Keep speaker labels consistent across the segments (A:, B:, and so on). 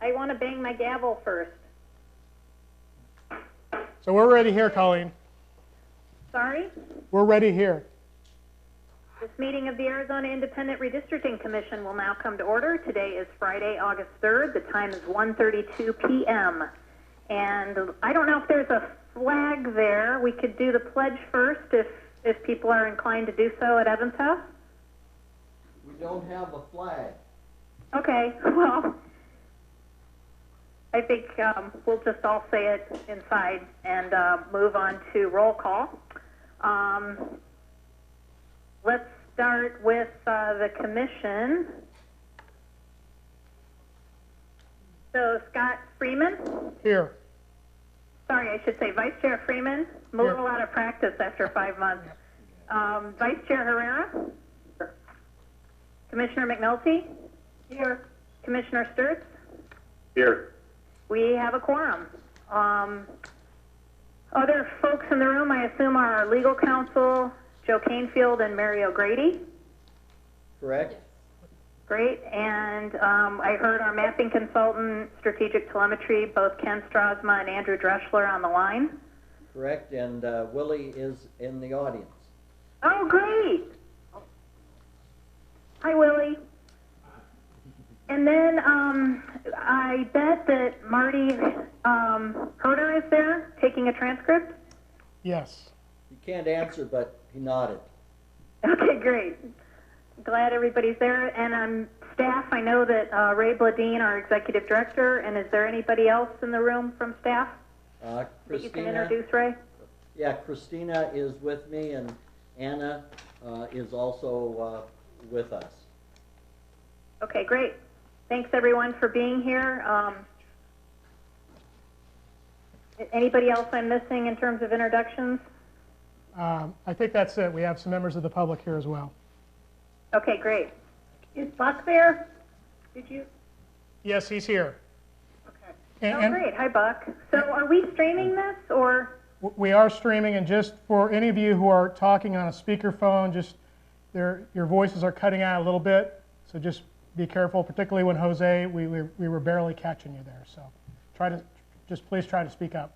A: I want to bang my gavel first.
B: So we're ready here, Colleen.
A: Sorry?
B: We're ready here.
A: This meeting of the Arizona Independent Redistricting Commission will now come to order. Today is Friday, August 3rd. The time is 1:32 p.m. And I don't know if there's a flag there. We could do the pledge first if people are inclined to do so at Evan's house.
C: We don't have a flag.
A: Okay, well, I think we'll just all say it inside and move on to roll call. Let's start with the commission. So Scott Freeman.
B: Here.
A: Sorry, I should say Vice Chair Freeman. I'm a
B: Here.
A: little out of practice after 5 months. Vice Chair Herrera. Commissioner McNulty. Here. Commissioner Sturts.
D: Here.
A: We have a quorum. Other folks in the room, I assume, are our legal counsel, Joe Canefield and Mary O'Grady.
C: Correct?
A: Great. And I heard our mapping consultant, strategic telemetry, both Ken Strasma and Andrew Dreschler on the line.
C: Correct, and Willie is in the audience.
A: Oh, great. Hi, Willie. And then I bet that Marty Herder is there taking a transcript.
B: Yes.
C: He can't answer, but he nodded.
A: Okay, great. Glad everybody's there. And staff, I know that Ray Bladine, our executive director, and is there anybody else in the room from staff that you can introduce, Ray?
C: Yeah, Christina is with me, and Anna is also with us.
A: Okay, great. Thanks everyone for being here. Anybody else I'm missing in terms of introductions?
B: I think that's it. We have some members of the public here as well.
A: Okay, great. Is Buck there? Did you?
B: Yes, he's here.
A: Okay. Great. Hi, Buck. So are we streaming this or?
B: We are streaming, and just for any of you who are talking on a speakerphone, just your voices are cutting out a little bit, so just be careful, particularly when Jose, we were barely catching you there. So please try to speak up.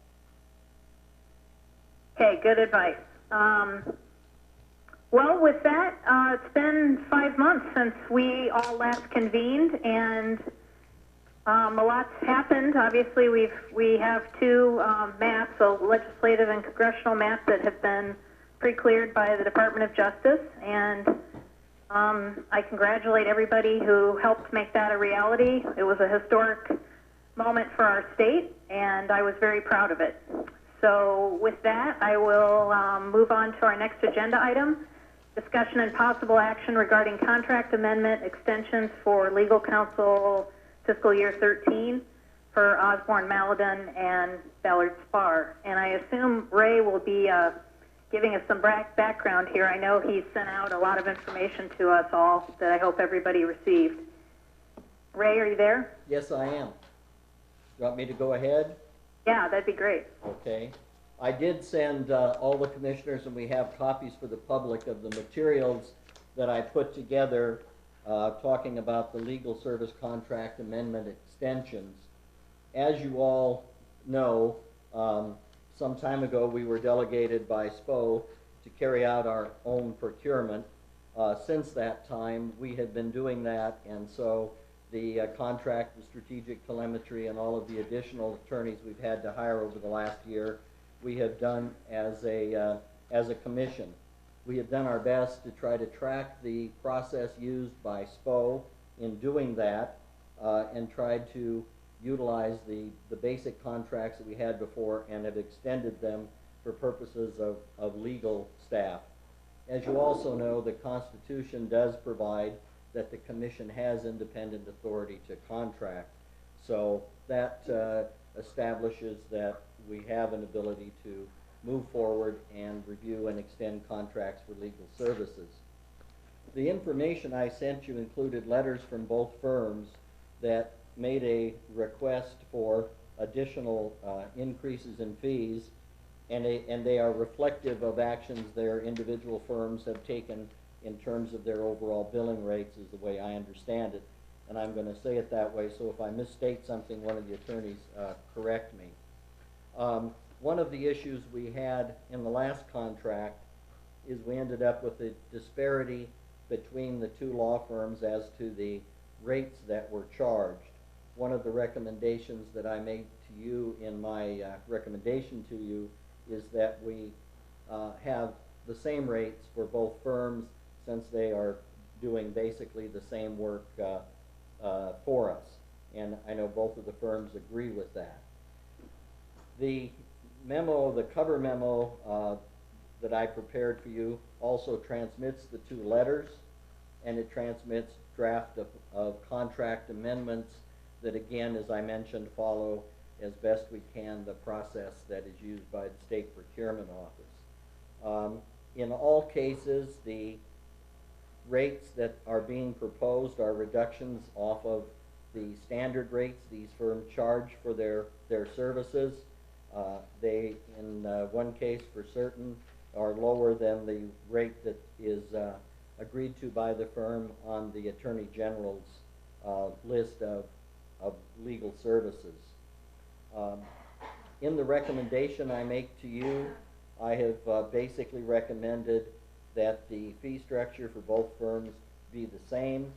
A: Okay, good advice. Well, with that, it's been 5 months since we all last convened, and a lot's happened. Obviously, we have two maps, a legislative and congressional map, that have been pre-cleared by the Department of Justice, and I congratulate everybody who helped make that a reality. It was a historic moment for our state, and I was very proud of it. So with that, I will move on to our next agenda item, discussion and possible action regarding contract amendment extensions for legal counsel fiscal year 13 for Osborne Maladon and Ballard Spar. And I assume Ray will be giving us some background here. I know he's sent out a lot of information to us all that I hope everybody received. Ray, are you there?
C: Yes, I am. You want me to go ahead?
A: Yeah, that'd be great.
C: Okay. I did send all the commissioners, and we have copies for the public of the materials that I put together talking about the legal service contract amendment extensions. As you all know, some time ago we were delegated by SPO to carry out our own procurement. Since that time, we have been doing that, and so the contract, the strategic telemetry, and all of the additional attorneys we've had to hire over the last year, we have done as a commission. We have done our best to try to track the process used by SPO in doing that, and tried to utilize the basic contracts that we had before and have extended them for purposes of legal staff. As you also know, the Constitution does provide that the commission has independent authority to contract. So that establishes that we have an ability to move forward and review and extend contracts for legal services. The information I sent you included letters from both firms that made a request for additional increases in fees, and they are reflective of actions their individual firms have taken in terms of their overall billing rates, is the way I understand it. and I'm going to say it that way, so if I misstate something, one of the attorneys correct me. One of the issues we had in the last contract is we ended up with a disparity between the two law firms as to the rates that were charged. One of the recommendations that I made to you in my recommendation to you is that we have the same rates for both firms, since they are doing basically the same work for us. And I know both of the firms agree with that. The memo, the cover memo that I prepared for you also transmits the two letters, and it transmits draft of contract amendments that, again, as I mentioned, follow as best we can the process that is used by the State Procurement Office. In all cases, the rates that are being proposed are reductions off of the standard rates these firms charge for their services. They, in one case for certain, are lower than the rate that is agreed to by the firm on the Attorney General's list of legal services. In the recommendation I make to you, I have basically recommended that the fee structure for both firms be the same.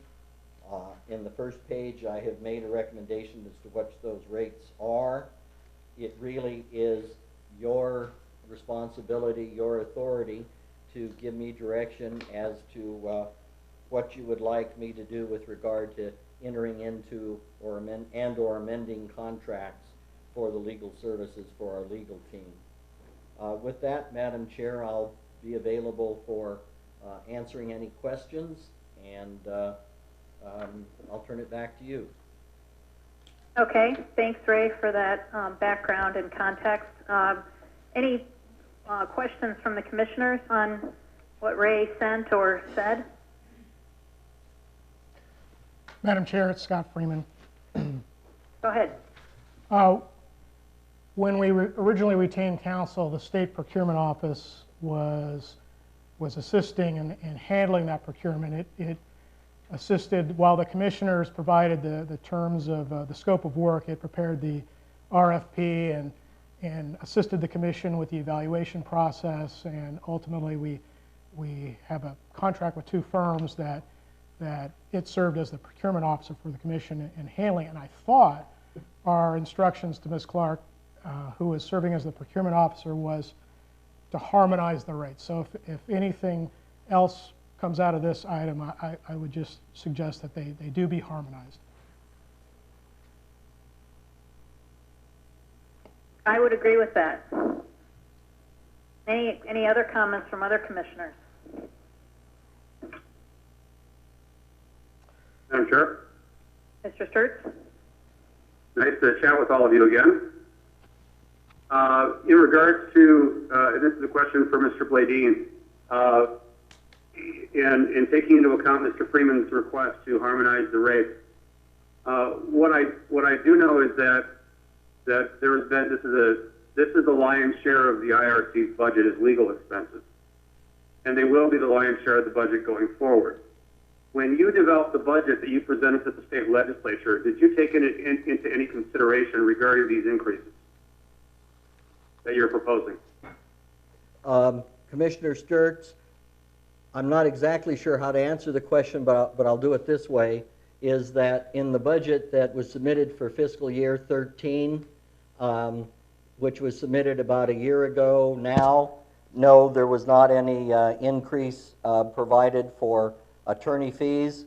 C: In the first page, I have made a recommendation as to what those rates are. It really is your responsibility, your authority, to give me direction as to what you would like me to do with regard to entering into or amending contracts for the legal services for our legal team. With that, Madam Chair, I'll be available for answering any questions, and I'll turn it back to you.
A: Okay, thanks, Ray, for that background and context. Any questions from the commissioners on what Ray sent or said?
B: Madam Chair, it's Scott Freeman.
A: Go ahead.
B: When we originally retained counsel, the State Procurement Office was assisting in handling that procurement. It assisted, while the commissioners provided the terms of the scope of work, it prepared the RFP and assisted the commission with the evaluation process, and ultimately we have a contract with two firms that it served as the procurement officer for the commission in handling. And I thought our instructions to Ms. Clark, who was serving as the procurement officer, was to harmonize the rates. So if anything else comes out of this item, I would just suggest that they do be harmonized.
A: I would agree with that. Any other comments from other commissioners?
D: Madam Chair,
A: Mr. Sturts?
D: nice to chat with all of you again. In regards to, this is a question for Mr. Bladeen, and taking into account Mr. Freeman's request to harmonize the rates, what I do know is that there has been, this is the lion's share of the IRC's budget is legal expenses, and they will be the lion's share of the budget going forward. When you developed the budget that you presented to the state legislature, did you take into any consideration regarding these increases that you're proposing?
C: Commissioner Sturts, I'm not exactly sure how to answer the question, but I'll do it this way, is that in the budget that was submitted for fiscal year 13, which was submitted about a year ago now, no, there was not any increase provided for attorney fees.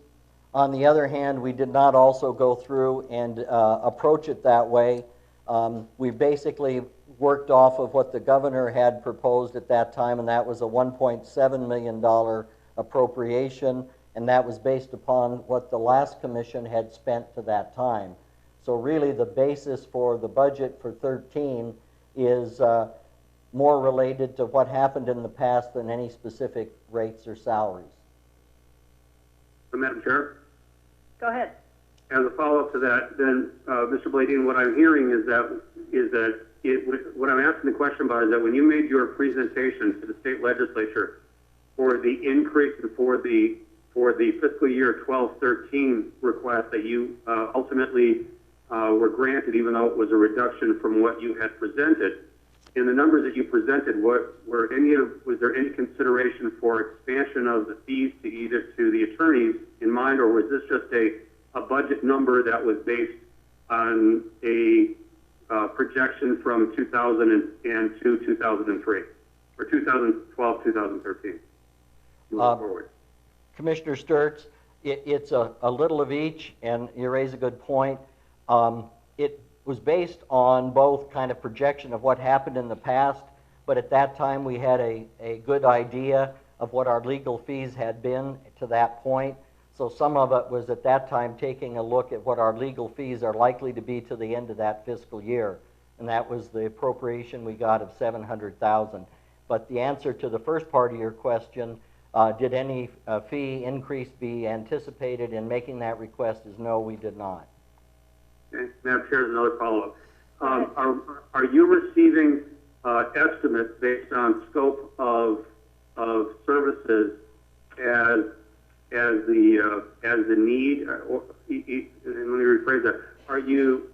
C: On the other hand, we did not also go through and approach it that way. We basically worked off of what the governor had proposed at that time, and that was a $1.7 million appropriation, and that was based upon what the last commission had spent to that time. So really the basis for the budget for 13 is more related to what happened in the past than any specific rates or salaries.
D: Madam Chair?
A: Go ahead.
D: As a follow-up to that, then, Mr. Bladeen, what I'm hearing is that what I'm asking the question about is that when you made your presentation to the state legislature for the increase for for the fiscal year 12-13 request that you ultimately were granted, even though it was a reduction from what you had presented. In the numbers that you presented, was there any consideration for expansion of the fees to the attorneys in mind, or was this just a budget number that was based on a projection from 2002, 2003, or 2012, 2013? Moving forward.
C: Commissioner Sturts, it's a little of each, and you raise a good point. It was based on both kind of projection of what happened in the past, but at that time we had a good idea of what our legal fees had been to that point. So some of it was at that time taking a look at what our legal fees are likely to be to the end of that fiscal year, and that was the appropriation we got of $700,000. But the answer to the first part of your question, did any fee increase be anticipated in making that request, is no, we did not.
D: Okay. Madam Chair, there's another follow-up. Are you receiving estimates based on scope of services as the need? Or, and let me rephrase that. Are you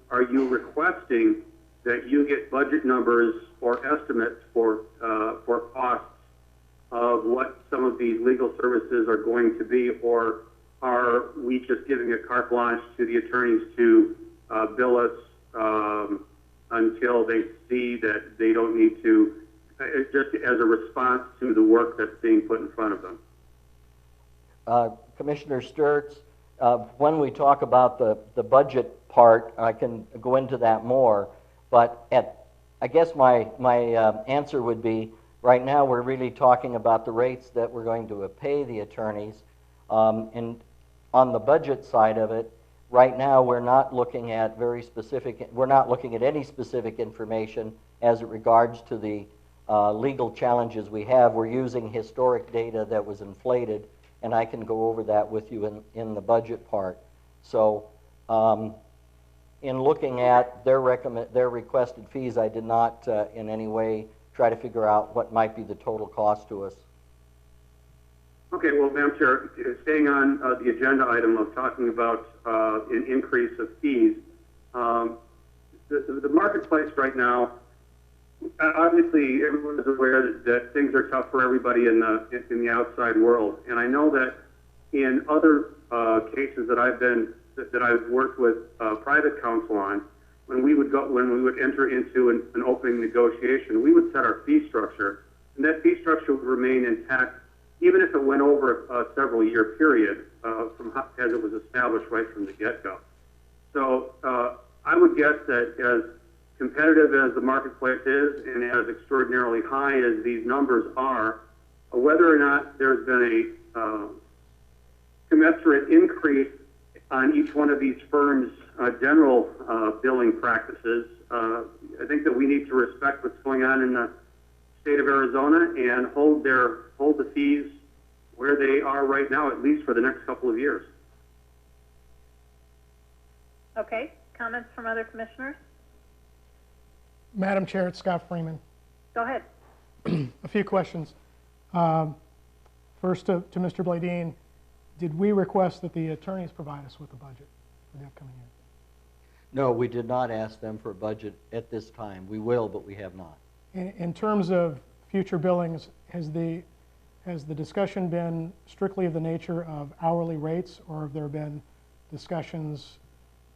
D: requesting that you get budget numbers or estimates for costs of what some of these legal services are going to be, or are we just giving a carte blanche to the attorneys to bill us until they see that they don't need to, just as a response to the work that's being put in front of them?
C: Commissioner Sturts, when we talk about the budget part, I can go into that more, but I guess my answer would be, right now we're really talking about the rates that we're going to pay the attorneys, and on the budget side of it, right now, we're not looking at any specific information as it regards to the legal challenges we have. We're using historic data that was inflated, and I can go over that with you in the budget part. So, in looking at their requested fees, I did not in any way try to figure out what might be the total cost to us.
D: Okay, well, Madam Chair, staying on the agenda item of talking about an increase of fees, the marketplace right now, obviously everyone is aware that things are tough for everybody in the outside world, and I know that in other cases that I've worked with private counsel on, when we would enter into an opening negotiation, we would set our fee structure, and that fee structure would remain intact even if it went over a several-year period as it was established right from the get-go. So I would guess that as competitive as the marketplace is and as extraordinarily high as these numbers are, whether or not there's been a commensurate increase on each one of these firms' general billing practices, I think that we need to respect what's going on in the state of Arizona and hold the fees where they are right now, at least for the next couple of years.
A: Okay, comments from other commissioners?
B: Madam Chair, it's Scott Freeman.
A: Go ahead.
B: A few questions. First to Mr. Bladine, did we request that the attorneys provide us with a budget for the upcoming year?
C: No, we did not ask them for a budget at this time. We will, but we have not.
B: In terms of future billings, has the discussion been strictly of the nature of hourly rates, or have there been discussions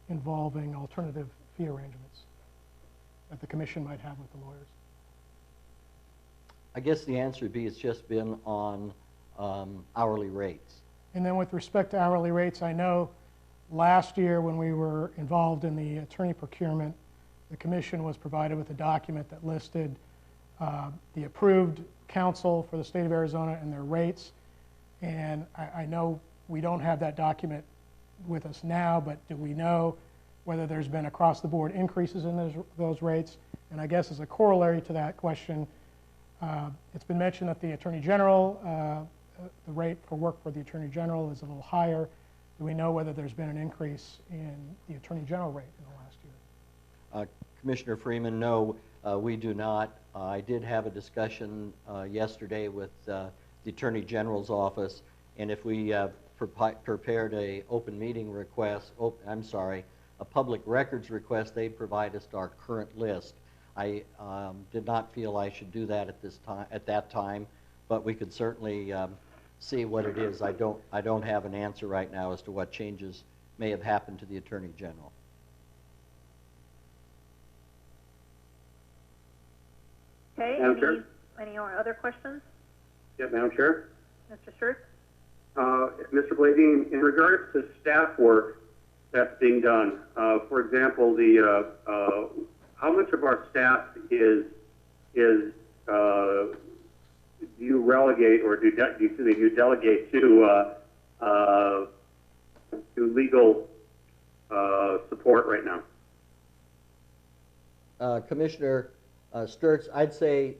B: involving alternative fee arrangements that the commission might have with the lawyers?
C: I guess the answer would be it's just been on hourly rates.
B: And then with respect to hourly rates, I know last year when we were involved in the attorney procurement, the commission was provided with a document that listed the approved counsel for the state of Arizona and their rates. And I know we don't have that document with us now, but do we know whether there's been across-the-board increases in those rates? And I guess as a corollary to that question, it's been mentioned that the Attorney General, the rate for work for the Attorney General is a little higher. Do we know whether there's been an increase in the Attorney General rate in the last year?
C: Commissioner Freeman, no, we do not. I did have a discussion yesterday with the Attorney General's office, and if we prepared a open meeting request, a public records request, they'd provide us our current list. I did not feel I should do that at that time, but we could certainly see what it is. I don't have an answer right now as to what changes may have happened to the Attorney General.
A: Okay,
D: Madam Chair?
A: any other questions?
D: Yeah, Madam Chair?
A: Mr. Schertz?
D: Mr. Bladine, in regards to staff work that's being done, for example, how much of our staff do you relegate or do you delegate to legal support right now?
C: Commissioner Sturts, I'd say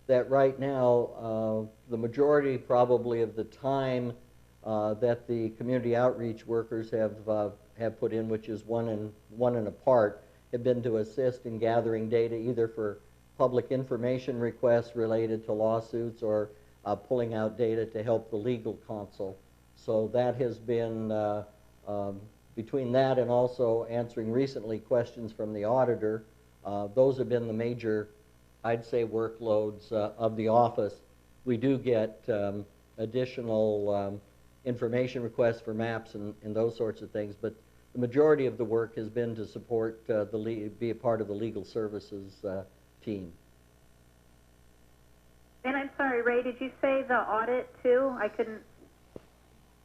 C: that right now the majority probably of the time that the community outreach workers have put in, which is one and a part, have been to assist in gathering data either for public information requests related to lawsuits or pulling out data to help the legal counsel. So that has been, between that and also answering recently questions from the auditor, those have been the major, I'd say, workloads of the office. We do get additional information requests for maps and those sorts of things, but the majority of the work has been to support, be a part of the legal services team.
A: And I'm sorry, Ray, did you say the audit too? I couldn't.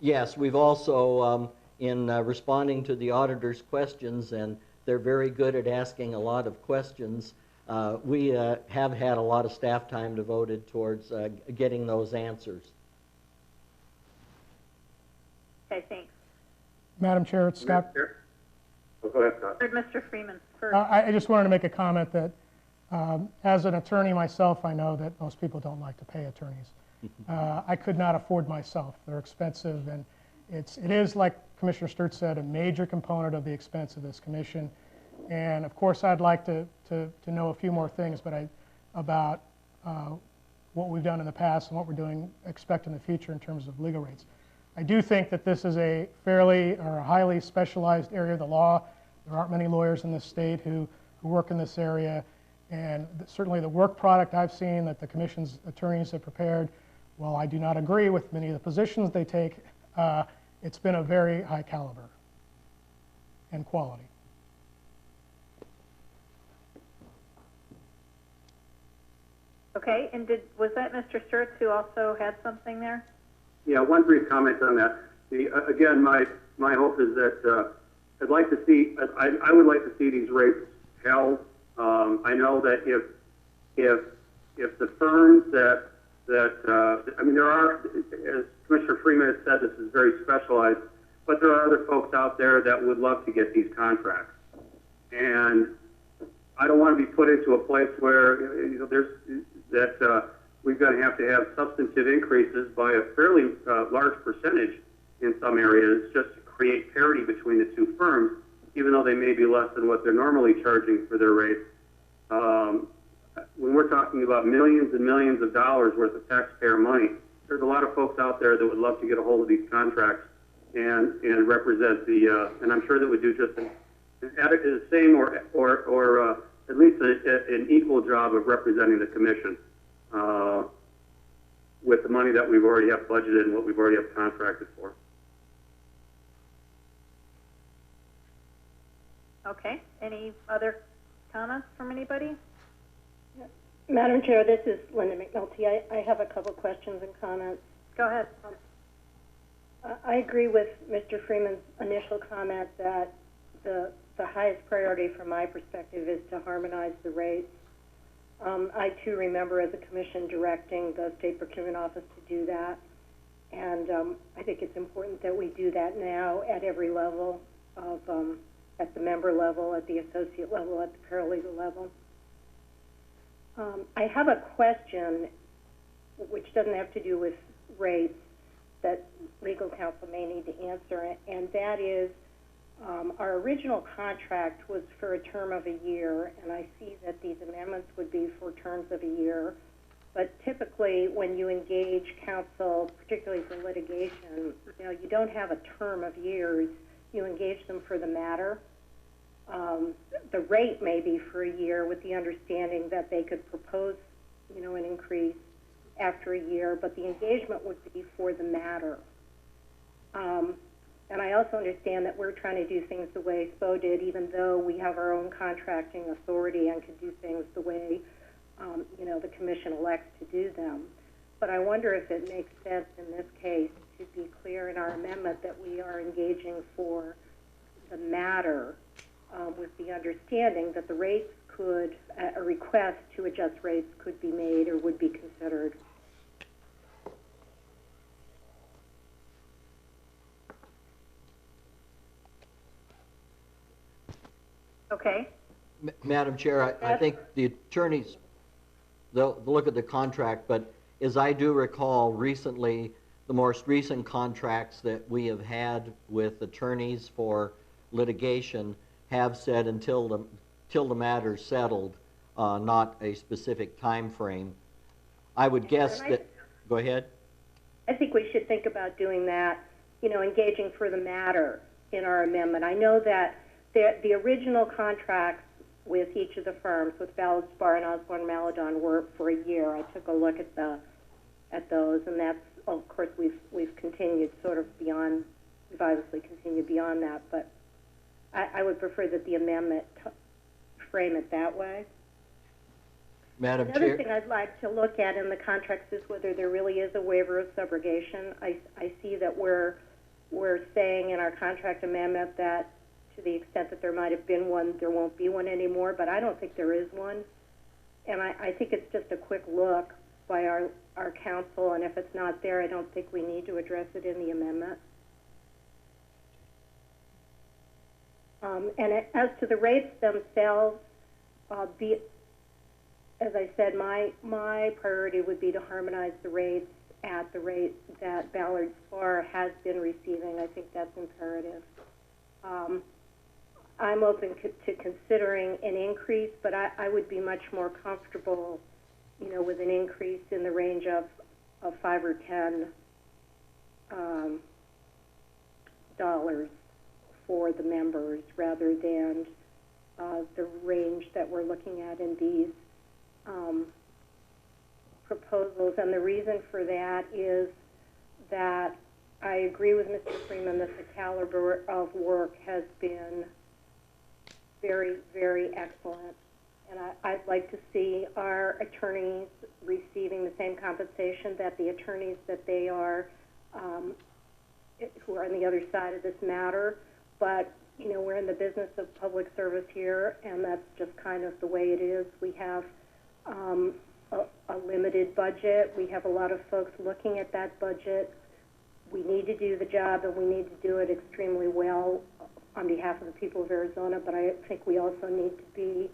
C: Yes, we've also, in responding to the auditor's questions, and they're very good at asking a lot of questions, we have had a lot of staff time devoted towards getting those answers.
A: Okay, thanks.
B: Madam Chair, it's Scott.
D: Oh, go ahead, Scott.
A: Heard Mr. Freeman first.
B: I just wanted to make a comment that as an attorney myself, I know that most people don't like to pay attorneys. I could not afford myself. They're expensive, and it is, like Commissioner Sturts said, a major component of the expense of this commission. And of course, I'd like to know a few more things, but about what we've done in the past and what we're expect in the future in terms of legal rates. I do think that this is a highly specialized area of the law. There aren't many lawyers in this state who work in this area, and certainly the work product I've seen that the Commission's attorneys have prepared, while I do not agree with many of the positions they take, it's been a very high caliber and quality.
A: Okay, and was that Mr. Sturts who also had something there?
D: Yeah, one brief comment on that. Again, my hope is that I'd like to see. I would like to see these rates held. I know that if the firms that I mean, there are, as Commissioner Freeman has said, this is very specialized, but there are other folks out there that would love to get these contracts, and I don't want to be put into a place where we're going to have substantive increases by a fairly large percentage in some areas just to create parity between the two firms, even though they may be less than what they're normally charging for their rates. When we're talking about millions and millions of dollars worth of taxpayer money, there's a lot of folks out there that would love to get a hold of these contracts and represent and I'm sure that would do just the same or at least an equal job of representing the commission with the money that we've already have budgeted and what we've already have contracted for.
A: Okay, any other comments from anybody?
E: Madam Chair, this is Linda McNulty. I have a couple questions and comments.
A: Go ahead.
E: I agree with Mr. Freeman's initial comment that the highest priority from my perspective is to harmonize the rates. I too remember as a commission directing the State Procurement Office to do that, and I think it's important that we do that now at every level of, at the member level, at the associate level, at the paralegal level. I have a question which doesn't have to do with rates that legal counsel may need to answer, and that is our original contract was for a term of a year, and I see that these amendments would be for terms of a year. But typically, when you engage counsel, particularly for litigation, you don't have a term of years. You engage them for the matter. The rate may be for a year with the understanding that they could propose, an increase after a year, but the engagement would be for the matter. And I also understand that we're trying to do things the way SPO did, even though we have our own contracting authority and could do things the way, the commission elects to do them. But I wonder if it makes sense in this case to be clear in our amendment that we are engaging for the matter, with the understanding that the rates could, a request to adjust rates could be made or would be considered.
A: Okay.
C: Madam Chair, I think the attorneys, they'll look at the contract, but as I do recall recently, the most recent contracts that we have had with attorneys for litigation have said until the matter's settled, not a specific time frame. I would guess that, go ahead.
E: I think we should think about doing that, engaging for the matter in our amendment. I know that the original contracts with each of the firms, with Valspar and Osborne Maladon, were for a year. I took a look at those, and that's, of course, we've continued sort of beyond, we've obviously continued beyond that, but I would prefer that the amendment frame it that way.
C: Madam
E: Another
C: Chair.
E: thing I'd like to look at in the contracts is whether there really is a waiver of subrogation. I see that we're saying in our contract amendment that to the extent that there might have been one, there won't be one anymore, but I don't think there is one. And I think it's just a quick look by our counsel, and if it's not there, I don't think we need to address it in the amendment. And as to the rates themselves, as I said, my priority would be to harmonize the rates at the rate that Ballard Spar has been receiving. I think that's imperative. I'm open to considering an increase, but I would be much more comfortable, with an increase in the range of $5 or $10 dollars for the members rather than the range that we're looking at in these proposals. And the reason for that is that I agree with Mr. Freeman that the caliber of work has been very, very excellent. And I'd like to see our attorneys receiving the same compensation that the attorneys that they are, who are on the other side of this matter. But, we're in the business of public service here, and that's just kind of the way it is. We have a limited budget. We have a lot of folks looking at that budget. We need to do the job, and we need to do it extremely well on behalf of the people of Arizona, but I think we also need to be,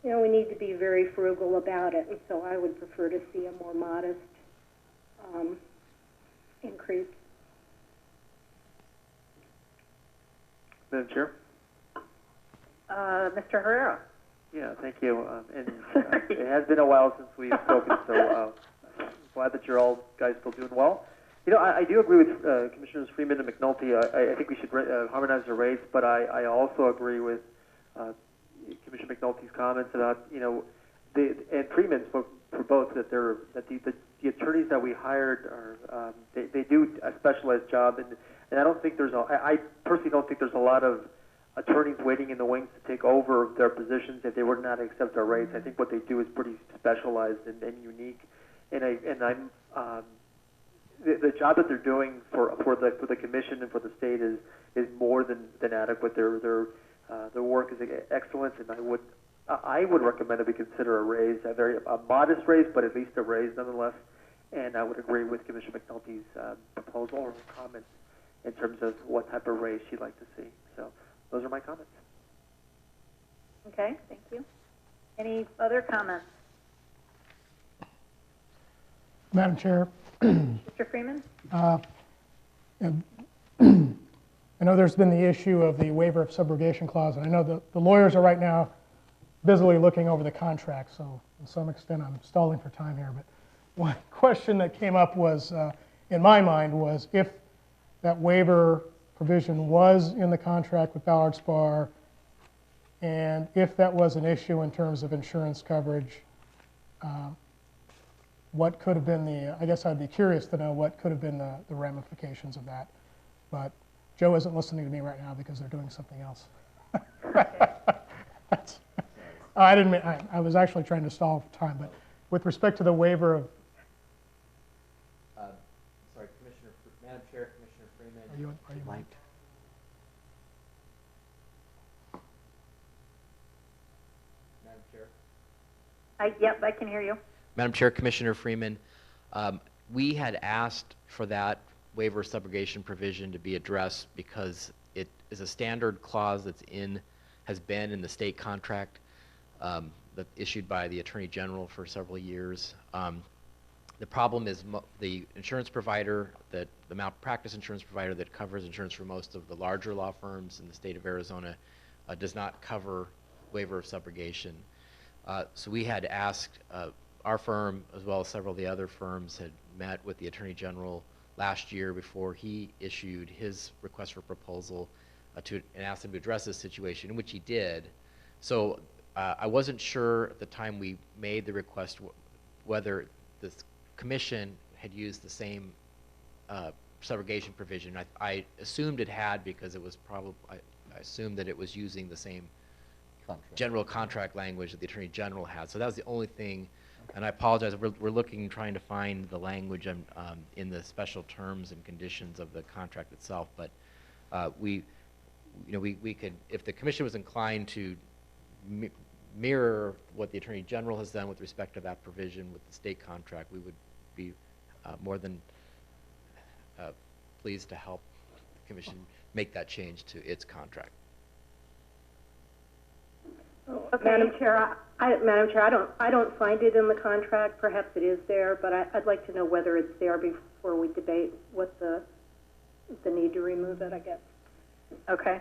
E: we need to be very frugal about it, and so I would prefer to see a more modest increase.
F: Madam Chair?
A: Mr. Herrera.
F: Yeah, thank you. It has been a while since we've spoken, so I'm glad that you're all guys still doing well. I do agree with Commissioners Freeman and McNulty. I think we should harmonize the rates, but I also agree with Commissioner McNulty's comments about, and Freeman spoke for both, that the attorneys that we hired are they do a specialized job, and I don't think I personally don't think there's a lot of attorneys waiting in the wings to take over their positions if they were not to accept our rates. I think what they do is pretty specialized and unique, and I'm the job that they're doing for the commission and for the state is more than adequate. Their work is excellent, and I would recommend that we consider a raise, a modest raise, but at least a raise nonetheless. And I would agree with Commissioner McNulty's proposal or comments in terms of what type of raise she'd like to see. So those are my comments.
A: Okay, thank you. Any other comments?
B: Madam Chair.
A: Mr. Freeman?
B: I know there's been the issue of the waiver of subrogation clause, and I know the lawyers are right now busily looking over the contract, so to some extent I'm stalling for time here. But one question that came up was, in my mind, was if that waiver provision was in the contract with Ballard Spar, and if that was an issue in terms of insurance coverage, what could have been the, I guess I'd be curious to know what could have been the ramifications of that. But Joe isn't listening to me right now because they're doing something else. I didn't mean, I was actually trying to stall time, but with respect to the waiver of,
G: Sorry, Madam Chair, Commissioner Freeman.
B: are you mic'd?
G: Madam Chair.
A: Yep, I can hear you.
G: Madam Chair, Commissioner Freeman, we had asked for that waiver subrogation provision to be addressed because it is a standard clause has been in the state contract that issued by the Attorney General for several years. The problem is the insurance provider, the malpractice insurance provider that covers insurance for most of the larger law firms in the state of Arizona does not cover waiver of subrogation. So we had asked, our firm, as well as several of the other firms, had met with the Attorney General last year before he issued his request for proposal and asked him to address this situation, which he did. So I wasn't sure at the time we made the request whether the commission had used the same subrogation provision. I assumed it had because it was probably, I assumed that it was using the same general contract language that the Attorney General had. So that was the only thing, and I apologize, we're trying to find the language in the special terms and conditions of the contract itself, but we could, if the commission was inclined to mirror what the Attorney General has done with respect to that provision with the state contract, we would be more than pleased to help the commission make that change to its contract.
E: Okay. Madam Chair, I don't find it in the contract. Perhaps it is there, but I'd like to know whether it's there before we debate what the need to remove it, I guess.
A: Okay.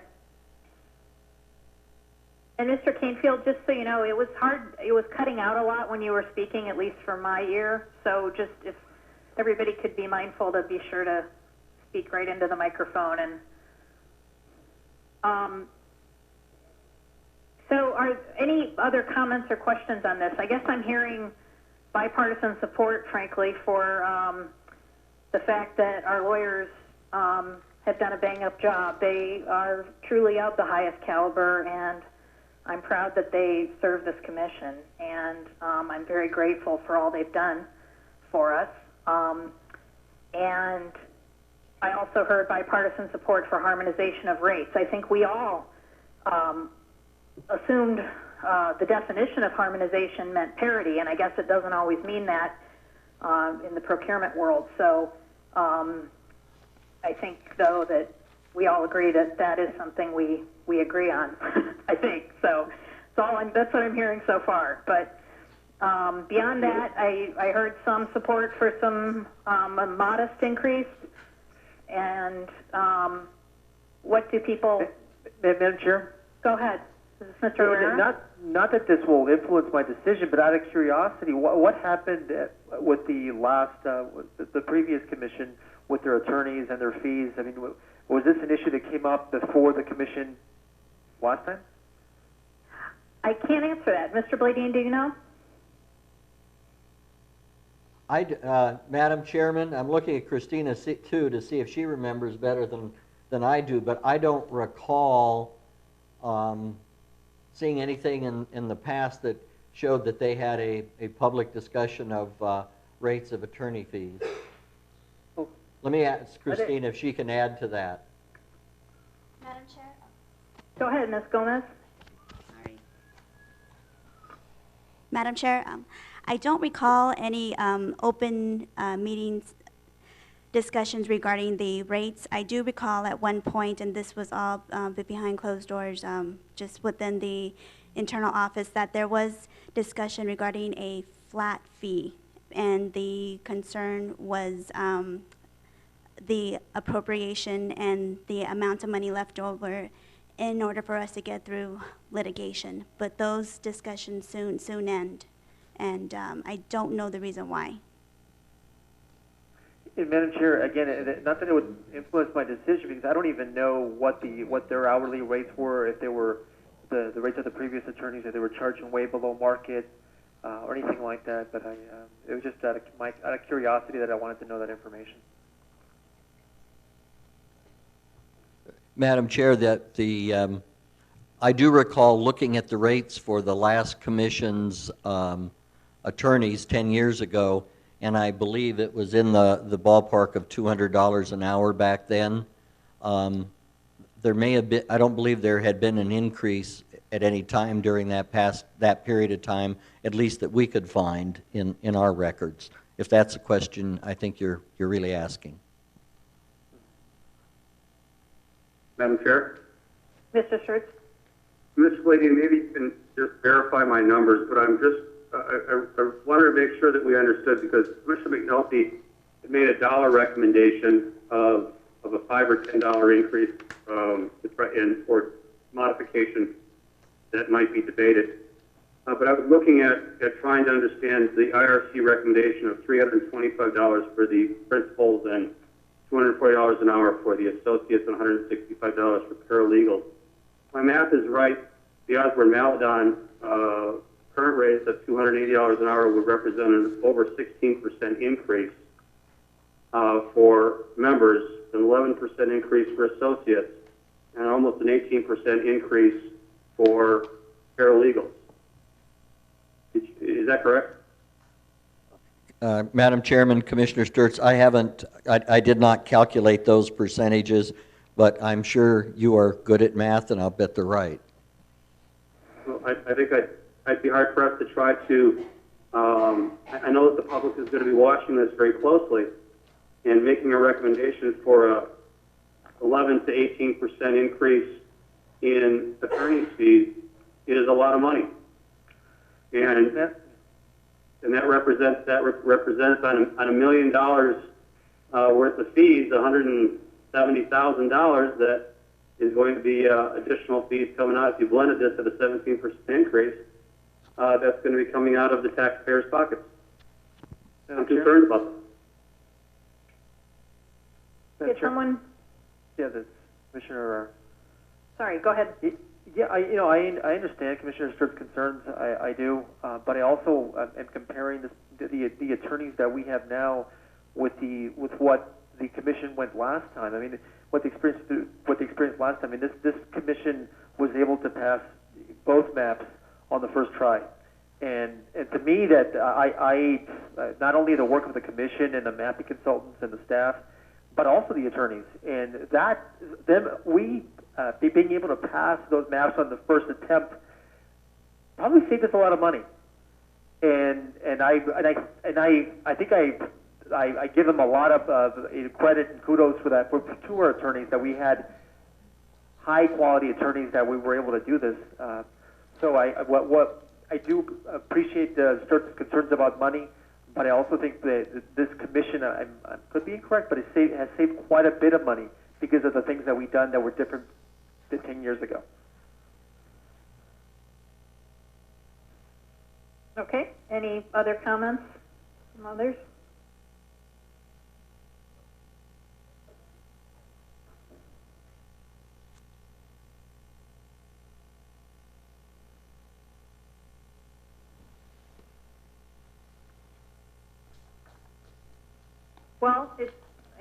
A: And Mr. Canfield, just so you know, it was hard, it was cutting out a lot when you were speaking, at least for my ear. So just if everybody could be mindful to be sure to speak right into the microphone. And so are any other comments or questions on this? I guess I'm hearing bipartisan support, frankly, for the fact that our lawyers have done a bang-up job. They are truly of the highest caliber, and I'm proud that they serve this commission, and I'm very grateful for all they've done for us. And I also heard bipartisan support for harmonization of rates. I think we all assumed the definition of harmonization meant parity, and I guess it doesn't always mean that in the procurement world. So I think, though, that we all agree that that is something we agree on, I think. So that's what I'm hearing so far. But beyond that, I heard some support for some a modest increase. And what do people...
F: Madam Chair?
A: Go ahead. This is Mr. Herrera.
F: Not that this will influence my decision, but out of curiosity, what happened with the last, the previous commission with their attorneys and their fees? I mean, was this an issue that came up before the commission last time?
A: I can't answer that. Mr. Bladine, do you know?
C: Madam Chairman, I'm looking at Christina too to see if she remembers better than I do, but I don't recall seeing anything in the past that showed that they had a public discussion of rates of attorney fees.
F: Oh.
C: Let me ask Christina if she can add to that.
H: Madam Chair?
A: Go ahead, Ms. Gomez.
H: Sorry. Madam Chair, I don't recall any open meetings discussions regarding the rates. I do recall at one point, and this was all behind closed doors, just within the internal office, that there was discussion regarding a flat fee, and the concern was the appropriation and the amount of money left over in order for us to get through litigation. But those discussions soon end, and I don't know the reason why.
F: Madam Chair, again, not that it would influence my decision because I don't even know what their hourly rates were, if they were the rates of the previous attorneys, if they were charging way below market or anything like that. But it was just out of curiosity that I wanted to know that information.
C: Madam Chair, that I do recall looking at the rates for the last commission's attorneys 10 years ago, and I believe it was in the ballpark of $200 an hour back then. There may have been, I don't believe there had been an increase at any time during that period of time, at least that we could find in our records. If that's a question I think you're really asking.
D: Madam Chair?
A: Mr. Schurz?
D: Ms. Flady, maybe you can just verify my numbers, but I wanted to make sure that we understood because Commissioner McNulty made a dollar recommendation of a $5 or $10 increase or modification that might be debated. But I was looking at trying to understand the IRC recommendation of $325 for the principals and $240 an hour for the associates and $165 for paralegals. My math is right. The Osborne Maladon current rates of $280 an hour would represent an over 16% increase for members, an 11% increase for associates, and almost an 18% increase for paralegals. Is that correct?
C: Madam Chairman, Commissioner Sturts, I did not calculate those percentages, but I'm sure you are good at math, and I'll bet they're right.
D: Well, I think I'd be hard pressed to try to. I know that the public is going to be watching this very closely, and making a recommendation for a 11 to 18% increase in attorney's fees is a lot of money, and that represents on $1 million worth of fees, $170,000 that is going to be additional fees coming out. If you blended this at a 17% increase, that's going to be coming out of the taxpayers' pockets. I'm concerned about that.
A: Did someone?
F: Yeah, the Commissioner.
A: Sorry, go ahead.
F: Yeah, I understand Commissioner Sturt's concerns. I do, but I also am comparing the attorneys that we have now with what the commission went last time. I mean, what the experience last time. I mean, this commission was able to pass both maps on the first try, and to me that I not only the work of the commission and the mapping consultants and the staff, but also the attorneys, and being able to pass those maps on the first attempt probably saved us a lot of money. And I think I give them a lot of credit and kudos for that. To our attorneys, that we had high quality attorneys that we were able to do this. So I do appreciate Sturt's concerns about money, but I also think that this commission, I could be incorrect, but it has saved quite a bit of money because of the things that we've done that were different than 10 years ago.
A: Okay. Any other comments from others? Well,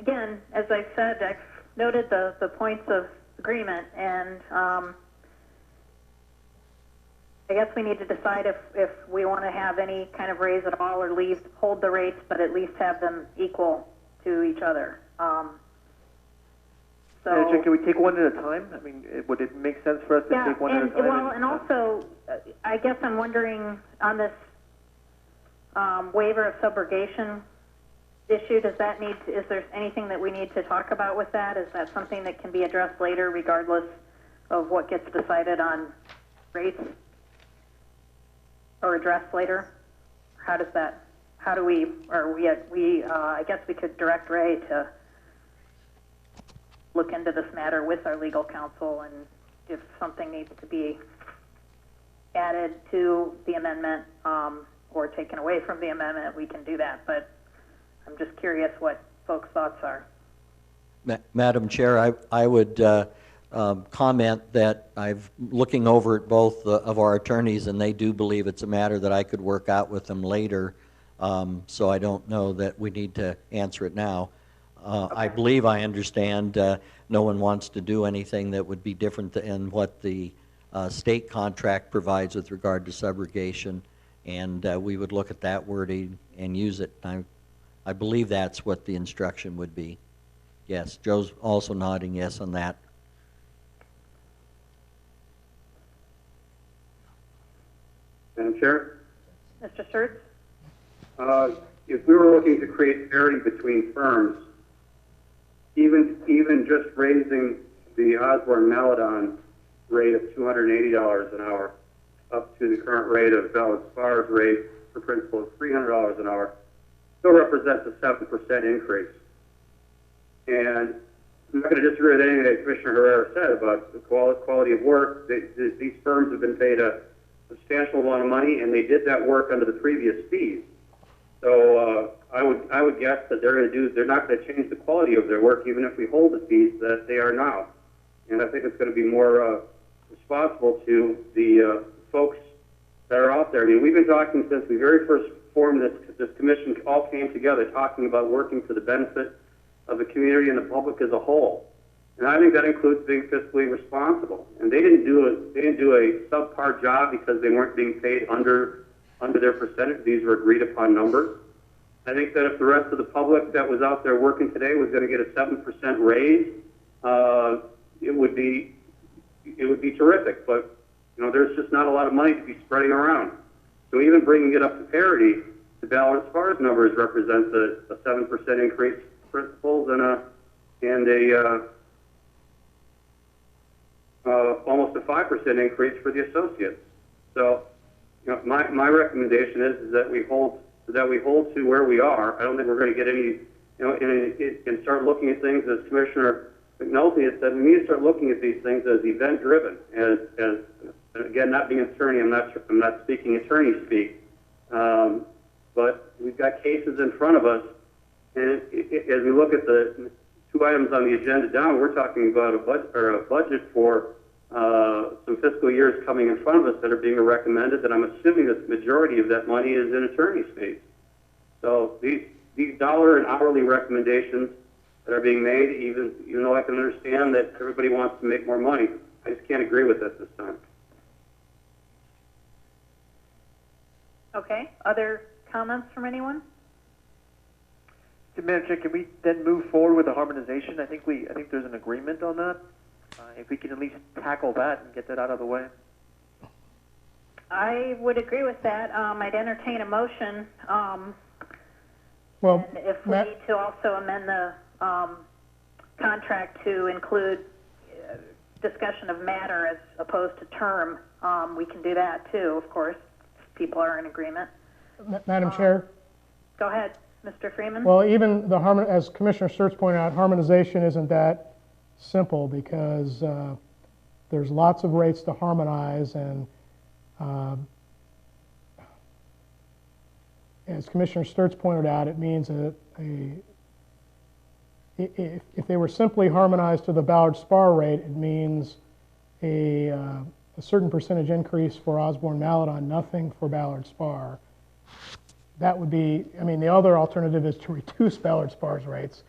A: again, as I said, I've noted the points of agreement, and I guess we need to decide if we want to have any kind of raise at all or hold the rates, but at least have them equal to each other. So,
F: can we take one at a time? I mean, would it make sense for us to take one at a time?
A: Well, and also, I guess I'm wondering on this waiver of subrogation issue, is there anything that we need to talk about with that? Is that something that can be addressed later regardless of what gets decided on rates, or addressed later? I guess we could direct Ray to look into this matter with our legal counsel, and if something needs to be added to the amendment or taken away from the amendment, we can do that. But I'm just curious what folks' thoughts are.
C: Madam Chair, I would comment that I've looking over at both of our attorneys, and they do believe it's a matter that I could work out with them later. So I don't know that we need to answer it now. I believe I understand no one wants to do anything that would be different than what the state contract provides with regard to subrogation, and we would look at that wording and use it. I believe that's what the instruction would be. Yes, Joe's also nodding yes on that.
D: Madam Chair?
A: Mr. Sturts?
D: If we were looking to create parity between firms, even just raising the Osborne-Maladon rate of $280 an hour up to the current rate of Ballard Spar's rate for principal of $300 an hour still represents a 7% increase. And I'm not going to disagree with anything that Commissioner Herrera said about the quality of work. These firms have been paid a substantial amount of money, and they did that work under the previous fees. So I would guess that they're not going to change the quality of their work, even if we hold the fees that they are now. And I think it's going to be more responsible to the folks that are out there. I mean, we've been talking since we very first formed this commission, all came together talking about working for the benefit of the community and the public as a whole. And I think that includes being fiscally responsible. And they didn't do a subpar job because they weren't being paid under their percentage. These were agreed upon numbers. I think that if the rest of the public that was out there working today was going to get a 7% raise, it would be terrific. But you know, there's just not a lot of money to be spreading around. So even bringing it up to parity, the Ballard Spar's numbers represents a 7% increase for principals and almost a 5% increase for the associates. So, you know, my recommendation is that we hold to where we are. I don't think we're going to get any, you know, and start looking at things as Commissioner McNulty has said. We need to start looking at these things as event driven. As again, not being an attorney, I'm not speaking attorney speak, but we've got cases in front of us, and as we look at the two items on the agenda down, we're talking about a budget for some fiscal years coming in front of us that are being recommended, and I'm assuming that the majority of that money is in attorney's fees. So these dollar and hourly recommendations that are being made, even though I can understand that everybody wants to make more money, I just can't agree with that this time.
A: Okay. Other comments from anyone?
F: Madam Chair, can we then move forward with the harmonization? I think there's an agreement on that. If we can at least tackle that and get that out of the way.
A: I would agree with that. I'd entertain a motion.
B: Well,
A: and if we need to also amend the contract to include discussion of matter as opposed to term, we can do that too, of course, if people are in agreement.
B: Madam Chair?
A: Go ahead, Mr. Freeman.
B: Well, even as Commissioner Sturts pointed out, harmonization isn't that simple because there's lots of rates to harmonize, and as Commissioner Sturts pointed out, it means if they were simply harmonized to the Ballard Spar rate, it means a certain percentage increase for Osborne-Maladon, nothing for Ballard Spar. That would be, I mean, the other alternative is to reduce Ballard Spar's rates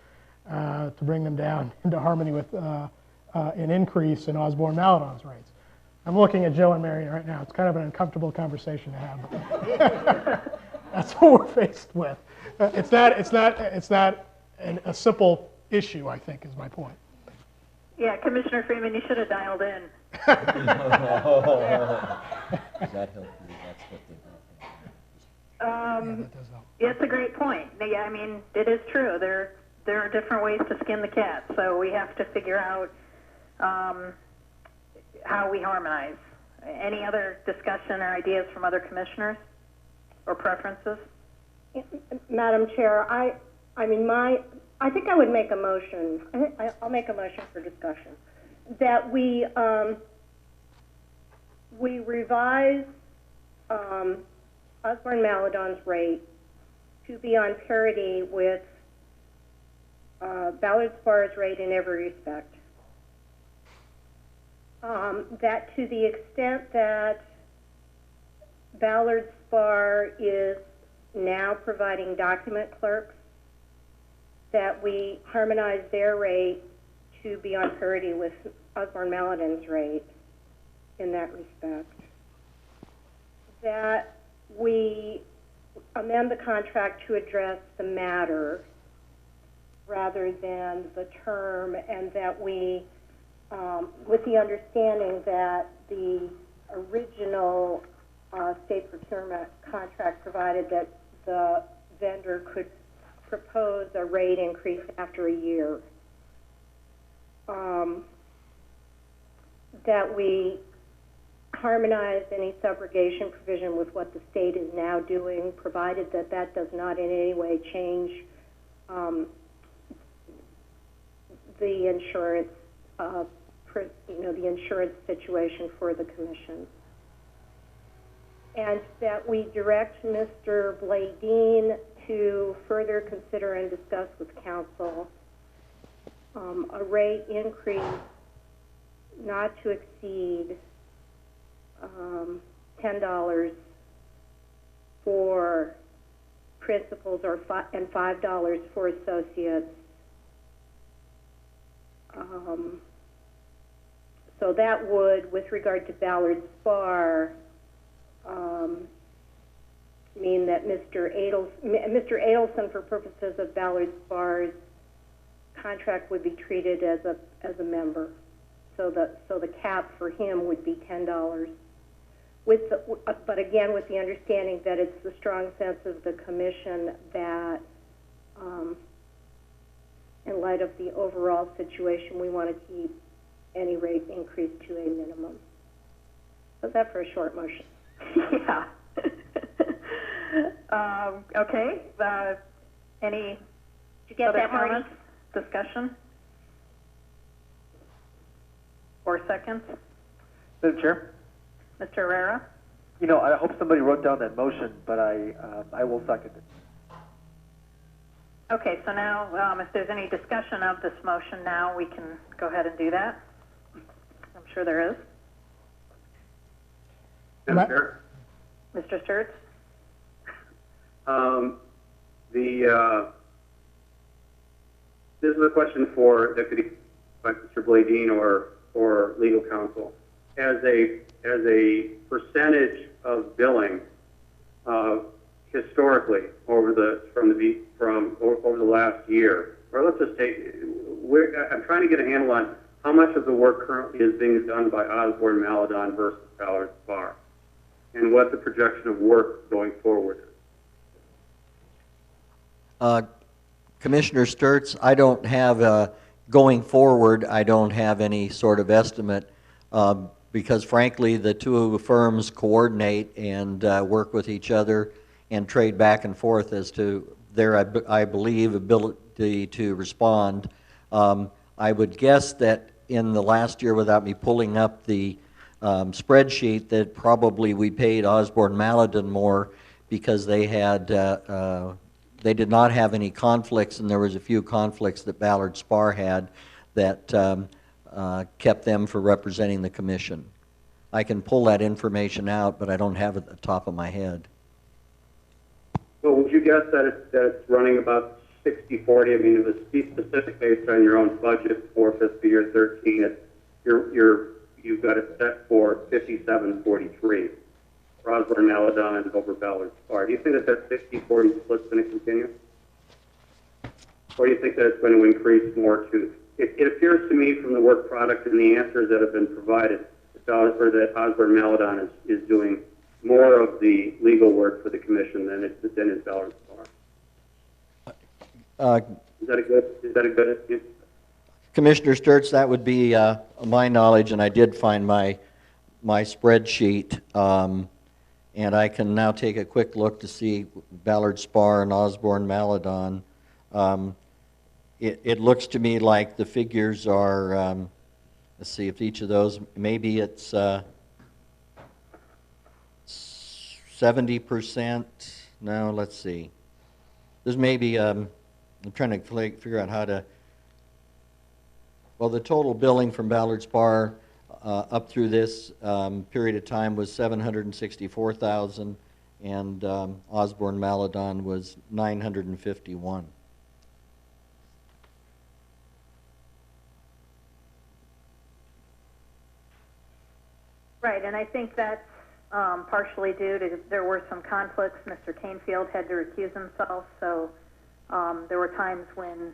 B: to bring them down into harmony with an increase in Osborne-Maladon's rates. I'm looking at Joe and Marion right now. It's kind of an uncomfortable conversation to have. That's what we're faced with. It's not a simple issue, I think, is my point.
A: Yeah, Commissioner Freeman, you should have dialed in. It's a great point. Yeah, I mean, it is true. There are different ways to skin the cat, so we have to figure out how we harmonize. Any other discussion or ideas from other commissioners or preferences?
E: Madam Chair, I think I would make a motion. I'll make a motion for discussion that we revise Osborne-Maladon's rate to be on parity with Ballard Spar's rate in every respect. That to the extent that Ballard Spar is now providing document clerks, that we harmonize their rate to be on parity with Osborne Maladin's rate in that respect. That we amend the contract to address the matter rather than the term, and that we, with the understanding that the original state procurement contract provided that the vendor could propose a rate increase after a year. That we harmonize any subrogation provision with what the state is now doing, provided that that does not in any way change the insurance, the insurance situation for the commission. And that we direct Mr. Bladeen to further consider and discuss with council a rate increase not to exceed $10 for principals and $5 for associates. So that would, with regard to Ballard Spar, mean that Mr. Adelson, for purposes of Ballard Spar's contract, would be treated as a member. So the cap for him would be $10. But again, with the understanding that it's the strong sense of the commission that, in light of the overall situation, we want to keep any rate increase to a minimum. Was that for a short motion?
A: Yeah. Okay. Any
E: Did you get
A: other
E: that, Marty?
A: comments, discussion, or seconds?
F: Madam Chair?
A: Mr. Herrera?
F: You know, I hope somebody wrote down that motion, but I will second it.
A: Okay, so now if there's any discussion of this motion now, we can go ahead and do that. I'm sure there is.
D: Madam Chair?
A: Mr. Sturts?
D: This is a question for Deputy Mr. Bladeen or legal counsel. As a percentage of billing, historically over the last year, or let's just say, I'm trying to get a handle on how much of the work currently is being done by Osborne Maladon versus Ballard Spar, and what the projection of work going forward is.
C: Commissioner Sturts, I don't have, going forward, I don't have any sort of estimate because frankly the two firms coordinate and work with each other and trade back and forth as to their, I believe, ability to respond. I would guess that in the last year, without me pulling up the spreadsheet, that probably we paid Osborne Maladon more because they had they did not have any conflicts, and there was a few conflicts that Ballard Spar had that kept them from representing the commission. I can pull that information out, but I don't have it at the top of my head.
D: Well, would you guess that it's running about 60-40? I mean, it was specific based on your own budget for fiscal year 13. You've got it set for 57-43. Osborne Maladon over Ballard Spar. Do you think that 60-40 split's going to continue? Or do you think that it's going to increase more too? It appears to me from the work product and the answers that have been provided that Osborne Maladon is doing more of the legal work for the commission than is Ballard Spar. Is that a good?
C: Commissioner Sturts, that would be my knowledge, and I did find my spreadsheet. And I can now take a quick look to see Ballard Spar and Osborne Maladon. It looks to me like the figures are, let's see if each of those, maybe it's 70%. No, let's see. There's maybe I'm trying to figure out how to, well, the total billing from Ballard Spar up through this period of time was $764,000, and Osborne Maladon was $951,000.
A: Right, and I think that's partially due to there were some conflicts. Mr. Canfield had to recuse himself, so there were times when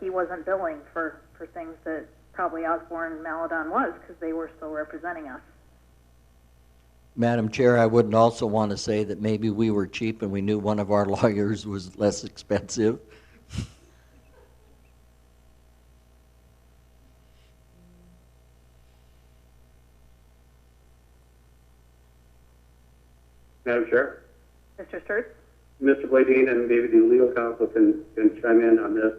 A: he wasn't billing for things that probably Osborne Maladon was, because they were still representing us.
C: Madam Chair, I wouldn't also want to say that maybe we were cheap and we knew one of our lawyers was less expensive.
D: Madam Chair,
A: Mr. Sturts?
D: Mr. Bladine and maybe the legal counsel can chime in on this.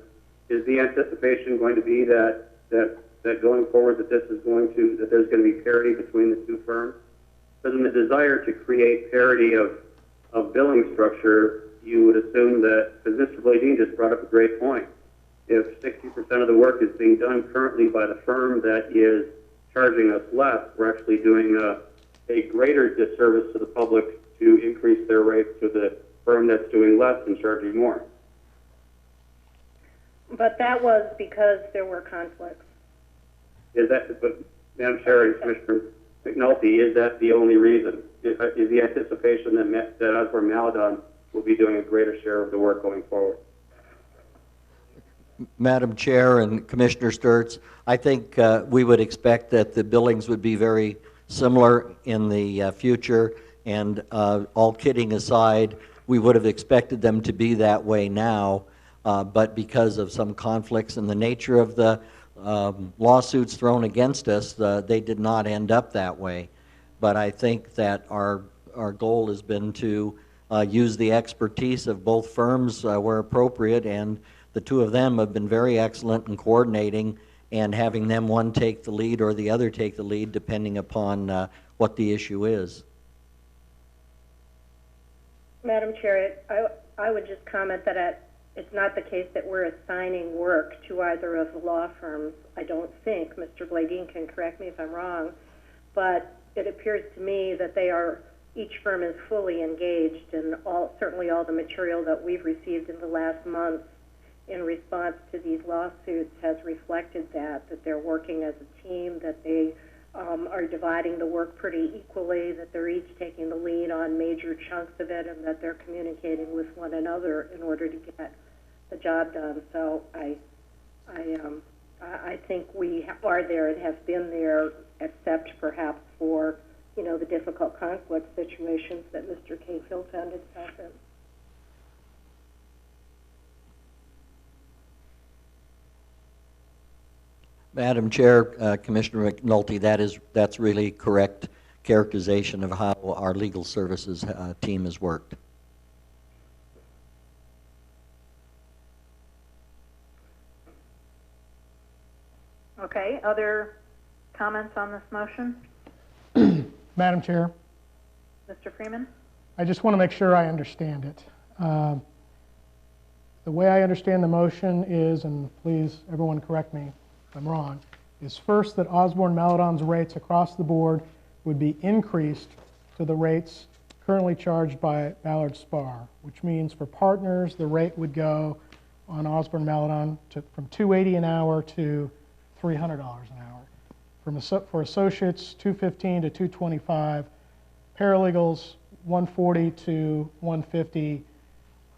D: Is the anticipation going to be that going forward that there's going to be parity between the two firms? Because in the desire to create parity of billing structure, you would assume that, because Mr. Bladine just brought up a great point, if 60% of the work is being done currently by the firm that is charging us less, we're actually doing a greater disservice to the public to increase their rates to the firm that's doing less and charging more.
E: But that was because there were conflicts.
D: But Madam Chair and Commissioner McNulty, is that the only reason? Is the anticipation that Osborne Maladon will be doing a greater share of the work going forward?
C: Madam Chair and Commissioner Sturts, I think we would expect that the billings would be very similar in the future, and all kidding aside, we would have expected them to be that way now, but because of some conflicts in the nature of the lawsuits thrown against us, they did not end up that way. But I think that our goal has been to use the expertise of both firms where appropriate, and the two of them have been very excellent in coordinating and having them one take the lead or the other take the lead depending upon what the issue is.
E: Madam Chair, I would just comment that it's not the case that we're assigning work to either of the law firms. I don't think. Mr. Bladine can correct me if I'm wrong, but it appears to me that each firm is fully engaged, and certainly all the material that we've received in the last month in response to these lawsuits has reflected that they're working as a team, that they are dividing the work pretty equally, that they're each taking the lead on major chunks of it, and that they're communicating with one another in order to get the job done. So I think we are there and have been there, except perhaps for the difficult conflict situations that Mr. Canfield found himself in.
C: Madam Chair, Commissioner McNulty, that's really correct characterization of how our legal services team has worked.
A: Okay, other comments on this motion?
B: Madam Chair,
A: Mr. Freeman?
B: I just want to make sure I understand it. The way I understand the motion is, and please everyone correct me if I'm wrong, is first that Osborne Maladon's rates across the board would be increased to the rates currently charged by Ballard Spar, which means for partners the rate would go on Osborne Maladon from $280 an hour to $300 an hour. For associates, $215 to $225. Paralegals, $140 to $150.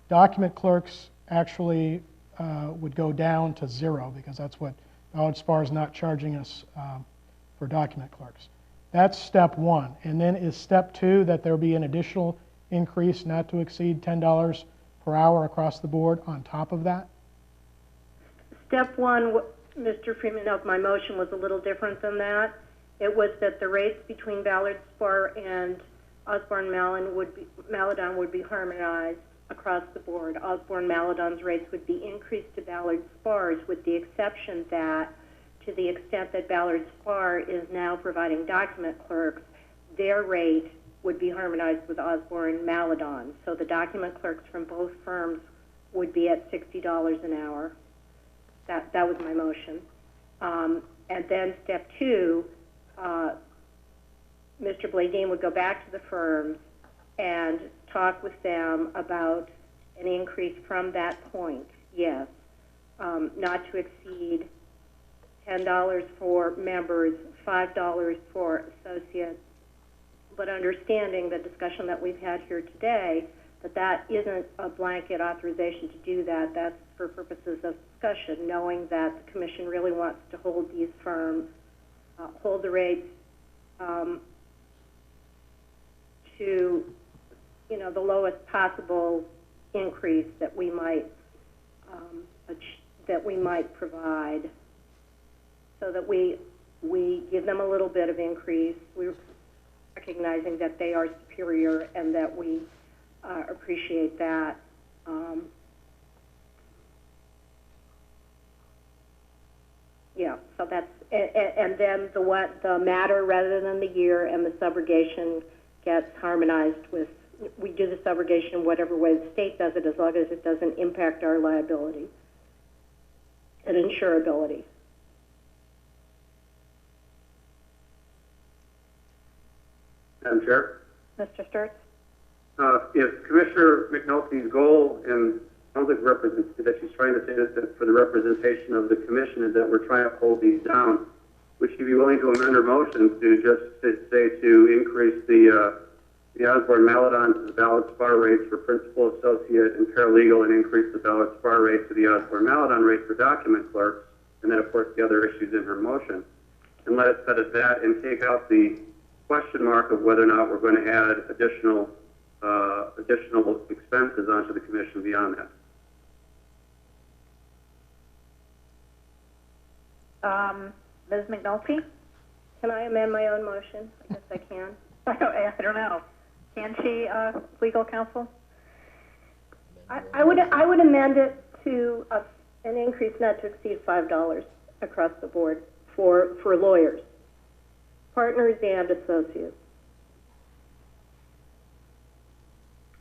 B: Document clerks actually would go down to zero, because that's what Ballard Spar is not charging us for document clerks. That's step one. And then is step two that there be an additional increase not to exceed $10 per hour across the board on top of that?
E: Step one, Mr. Freeman, of my motion was a little different than that. It was that the rates between Ballard Spar and Osborne Maladon would be harmonized across the board. Osborne Maladon's rates would be increased to Ballard Spar's, with the exception that, to the extent that Ballard Spar is now providing document clerks, their rate would be harmonized with Osborne Maladon. So the document clerks from both firms would be at $60 an hour. That was my motion. And then step 2, Mr. Bladeen would go back to the firms and talk with them about an increase from that point, yes, not to exceed $10 for members, $5 for associates, but understanding the discussion that we've had here today, that isn't a blanket authorization to do that. That's for purposes of discussion, knowing that the commission really wants to hold these firms, hold the rates to, the lowest possible increase that we might provide, so that we give them a little bit of increase. We're recognizing that they are superior and that we appreciate that. Yeah, so that's, and then the matter rather than the year, and the subrogation gets harmonized with, we do the subrogation whatever way the state does it, as long as it doesn't impact our liability and insurability.
D: Madam Chair?
A: Mr. Sturts?
D: If Commissioner McNulty's goal, and I don't think that she's trying to say that for the representation of the commission is that we're trying to hold these down, would she be willing to amend her motion to just say to increase the Osborne Maladon to the ballot spar rates for principal, associate, and paralegal, and increase the ballot spar rate to the Osborne Maladon rate for document clerks, and then of course the other issues in her motion, and let it set at that, and take out the question mark of whether or not we're going to add additional expenses onto the commission beyond that.
A: Ms. McNulty?
E: Can I amend my own motion? I guess I can.
A: I don't know. Can she, legal counsel?
E: I would amend it to an increase not to exceed $5 across the board for lawyers, partners, and associates.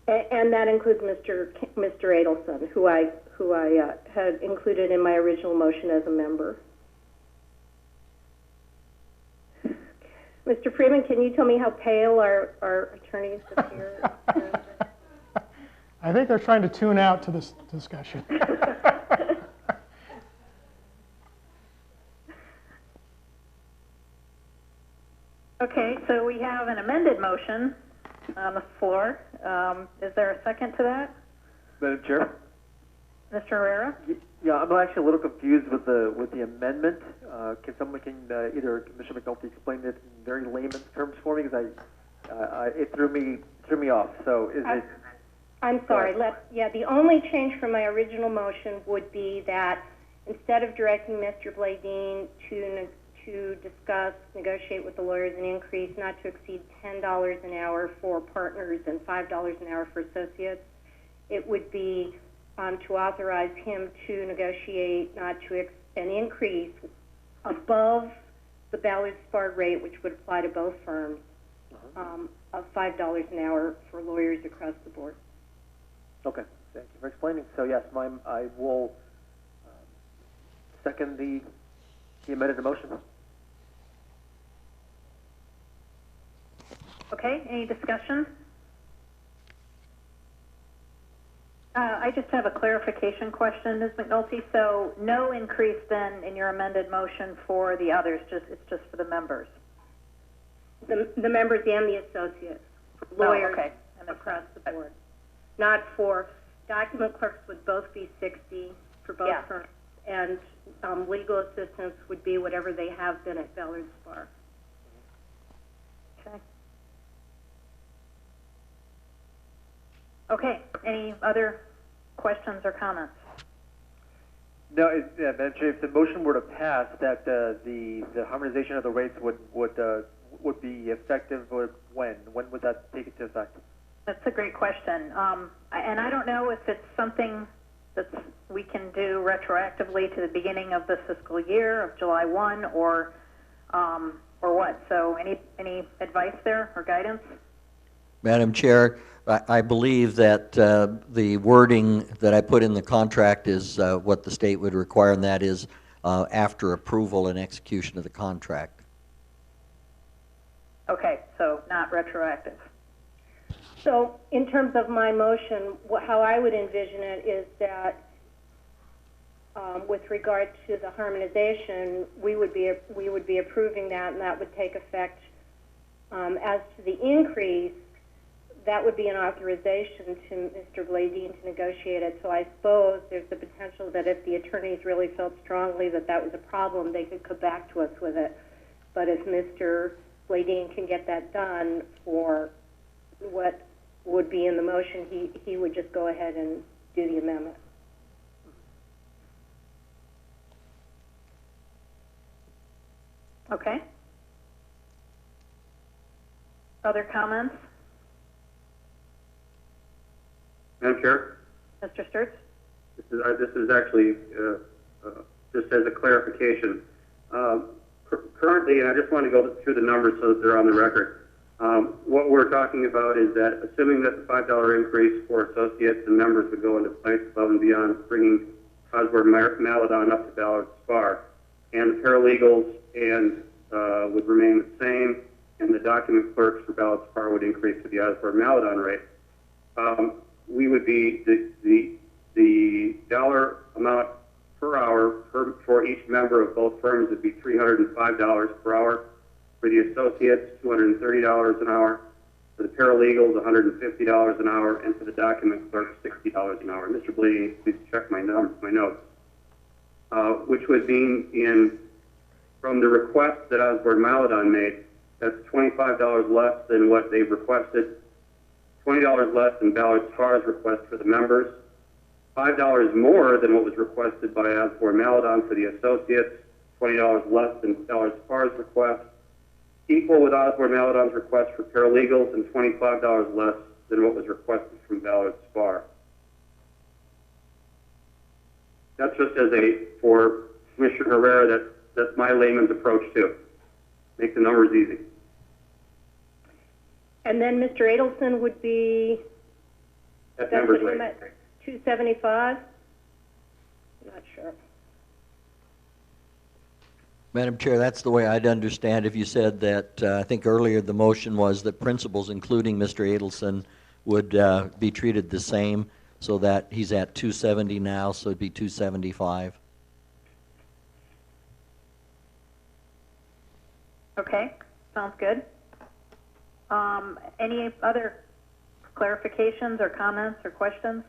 E: And that includes Mr. Adelson, who I had included in my original motion as a member. Mr. Freeman, can you tell me how pale our attorneys appear?
B: I think they're trying to tune out to this discussion.
A: Okay, so we have an amended motion on the floor. Is there a second to that?
F: Madam Chair?
A: Mr. Herrera?
F: Yeah, I'm actually a little confused with the amendment. Can either Commissioner McNulty explain it in very layman's terms for me, because it threw me off. So is it?
E: I'm sorry. The only change from my original motion would be that instead of directing Mr. Bladeen to discuss, negotiate with the lawyers an increase not to exceed $10 an hour for partners and $5 an hour for associates, it would be to authorize him to negotiate not to an increase above the Ballard Spard rate, which would apply to both firms, of $5 an hour for lawyers across the board.
F: Okay, thank you for explaining. So yes, I will second the amended motion.
A: Okay, any discussion? I just have a clarification question, Ms. McNulty. So no increase then in your amended motion for the others, it's just for the members?
E: The members and the associates, for lawyers across the board. Not for document clerks would both be 60 for both firms, and legal assistants would be whatever they have been at Ballard Spar.
A: Okay. Okay, any other questions or comments?
F: No, Madam Chair, if the motion were to pass, that the harmonization of the rates would be effective when? When would that take into effect?
A: That's a great question. And I don't know if it's something that we can do retroactively to the beginning of the fiscal year of July 1 or what. So any advice there or guidance?
C: Madam Chair, I believe that the wording that I put in the contract is what the state would require, and that is after approval and execution of the contract.
A: Okay, so not retroactive.
E: So in terms of my motion, how I would envision it is that with regard to the harmonization, we would be approving that, and that would take effect. As to the increase, that would be an authorization to Mr. Bladeen to negotiate it. So I suppose there's the potential that if the attorneys really felt strongly that that was a problem, they could come back to us with it. But if Mr. Bladeen can get that done for what would be in the motion, he would just go ahead and do the amendment.
A: Okay. Other comments?
D: Madam Chair,
A: Mr. Sturts?
D: this is actually just as a clarification. Currently, and I just want to go through the numbers so that they're on the record. What we're talking about is that assuming that the $5 increase for associates and members would go into place above and beyond bringing Osborne Maladon up to Ballard Spar, and the paralegals and would remain the same, and the document clerks for Ballard Spar would increase to the Osborne Maladon rate. We would be the dollar amount per hour for each member of both firms would be $305 per hour. For the associates, $230 an hour. For the paralegals, $150 an hour, and for the document clerks, $60 an hour. Mr. Bladeen, please check my notes. Which would mean from the request that Osborne Maladon made, that's $25 less than what they've requested, $20 less than Ballard Spar's request for the members, $5 more than what was requested by Osborne Maladon for the associates, $20 less than Ballard Spar's request, equal with Osborne Maladon's request for paralegals, and $25 less than what was requested from Ballard Spar. That's just for Commissioner Herrera, that's my layman's approach too. Make the numbers easy.
E: And then Mr. Adelson would be,
D: That number's right.
E: 275? Not sure.
C: Madam Chair, that's the way I'd understand if you said that, I think earlier the motion was that principals, including Mr. Adelson, would be treated the same, so that he's at 270 now, so it'd be 275.
A: Okay, sounds good. Any other clarifications or comments or questions?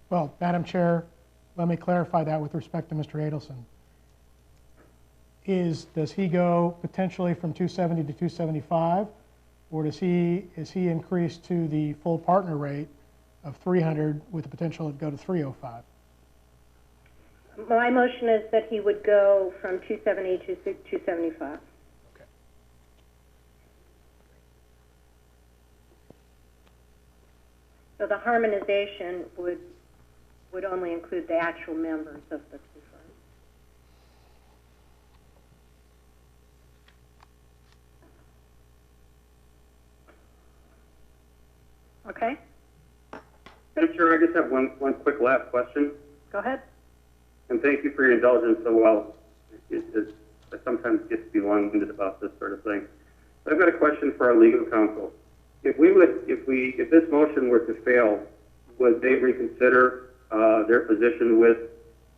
B: Well, Madam Chair, let me clarify that with respect to Mr. Adelson. Does he go potentially from 270 to 275, or is he increased to the full partner rate of 300 with the potential to go to 305?
E: My motion is that he would go from 270 to 275.
B: Okay.
E: So the harmonization would only include the actual members of the two firms.
A: Okay,
D: Madam Chair, I just have one quick last question.
A: go ahead.
D: And thank you for your indulgence so well. I sometimes get to be long-winded about this sort of thing. But I've got a question for our legal counsel. If this motion were to fail, would they reconsider their position with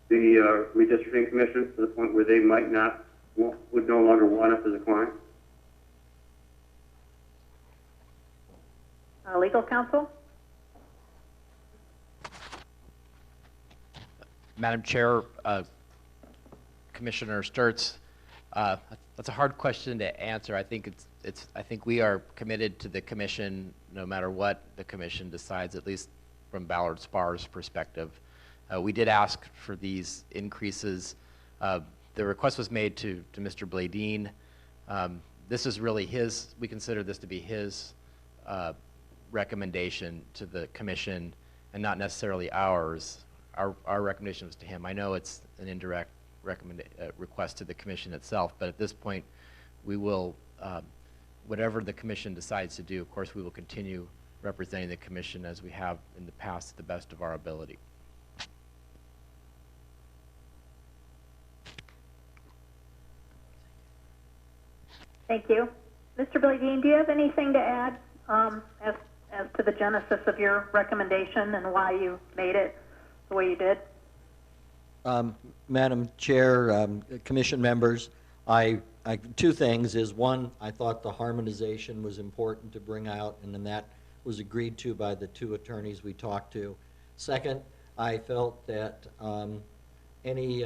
D: the Redistricting Commission to the point where they would no longer want us as a client?
A: Legal counsel?
G: Madam Chair, Commissioner Sturts, that's a hard question to answer. I think I think we are committed to the commission no matter what the commission decides, at least from Ballard Spar's perspective. We did ask for these increases. The request was made to Mr. Bladeen. This is really we consider this to be his recommendation to the commission and not necessarily ours. Our recommendation was to him. I know it's an indirect request to the commission itself, but at this point, we will, whatever the commission decides to do, of course, we will continue representing the commission as we have in the past to the best of our ability.
A: Thank you. Mr. Blegin, do you have anything to add as to the genesis of your recommendation and why you made it the way you did?
C: Madam Chair, Commission members, two things is, one, I thought the harmonization was important to bring out, and then that was agreed to by the two attorneys we talked to. Second, I felt that any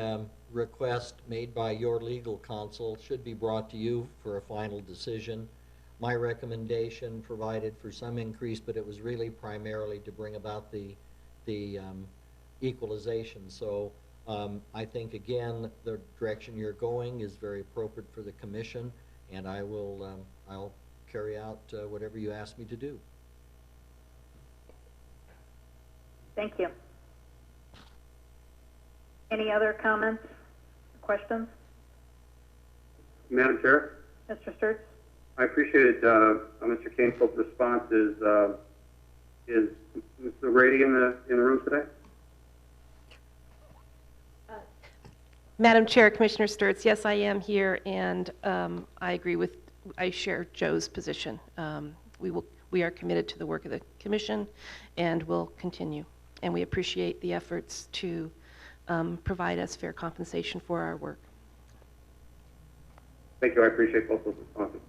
C: request made by your legal counsel should be brought to you for a final decision. My recommendation provided for some increase, but it was really primarily to bring about the equalization. So I think, again, the direction you're going is very appropriate for the commission, and I'll carry out whatever you ask me to do.
A: Thank you. Any other comments, questions?
D: Madam Chair,
A: Mr. Sturts?
D: I appreciated Mr. Canefield's response. Is Mr. Grady in the room today?
I: Madam Chair, Commissioner Sturts, yes, I am here, and I share Joe's position. We are committed to the work of the commission, and will continue. And we appreciate the efforts to provide us fair compensation for our work.
D: Thank you. I appreciate both those responses.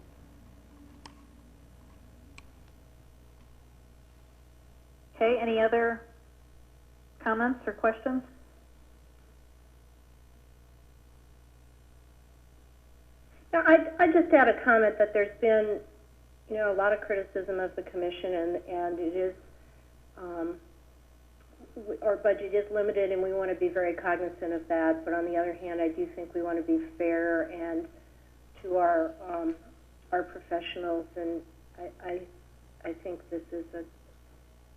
A: Okay, any other comments or questions?
E: Now, I just add a comment that there's been, a lot of criticism of the commission, and it is, our budget is limited, and we want to be very cognizant of that. But on the other hand, I do think we want to be fair and to our professionals, and I think this is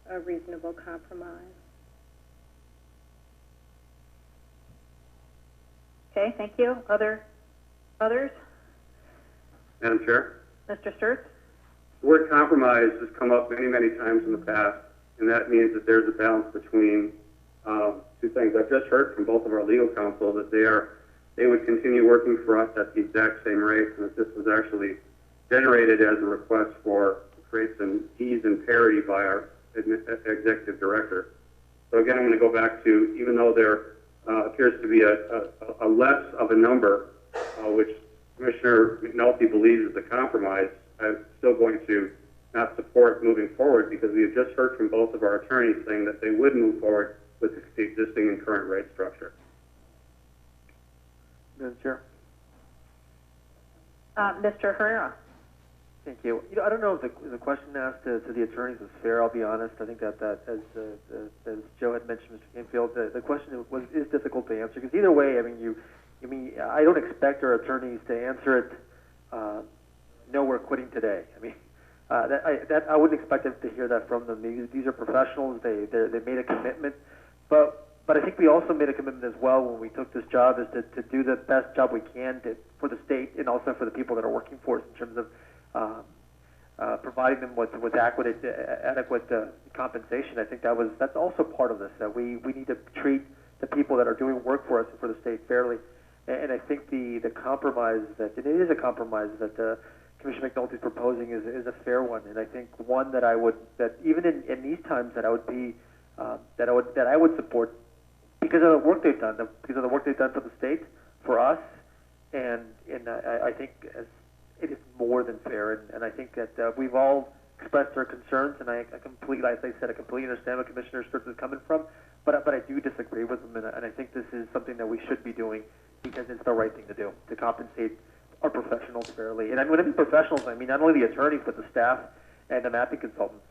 E: a reasonable compromise.
A: Okay, thank you. Others?
D: Madam Chair?
A: Mr. Sturts?
D: The word compromise has come up many, many times in the past, and that means that there's a balance between two things. I've just heard from both of our legal counsel that they would continue working for us at the exact same rate, and that this was actually generated as a request to create some ease and parity by our executive director. So again, I'm going to go back to, even though there appears to be a less of a number, which Commissioner McNulty believes is a compromise, I'm still going to not support moving forward, because we have just heard from both of our attorneys saying that they would move forward with the existing and current rate structure.
F: Madam Chair.
A: Mr. Herrera?
F: Thank you. I don't know if the question asked to the attorneys was fair. I'll be honest. I think that as Joe had mentioned, Mr. Canfield, the question is difficult to answer, because either way, I don't expect our attorneys to answer it. No, we're quitting today. I wouldn't expect them to hear that from them. These are professionals. They made a commitment, but I think we also made a commitment as well when we took this job, is to do the best job we can for the state, and also for the people that are working for us, in terms of providing them with adequate compensation. I think that's also part of this. That we need to treat the people that are doing work for us and for the state fairly. And I think the compromise that it is a compromise that Commissioner McNulty is proposing is a fair one, and I think one that even in these times that I would support, because of the work they've done, for the state, for us, and I think it is more than fair, and I think that we've all expressed our concerns, and I completely understand where Commissioner Sturts is coming from, but I do disagree with him, and I think this is something that we should be doing, because it's the right thing to do, to compensate our professionals fairly. And when I mean professionals, I mean not only the attorneys, but the staff and the mapping consultants.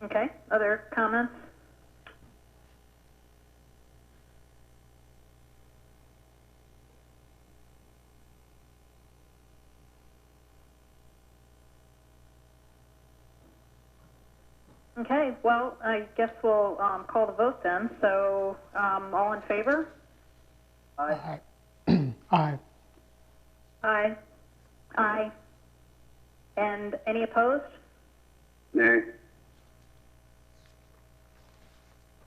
A: Okay, other comments? Okay, well, I guess we'll call the vote then. So, all in favor?
B: Aye. Aye.
A: Aye. Aye. And any opposed?
D: Nay.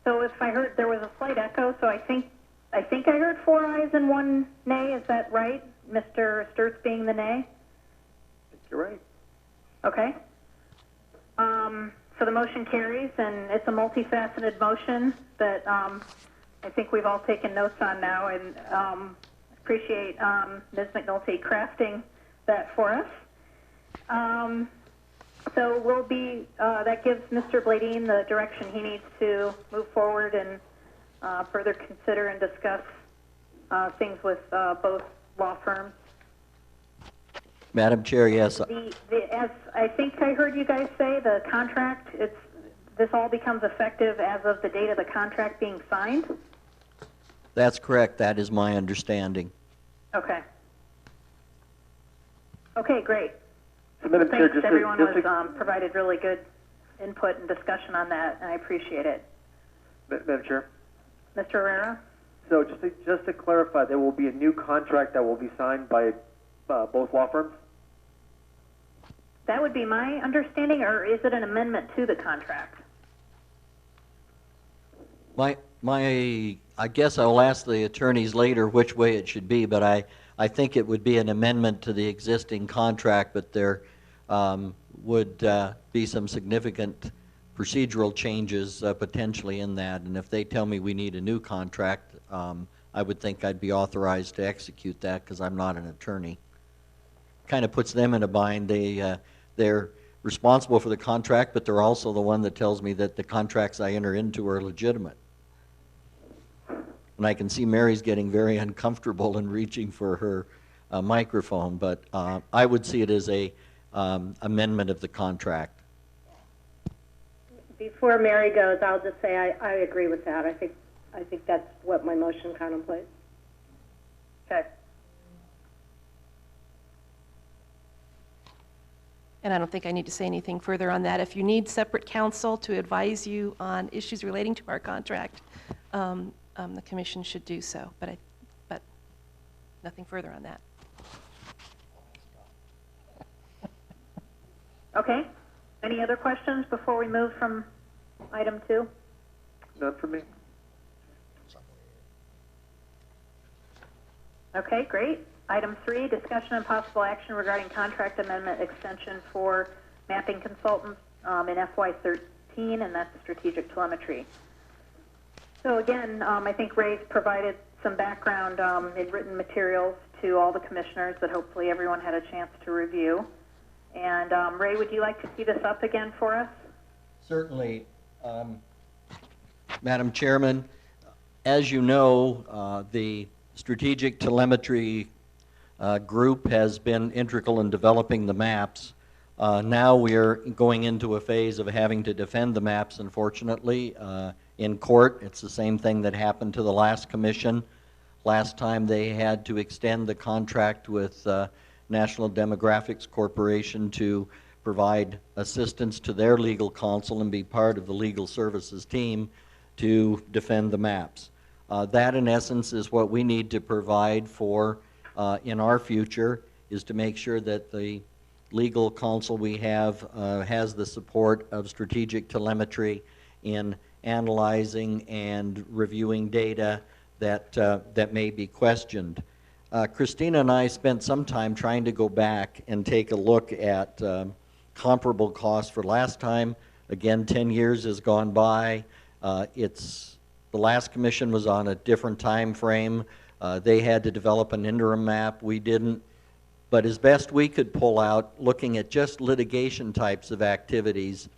A: So if I heard, there was a slight echo, so I think I heard 4 ayes and 1 nay. Is that right? Mr. Sturts being the nay?
F: I think you're right.
A: Okay. So the motion carries, and it's a multifaceted motion that I think we've all taken notes on now, and appreciate Ms. McNulty crafting that for us. So we'll be, that gives Mr. Bladine the direction he needs to move forward and further consider and discuss things with both law firms.
C: Madam Chair, yes.
A: As I think I heard you guys say, the contract, this all becomes effective as of the date of the contract being signed?
C: That's correct. That is my understanding.
A: Okay. Okay, great.
F: So, Madam Chair,
A: Thanks, everyone was provided really good input and discussion on that, and I appreciate it.
F: Madam Chair.
A: Mr. Herrera?
F: So just to clarify, there will be a new contract that will be signed by both law firms?
A: That would be my understanding, or is it an amendment to the contract?
C: I guess I'll ask the attorneys later which way it should be, but I think it would be an amendment to the existing contract, but there would be some significant procedural changes potentially in that, and if they tell me we need a new contract, I would think I'd be authorized to execute that because I'm not an attorney. Kind of puts them in a bind. They're responsible for the contract, but they're also the one that tells me that the contracts I enter into are legitimate. And I can see Mary's getting very uncomfortable and reaching for her microphone, but I would see it as a amendment of the contract.
E: Before Mary goes, I'll just say I agree with that. I think that's what my motion contemplates.
A: Okay.
I: And I don't think I need to say anything further on that. If you need separate counsel to advise you on issues relating to our contract, the commission should do so, but nothing further on that.
A: Okay. Any other questions before we move from item 2?
F: None for me.
A: Okay, great. Item 3, discussion and possible action regarding contract amendment extension for mapping consultants in FY13, and that's strategic telemetry. So again, I think Ray's provided some background in written materials to all the commissioners that hopefully everyone had a chance to review. And Ray, would you like to see this up again for us?
C: Certainly. Madam Chairman, as you know, the strategic telemetry group has been integral in developing the maps. Now we are going into a phase of having to defend the maps, unfortunately, in court. It's the same thing that happened to the last commission. Last time they had to extend the contract with National Demographics Corporation to provide assistance to their legal counsel and be part of the legal services team to defend the maps. That, in essence, is what we need to provide for in our future, is to make sure that the legal counsel we have has the support of strategic telemetry in analyzing and reviewing data that may be questioned. Christina and I spent some time trying to go back and take a look at comparable costs for last time. Again, 10 years has gone by. The last commission was on a different time frame. They had to develop an interim map. We didn't. But as best we could pull out, looking at just litigation types of activities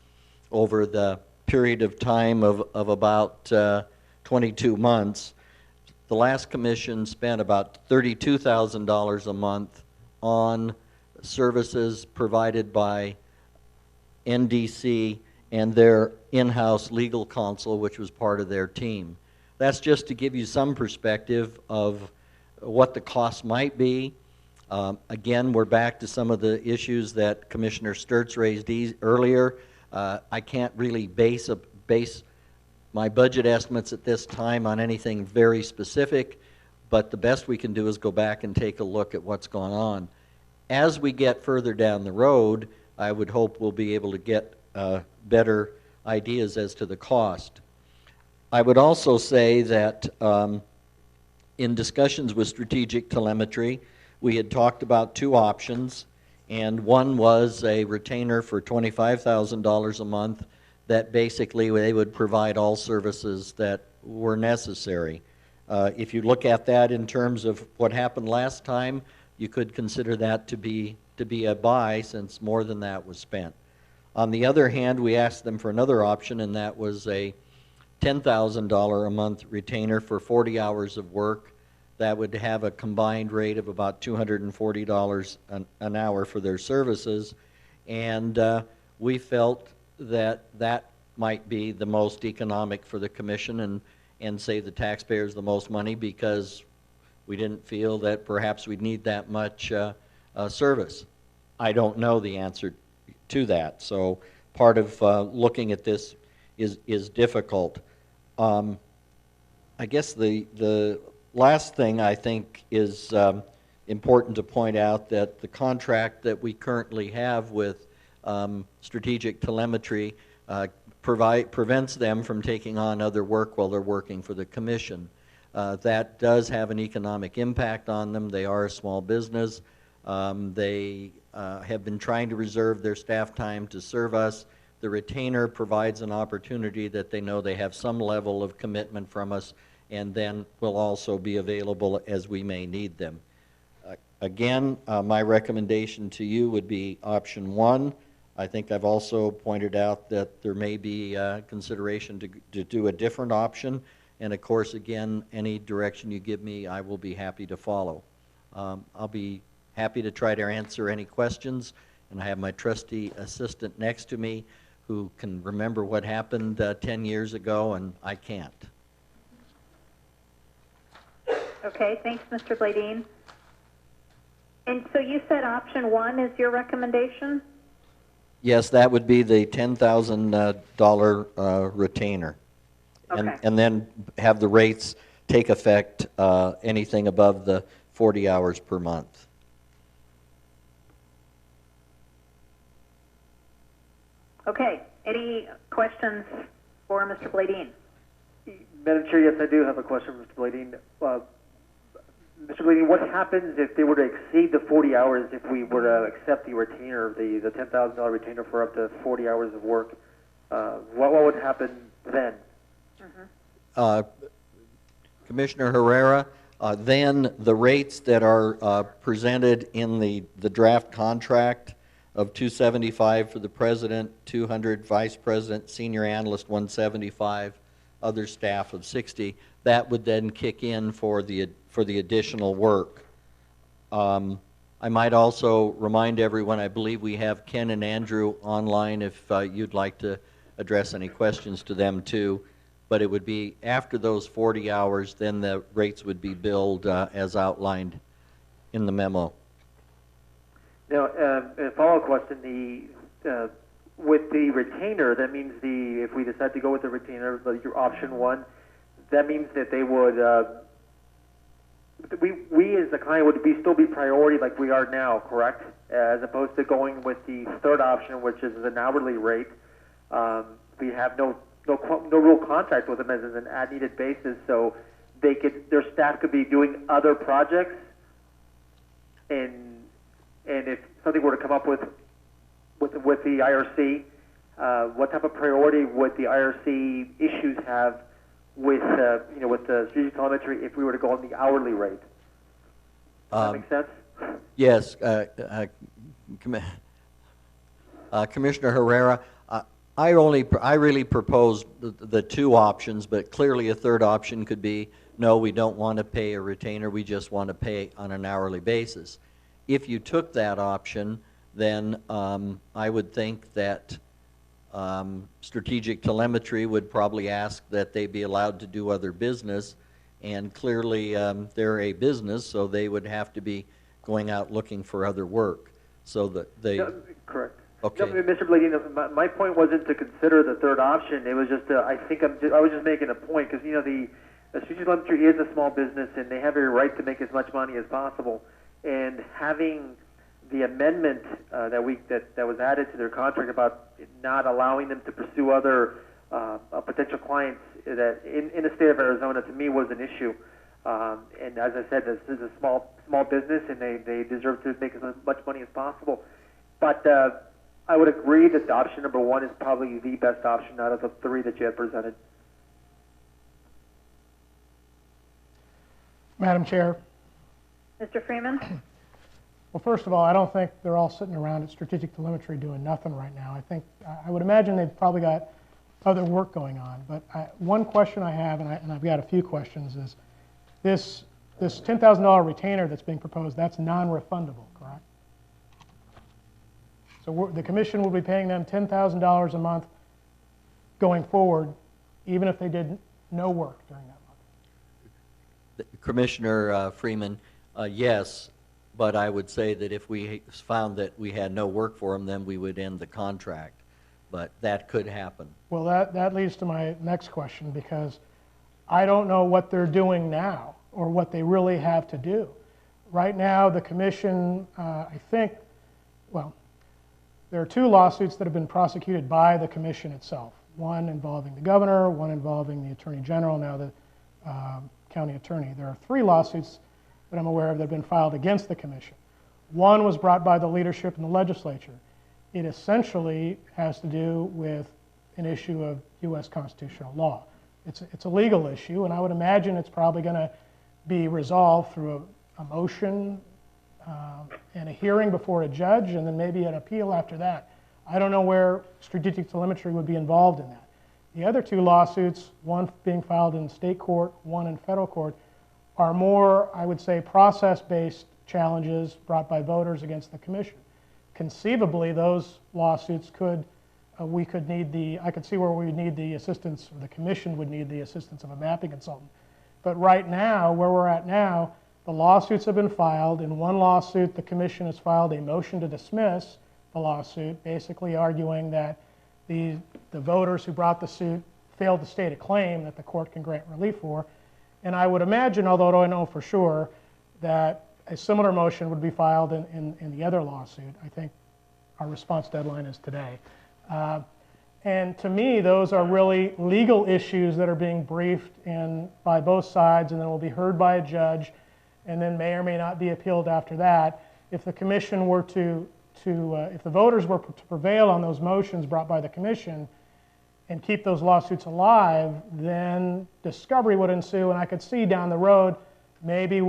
C: over the period of time of about 22 months, the last commission spent about $32,000 a month on services provided by NDC and their in-house legal counsel, which was part of their team. That's just to give you some perspective of what the costs might be. Again, we're back to some of the issues that Commissioner Sturts raised earlier. I can't really base my budget estimates at this time on anything very specific, but the best we can do is go back and take a look at what's going on. As we get further down the road, I would hope we'll be able to get better ideas as to the cost. I would also say that in discussions with Strategic Telemetry, we had talked about two options, and one was a retainer for $25,000 a month that basically they would provide all services that were necessary. If you look at that in terms of what happened last time, you could consider that to be a buy, since more than that was spent. On the other hand, we asked them for another option, and that was a $10,000 a month retainer for 40 hours of work. That would have a combined rate of about $240 an hour for their services, and we felt that that might be the most economic for the commission and save the taxpayers the most money, because we didn't feel that perhaps we'd need that much service. I don't know the answer to that, so part of looking at this is difficult. I guess the last thing I think is important to point out, that the contract that we currently have with Strategic Telemetry prevents them from taking on other work while they're working for the commission. That does have an economic impact on them. They are a small business. They have been trying to reserve their staff time to serve us. The retainer provides an opportunity that they know they have some level of commitment from us, and then will also be available as we may need them. Again, my recommendation to you would be option one. I think I've also pointed out that there may be consideration to do a different option, and of course, again, any direction you give me, I will be happy to follow. I'll be happy to try to answer any questions, and I have my trusty assistant next to me who can remember what happened 10 years ago, and I can't.
A: Okay, thanks, Mr. Bladine. And so you said option one is your recommendation?
C: Yes, that would be the $10,000 retainer.
A: Okay.
C: And then have the rates take effect anything above the 40 hours per month.
A: Okay, any questions for Mr. Bladine?
F: Madam Chair, yes, I do have a question for Mr. Bladine. Mr. Bladine, what happens if they were to exceed the 40 hours, if we were to accept the retainer, the $10,000 retainer for up to 40 hours of work? What would happen then?
C: Commissioner Herrera, then the rates that are presented in the draft contract of $275 for the president, $200 vice president, senior analyst $175, other staff of $60, that would then kick in for the additional work. I might also remind everyone, I believe we have Ken and Andrew online if you'd like to address any questions to them too. But it would be after those 40 hours, then the rates would be billed as outlined in the memo.
F: Now, a follow-up question, with the retainer, that means if we decide to go with the retainer, like your option one, that means that they would, we as the client would still be priority like we are now, correct? As opposed to going with the third option, which is an hourly rate. We have no real contract with them as an as-needed basis, so their staff could be doing other projects, and if something were to come up with the IRC, what type of priority would the IRC issues have with with the strategic telemetry if we were to go on the hourly rate? Does that make sense?
C: Yes, Commissioner Herrera, I really proposed the two options, but clearly a third option could be, no, we don't want to pay a retainer, we just want to pay on an hourly basis. If you took that option, then I would think that Strategic Telemetry would probably ask that they be allowed to do other business, and clearly they're a business, so they would have to be going out looking for other work. So that they...
F: No, correct.
C: Okay.
F: No, Mr. Bladine, my point wasn't to consider the third option. It was just, I was just making a point, because strategic telemetry is a small business, and they have a right to make as much money as possible. And having the amendment that was added to their contract about not allowing them to pursue other potential clients that in the state of Arizona, to me, was an issue. And as I said, this is a small business, and they deserve to make as much money as possible. But I would agree that the option number one is probably the best option out of the three that you had presented.
B: Madam Chair.
A: Mr. Freeman?
B: Well, first of all, I don't think they're all sitting around at strategic telemetry doing nothing right now. I would imagine they've probably got other work going on. But one question I have, and I've got a few questions, is this $10,000 retainer that's being proposed, that's non-refundable, correct? So the commission will be paying them $10,000 a month going forward, even if they did no work during that month.
C: Commissioner Freeman, yes, but I would say that if we found that we had no work for them, then we would end the contract. But that could happen.
B: Well, that leads to my next question, because I don't know what they're doing now or what they really have to do. Right now, the commission, I think, well, there are two lawsuits that have been prosecuted by the commission itself, one involving the governor, one involving the attorney general, now the county attorney. There are three lawsuits that I'm aware of that have been filed against the commission. One was brought by the leadership in the legislature. It essentially has to do with an issue of U.S. constitutional law. It's a legal issue, and I would imagine it's probably going to be resolved through a motion and a hearing before a judge, and then maybe an appeal after that. I don't know where strategic telemetry would be involved in that. The other two lawsuits, one being filed in state court, one in federal court, are more, I would say, process-based challenges brought by voters against the commission. Conceivably, those lawsuits we could need I could see where we would need the assistance, or the commission would need the assistance of a mapping consultant. But right now, where we're at now, the lawsuits have been filed. In one lawsuit, the commission has filed a motion to dismiss the lawsuit, basically arguing that the voters who brought the suit failed to state a claim that the court can grant relief for. And I would imagine, although I don't know for sure, that a similar motion would be filed in the other lawsuit. I think our response deadline is today. And to me, those are really legal issues that are being briefed by both sides, and then will be heard by a judge, and then may or may not be appealed after that. If the commission were if the voters were to prevail on those motions brought by the commission and keep those lawsuits alive, then discovery would ensue, and I could see down the road maybe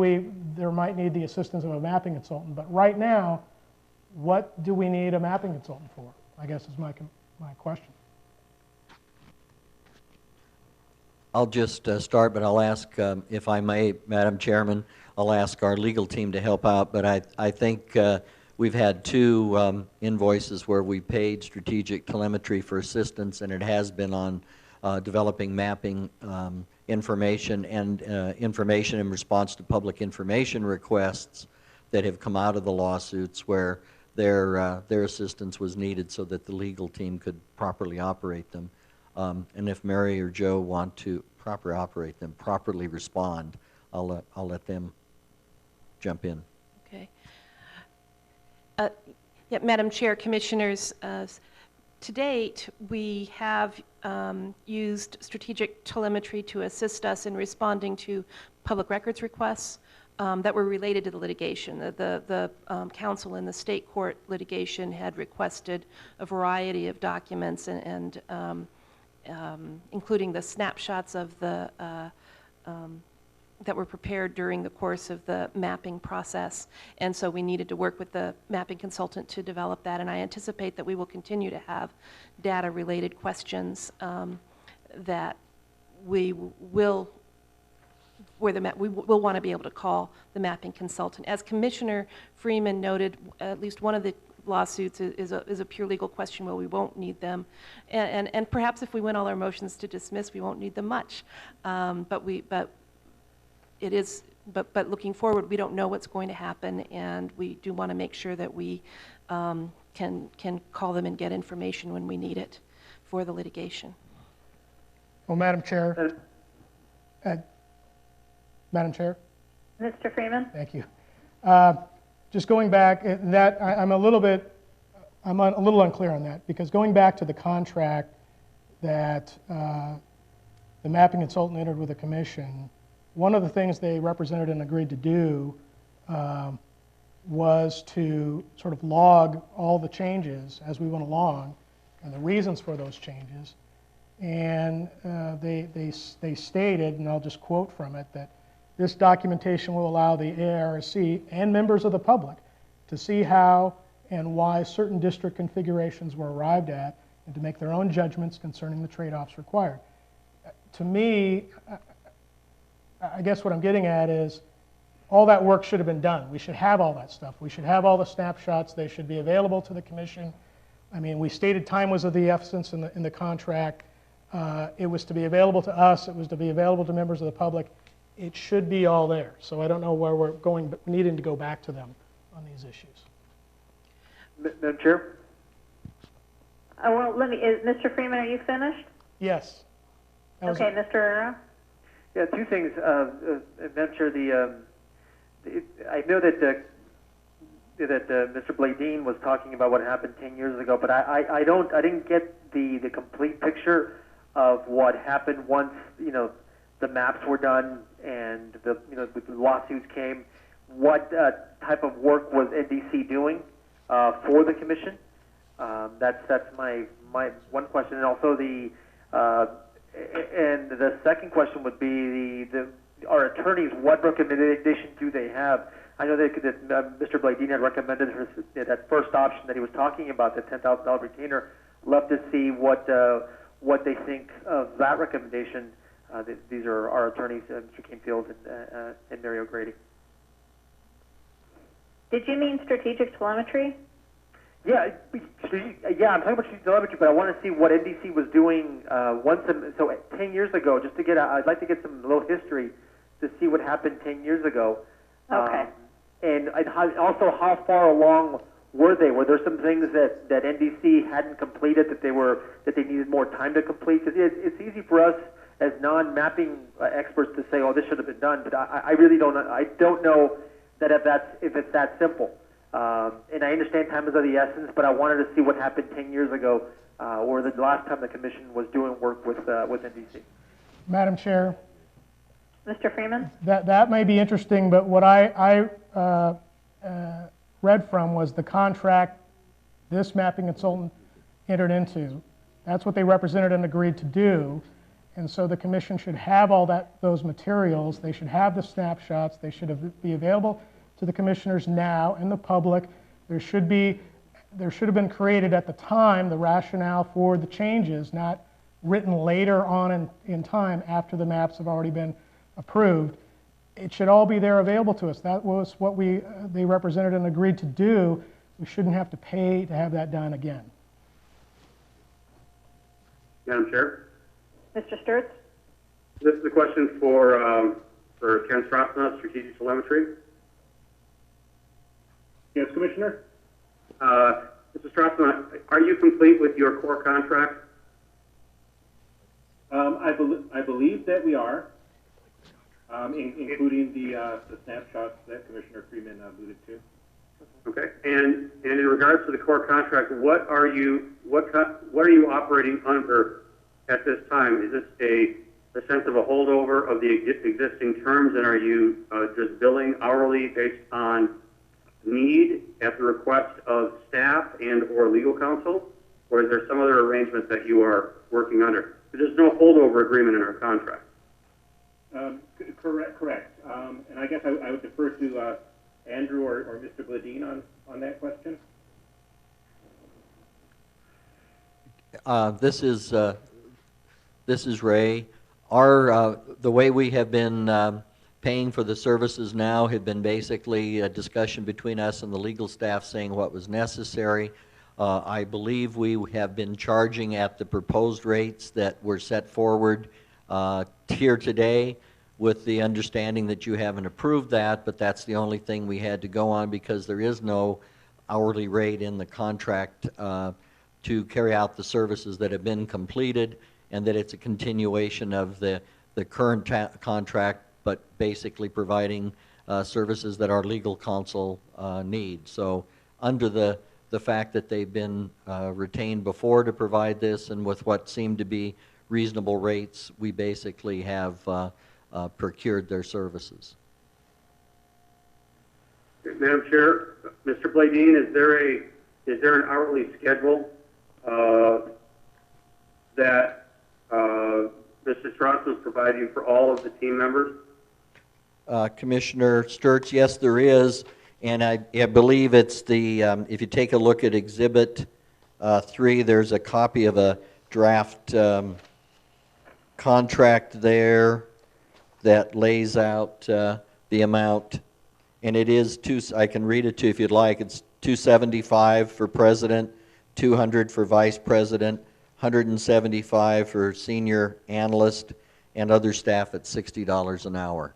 B: there might need the assistance of a mapping consultant. But right now, what do we need a mapping consultant for? I guess is my question.
C: I'll just start, but I'll ask, if I may, Madam Chairman, I'll ask our legal team to help out. But I think we've had two invoices where we paid strategic telemetry for assistance, and it has been on developing mapping information and information in response to public information requests that have come out of the lawsuits where their assistance was needed so that the legal team could properly operate them. And if Mary or Joe want to properly respond, I'll let them jump in.
I: Okay. Yeah, Madam Chair, Commissioners, to date, we have used strategic telemetry to assist us in responding to public records requests that were related to the litigation. The counsel in the state court litigation had requested a variety of documents, and including the snapshots of the that were prepared during the course of the mapping process. And so we needed to work with the mapping consultant to develop that, and I anticipate that we will continue to have data-related questions that we will want to be able to call the mapping consultant. As Commissioner Freeman noted, at least one of the lawsuits is a pure legal question where we won't need them, and perhaps if we win all our motions to dismiss, we won't need them much. But looking forward, we don't know what's going to happen, and we do want to make sure that we can call them and get information when we need it for the litigation.
B: Well, Madam Chair, Madam Chair?
A: Mr. Freeman?
B: Thank you. Just going back, I'm a little unclear on that, because going back to the contract that the mapping consultant entered with the commission, one of the things they represented and agreed to do was to sort of log all the changes as we went along and the reasons for those changes. And they stated, and I'll just quote from it, that this documentation will allow the ARC and members of the public to see how and why certain district configurations were arrived at and to make their own judgments concerning the trade-offs required. To me, I guess what I'm getting at is all that work should have been done. We should have all that stuff. We should have all the snapshots. They should be available to the commission. I mean, we stated time was of the essence in the contract. It was to be available to us. It was to be available to members of the public. It should be all there. So I don't know where we're needing to go back to them on these issues.
F: Madam Chair?
A: Well, Mr. Freeman, are you finished?
B: Yes.
A: Okay, Mr. Herrera?
F: Yeah, two things. Madam Chair, I know that Mr. Bladeen was talking about what happened 10 years ago, but I didn't get the complete picture of what happened once the maps were done and the lawsuits came. What type of work was NDC doing for the commission? That's my one question, and also and the second question would be our attorneys. What recommendation do they have? I know that Mr. Bladeen had recommended that first option that he was talking about, the $10,000 retainer. Love to see what they think of that recommendation. These are our attorneys, Mr. Canefield and Mary O'Grady.
A: Did you mean strategic telemetry?
F: Yeah, I'm talking about strategic telemetry, but I want to see what NDC was doing so 10 years ago, just to I'd like to get some little history to see what happened 10 years ago.
A: Okay.
F: And also, how far along were they? Were there some things that NDC hadn't completed that they needed more time to complete? Because it's easy for us as non-mapping experts to say, "Oh, this should have been done," but I really don't. I don't know that if it's that simple. And I understand time is of the essence, but I wanted to see what happened 10 years ago, or the last time the commission was doing work with NDC.
B: Madam Chair.
A: Mr. Freeman?
B: That may be interesting, but what I read from was the contract this mapping consultant entered into. That's what they represented and agreed to do. And so the commission should have those materials. They should have the snapshots. They should be available to the commissioners now and the public. There should have been created at the time the rationale for the changes, not written later on in time after the maps have already been approved. It should all be there available to us. That was what they represented and agreed to do. We shouldn't have to pay to have that done again.
D: Madam Chair?
A: Mr. Sturts?
D: This is a question for Ken Strassman, Strategic Telemetry.
J: Yes, Commissioner?
D: Mr. Strassman, are you complete with your core contract?
J: I believe that we are, including the snapshots that Commissioner Freeman alluded to.
D: Okay. And in regards to the core contract, what are you operating under at this time? Is this a sense of a holdover of the existing terms, and are you just billing hourly based on need at the request of staff and or legal counsel, or is there some other arrangement that you are working under? There's no holdover agreement in our contract.
J: Correct. And I guess I would defer to Andrew or Mr. Bladeen on that question.
C: This is Ray. The way we have been paying for the services now had been basically a discussion between us and the legal staff saying what was necessary. I believe we have been charging at the proposed rates that were set forward here today, with the understanding that you haven't approved that, but that's the only thing we had to go on because there is no hourly rate in the contract to carry out the services that have been completed, and that it's a continuation of the current contract but basically providing services that our legal counsel needs. So under the fact that they've been retained before to provide this, and with what seemed to be reasonable rates, we basically have procured their services.
D: Madam Chair, Mr. Bladine, is there an hourly schedule that Mr. Strauss was providing for all of the team members?
C: Commissioner Sturts, yes, there is, and I believe it's the, if you take a look at Exhibit 3, there's a copy of a draft contract there that lays out the amount, and it is I can read it to you if you'd like. It's $275 for president, $200 for vice president, $175 for senior analyst, and other staff at $60 an hour.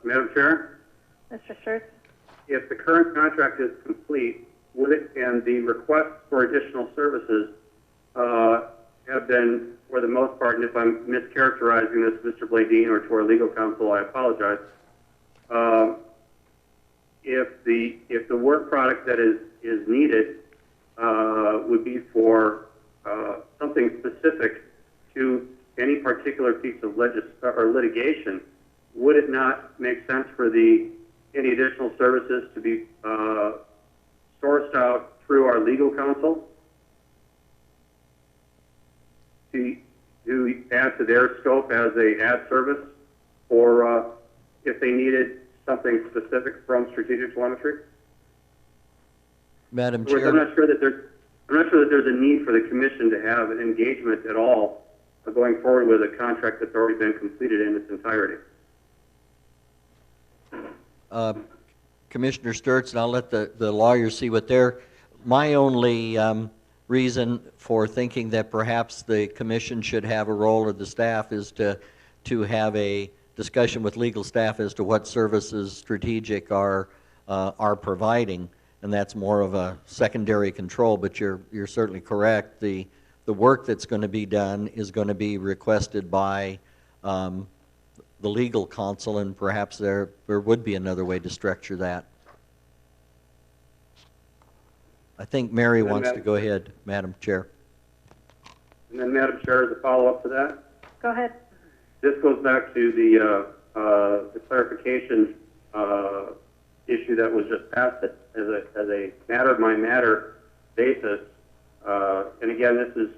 D: Madam Chair,
A: Mr. Sturts?
D: if the current contract is complete, would it, and the requests for additional services have been, for the most part, and if I'm mischaracterizing this, Mr. Bladine, or to our legal counsel, I apologize. If the work product that is needed would be for something specific to any particular piece of litigation, would it not make sense for any additional services to be sourced out through our legal counsel to add to their scope as a ad service, or if they needed something specific from strategic telemetry?
C: Madam Chair,
D: I'm not sure that there's a need for the commission to have an engagement at all going forward with a contract that's already been completed in its entirety.
C: Commissioner Sturts, and I'll let the lawyers see what my only reason for thinking that perhaps the commission should have a role, or the staff, is to have a discussion with legal staff as to what services strategic are providing, and that's more of a secondary control. But you're certainly correct. The work that's going to be done is going to be requested by the legal counsel, and perhaps there would be another way to structure that. I think Mary wants to go ahead, Madam Chair.
D: And then, Madam Chair, as a follow-up to that,
A: Go ahead.
D: this goes back to the clarification issue that was just passed as a matter of my matter basis. And again, this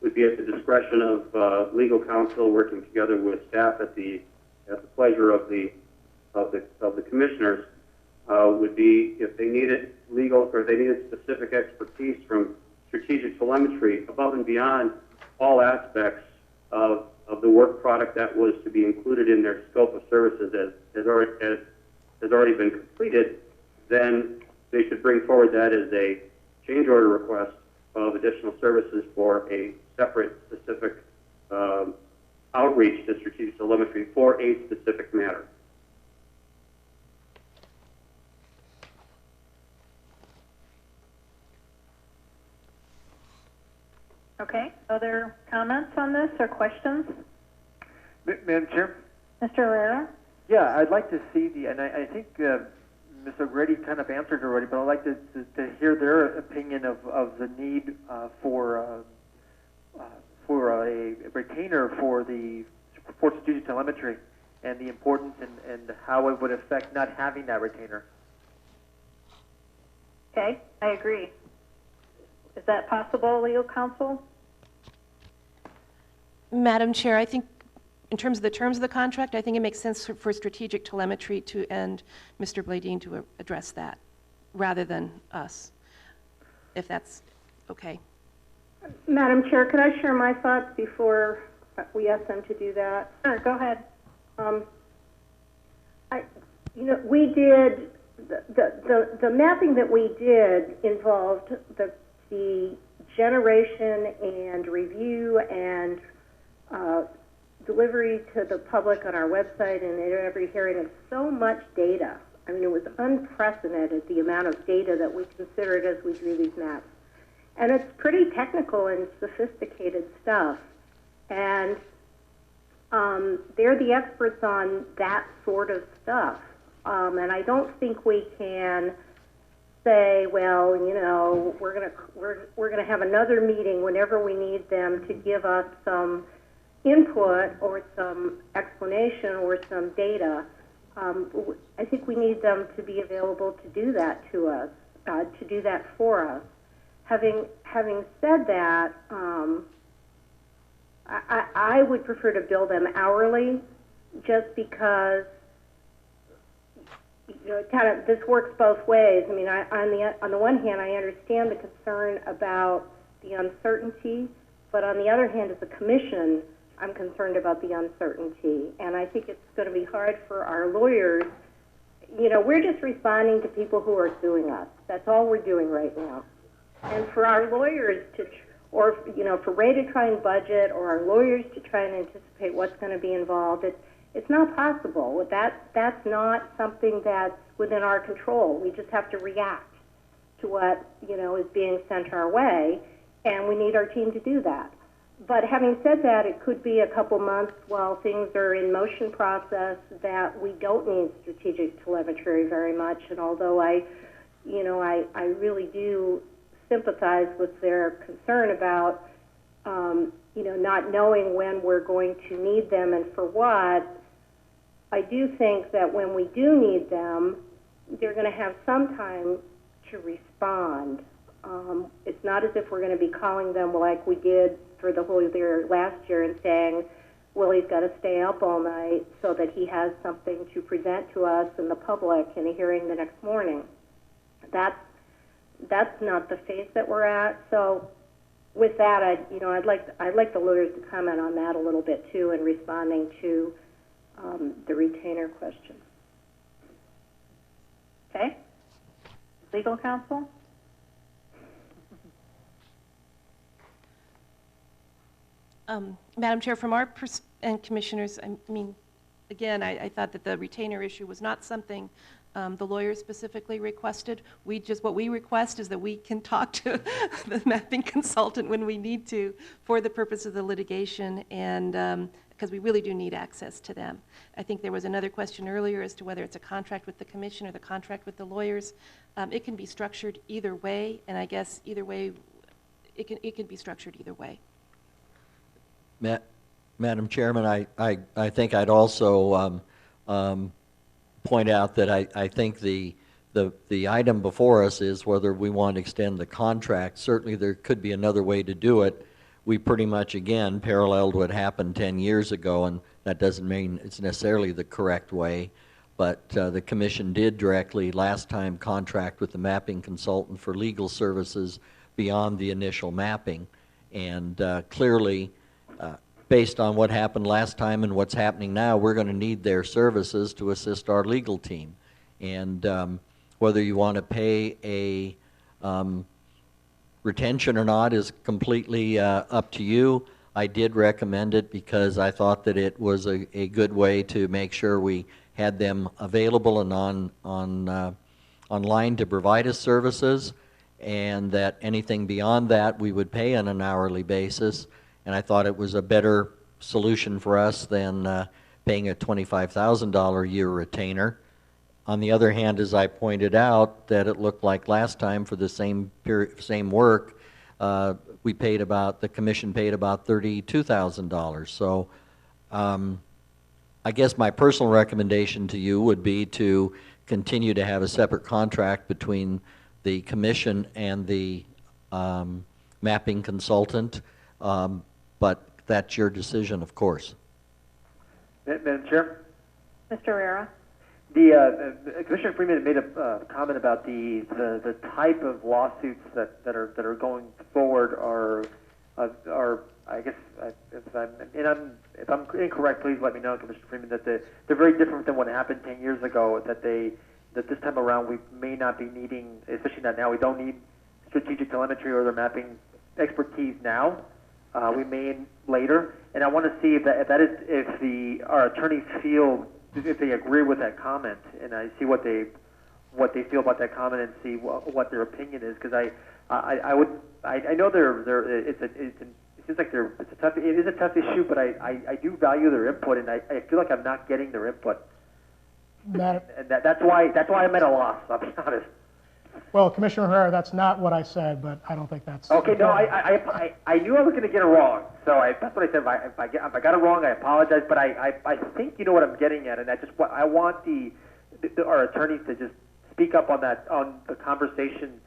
D: would be at the discretion of legal counsel working together with staff at the pleasure of the commissioners. Would be if they needed legal, or they needed specific expertise from strategic telemetry above and beyond all aspects of the work product that was to be included in their scope of services as already been completed, then they should bring forward that as a change order request of additional services for a separate specific outreach to strategic telemetry for a specific matter.
A: Okay, other comments on this or questions?
F: Madam Chair?
A: Mr. Herrera?
F: Yeah, I'd like to see and I think Ms. O'Grady kind of answered already, but I'd like to hear their opinion of the need for a retainer for strategic telemetry, and the importance and how it would affect not having that retainer.
A: Okay, I agree. Is that possible, legal counsel?
I: Madam Chair, I think in terms of the contract, I think it makes sense for strategic telemetry and Mr. Bladine to address that rather than us, if that's okay.
E: Madam Chair, could I share my thoughts before we ask them to do that?
A: Sure, go ahead.
E: We did the mapping that we did involved the generation and review and delivery to the public on our website and at every hearing of so much data. I mean, it was unprecedented, the amount of data that we considered as we drew these maps. And it's pretty technical and sophisticated stuff. And They're the experts on that sort of stuff. And I don't think we can say, well, you know, we're gonna have another meeting whenever we need them to give us some input or some explanation or some data. I think we need them to be available to do that to us, to do that for us. Having said that, I would prefer to bill them hourly, just because, you know, kind of this works both ways. I mean, on the one hand, I understand the concern about the uncertainty, but on the other hand, as a commission, I'm concerned about the uncertainty, and I think it's going to be hard for our lawyers. You know, we're just responding to people who are suing us. That's all we're doing right now. And for our lawyers to, or, you know, for Ray to try and budget, or our lawyers to try and anticipate what's going to be involved, it's not possible. That's not something that's within our control. We just have to react to what, you know, is being sent our way, and we need our team to do that. But having said that, it could be a couple months while things are in motion process that we don't need strategic telemetry very much. And although I really do sympathize with their concern about, you know, not knowing when we're going to need them and for what, I do think that when we do need them, they're going to have some time to respond. It's not as if we're going to be calling them like we did for the whole year last year and saying, well, he's got to stay up all night so that he has something to present to us and the public in a hearing the next morning. That's not the phase that we're at. So with that, I'd like the lawyers to comment on that a little bit too, in responding to the retainer question.
A: Okay. Legal counsel?
I: Madam Chair, from our and commissioners, I mean, again, I thought that the retainer issue was not something the lawyers specifically requested. What we request is that we can talk to the mapping consultant when we need to for the purpose of the litigation, and because we really do need access to them. I think there was another question earlier as to whether it's a contract with the commission or the contract with the lawyers. It can be structured either way, and I guess either way, it can be structured either way.
C: Madam Chairman, I think I'd also point out that I think the item before us is whether we want to extend the contract. Certainly there could be another way to do it. We pretty much, again, paralleled what happened 10 years ago, and that doesn't mean it's necessarily the correct way, but the Commission did directly last time contract with the mapping consultant for legal services beyond the initial mapping, and clearly, based on what happened last time and what's happening now, we're going to need their services to assist our legal team. And whether you want to pay a retention or not is completely up to you. I did recommend it because I thought that it was a good way to make sure we had them available and online to provide us services, and that anything beyond that we would pay on an hourly basis. And I thought it was a better solution for us than paying a $25,000 a year retainer. On the other hand, as I pointed out, that it looked like last time for the same work, the Commission paid about $32,000. So I guess my personal recommendation to you would be to continue to have a separate contract between the Commission and the mapping consultant. But that's your decision, of course.
F: Madam Chair?
A: Mr. Herrera?
F: Commissioner Freeman made a comment about the type of lawsuits that are going forward are I guess if I'm incorrect, please let me know, Commissioner Freeman, that they're very different than what happened 10 years ago. That this time around we may not be needing, especially not now. We don't need strategic telemetry or their mapping expertise now. We may later, and I want to see if our attorneys feel, if they agree with that comment, and I see what they feel about that comment and see what their opinion is, because I know it's seems like it is a tough issue, but I do value their input, and I feel like I'm not getting their input. And that's why I'm at a loss, I'll be honest.
B: Well, Commissioner Herrera, that's not what I said, but I don't think that's...
F: Okay, no, I knew I was going to get it wrong, so that's what I said. If I got it wrong, I apologize, but I think you know what I'm getting at, and I want our attorneys to just speak up on the conversation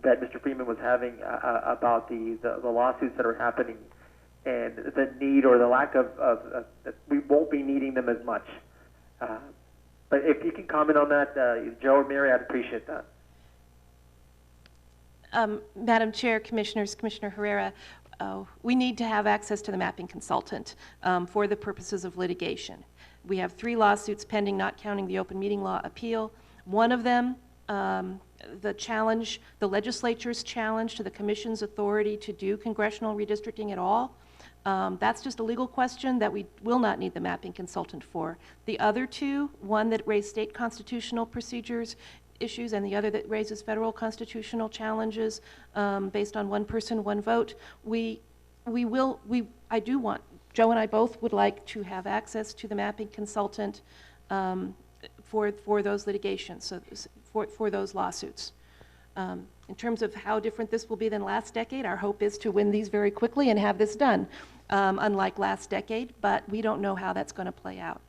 F: that Mr. Freeman was having about the lawsuits that are happening and the need or the lack of that we won't be needing them as much. But if you can comment on that, Joe or Mary, I'd appreciate that.
I: Madam Chair, Commissioners, Commissioner Herrera, we need to have access to the mapping consultant for the purposes of litigation. We have 3 lawsuits pending, not counting the open meeting law appeal. One of them, the legislature's challenge to the Commission's authority to do congressional redistricting at all. That's just a legal question that we will not need the mapping consultant for. The other 2, one that raised state constitutional procedures issues and the other that raises federal constitutional challenges based on one person, one vote, I do want, Joe and I both would like to have access to the mapping consultant for those litigations, so for those lawsuits. In terms of how different this will be than last decade, our hope is to win these very quickly and have this done, unlike last decade, but we don't know how that's going to play out.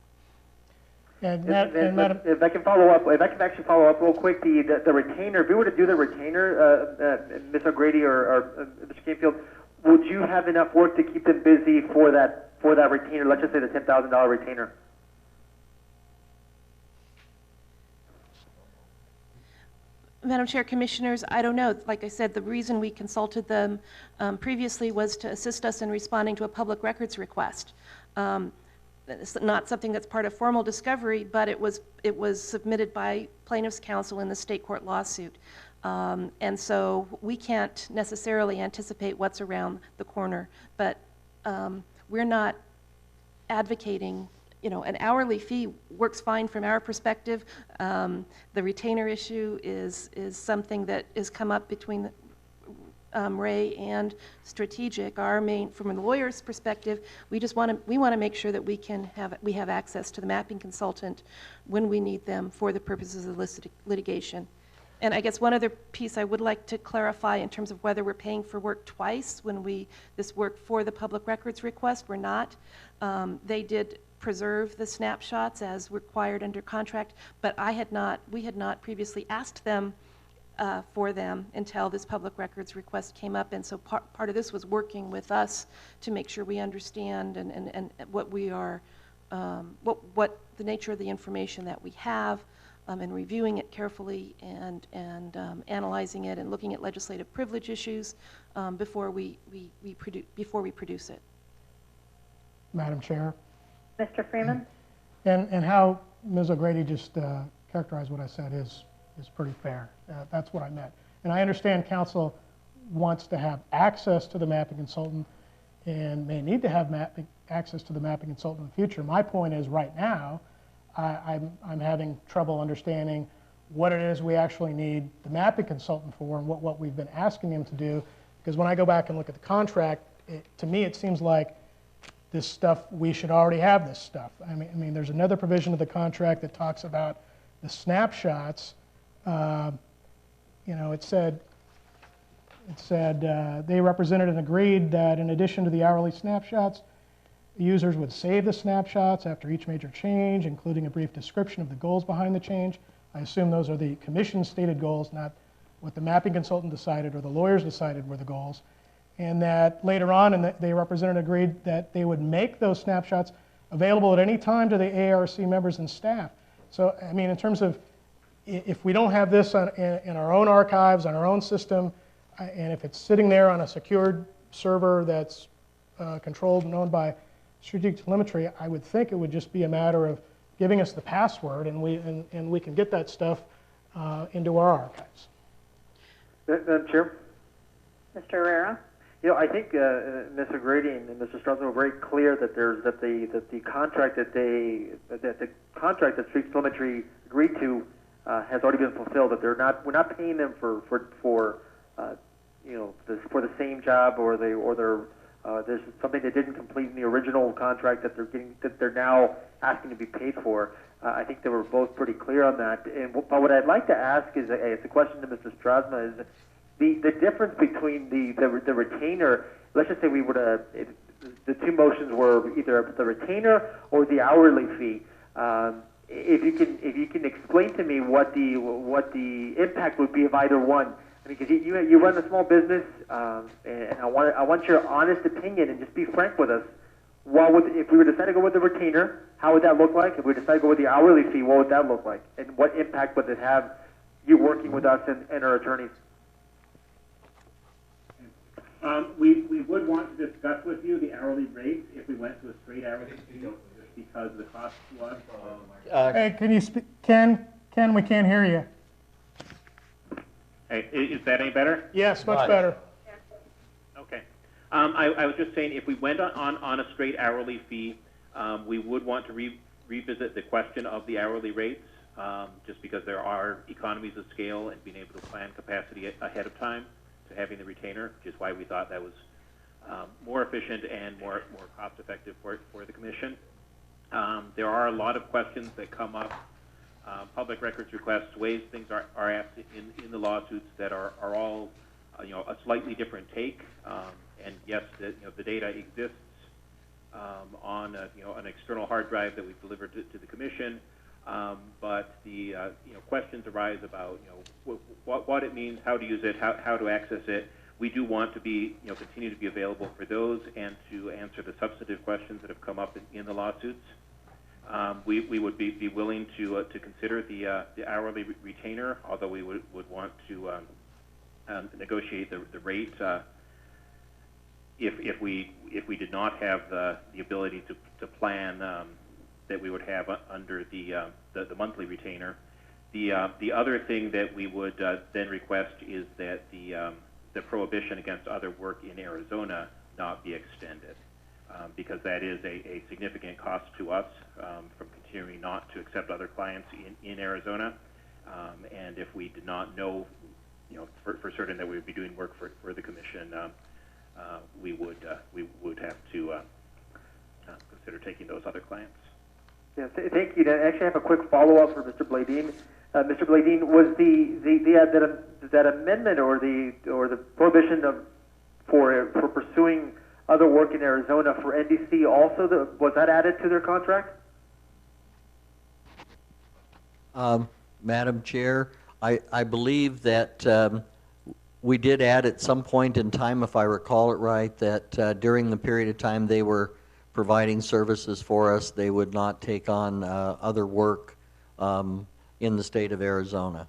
B: Madam,
F: if I can follow up, real quick, the retainer, if we were to do the retainer, Ms. O'Grady or Mr. Canfield, would you have enough work to keep them busy for that retainer? Let's just say the $10,000 retainer.
I: Madam Chair, Commissioners, I don't know. Like I said, the reason we consulted them previously was to assist us in responding to a public records request. It's not something that's part of formal discovery, but it was submitted by plaintiff's counsel in the state court lawsuit. And so we can't necessarily anticipate what's around the corner, but we're not advocating, an hourly fee works fine from our perspective. The retainer issue is something that has come up between Ray and strategic. From a lawyer's perspective, we want to make sure that we have access to the mapping consultant when we need them for the purposes of litigation. And I guess one other piece I would like to clarify in terms of whether we're paying for work twice when this work for the public records request, we're not. They did preserve the snapshots as required under contract, but we had not previously asked them for them until this public records request came up, and so part of this was working with us to make sure we understand and what we are, what the nature of the information that we have, and reviewing it carefully and analyzing it and looking at legislative privilege issues before we produce it.
B: Madam Chair.
A: Mr. Freeman?
B: And how Ms. O'Grady just characterized what I said is pretty fair. That's what I meant. And I understand council wants to have access to the mapping consultant and may need to have access to the mapping consultant in the future. My point is right now, I'm having trouble understanding what it is we actually need the mapping consultant for and what we've been asking him to do. Because when I go back and look at the contract, to me it seems like this stuff, we should already have this stuff. I mean, there's another provision of the contract that talks about the snapshots. It said they represented and agreed that in addition to the hourly snapshots, the users would save the snapshots after each major change, including a brief description of the goals behind the change. I assume those are the commission's stated goals, not what the mapping consultant decided or the lawyers decided were the goals. And that later on, and they represented and agreed that they would make those snapshots available at any time to the ARC members and staff. So, I mean, in terms of if we don't have this in our own archives, on our own system, and if it's sitting there on a secured server that's controlled and owned by strategic telemetry, I would think it would just be a matter of giving us the password, and we can get that stuff into our archives.
F: Madam Chair?
A: Mr. Herrera?
F: I think Ms. O'Grady and Mr. Strauss were very clear that the contract that Street Telemetry agreed to has already been fulfilled. That we're not paying them for the same job or their There's something they didn't complete in the original contract that they're now asking to be paid for. I think they were both pretty clear on that. But what I'd like to ask is, it's a question to Mr. Strasma, is the difference between the retainer. Let's just say we were to, the two motions were either the retainer or the hourly fee. If you can explain to me what the impact would be of either one. I mean, because you run a small business, and I want your honest opinion, and just be frank with us. If we were to decide to go with the retainer, how would that look like? If we decide to go with the hourly fee, what would that look like? And what impact would it have, you working with us and our attorneys?
J: We would want to discuss with you the hourly rates if we went to a straight hourly fee, just because of the cost to us.
B: Hey, can you speak? Ken, we can't hear you.
J: Hey, is that any better?
B: Yes, much better.
J: Okay. I was just saying, if we went on a straight hourly fee, we would want to revisit the question of the hourly rates, just because there are economies of scale and being able to plan capacity ahead of time to having the retainer, which is why we thought that was more efficient and more cost effective for the commission. There are a lot of questions that come up. Public records requests, ways things are asked in the lawsuits that are all a slightly different take. And yes, the data exists on an external hard drive that we've delivered to the commission. But the questions arise about what it means, how to use it, how to access it. We do want to be continue to be available for those and to answer the substantive questions that have come up in the lawsuits. We would be willing to consider the hourly retainer, although we would want to negotiate the rate if we did not have the ability to plan that we would have under the monthly retainer. The other thing that we would then request is that the prohibition against other work in Arizona not be extended. Because that is a significant cost to us from continuing not to accept other clients in Arizona. And if we did not know, for certain that we would be doing work for the commission, we would have to consider taking those other clients.
F: Yeah, thank you. I actually have a quick follow-up for Mr. Bladeen. Mr. Bladeen, was that amendment or the prohibition for pursuing other work in Arizona for NDC also, was that added to their contract?
C: Madam Chair, I believe that we did add at some point in time, if I recall it right, that during the period of time they were providing services for us, they would not take on other work in the state of Arizona.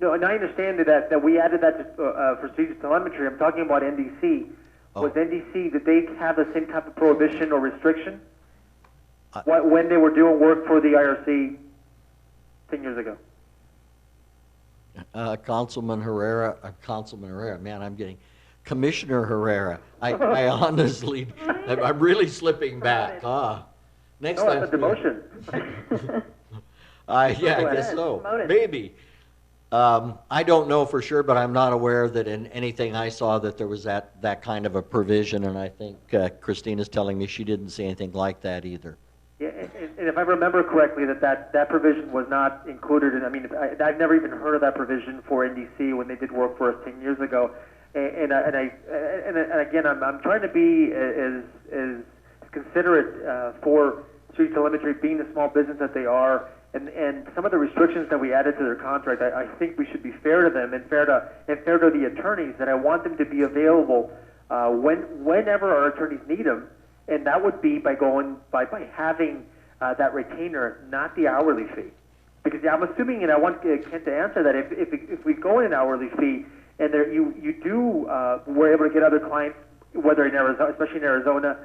F: No, and I understand that we added that for strategic telemetry. I'm talking about NDC. Oh. Was NDC, did they have the same type of prohibition or restriction when they were doing work for the IRC 10 years ago?
C: Councilman Herrera, man, I'm getting Commissioner Herrera. I honestly, I'm really slipping back. Next time.
F: That's a demotion.
C: Yeah, I guess so. Maybe. I don't know for sure, but I'm not aware that in anything I saw that there was that kind of a provision, and I think Christina's telling me she didn't see anything like that either.
F: Yeah, and if I remember correctly, that provision was not included in. I mean, I've never even heard of that provision for NDC when they did work for us 10 years ago. And again, I'm trying to be as considerate for Street Telemetry being the small business that they are. And some of the restrictions that we added to their contract, I think we should be fair to them and fair to the attorneys. That I want them to be available whenever our attorneys need them, and that would be by having that retainer, not the hourly fee. Because I'm assuming, and I want Ken to answer that, if we go in an hourly fee, and we're able to get other clients, whether in Arizona, especially in Arizona,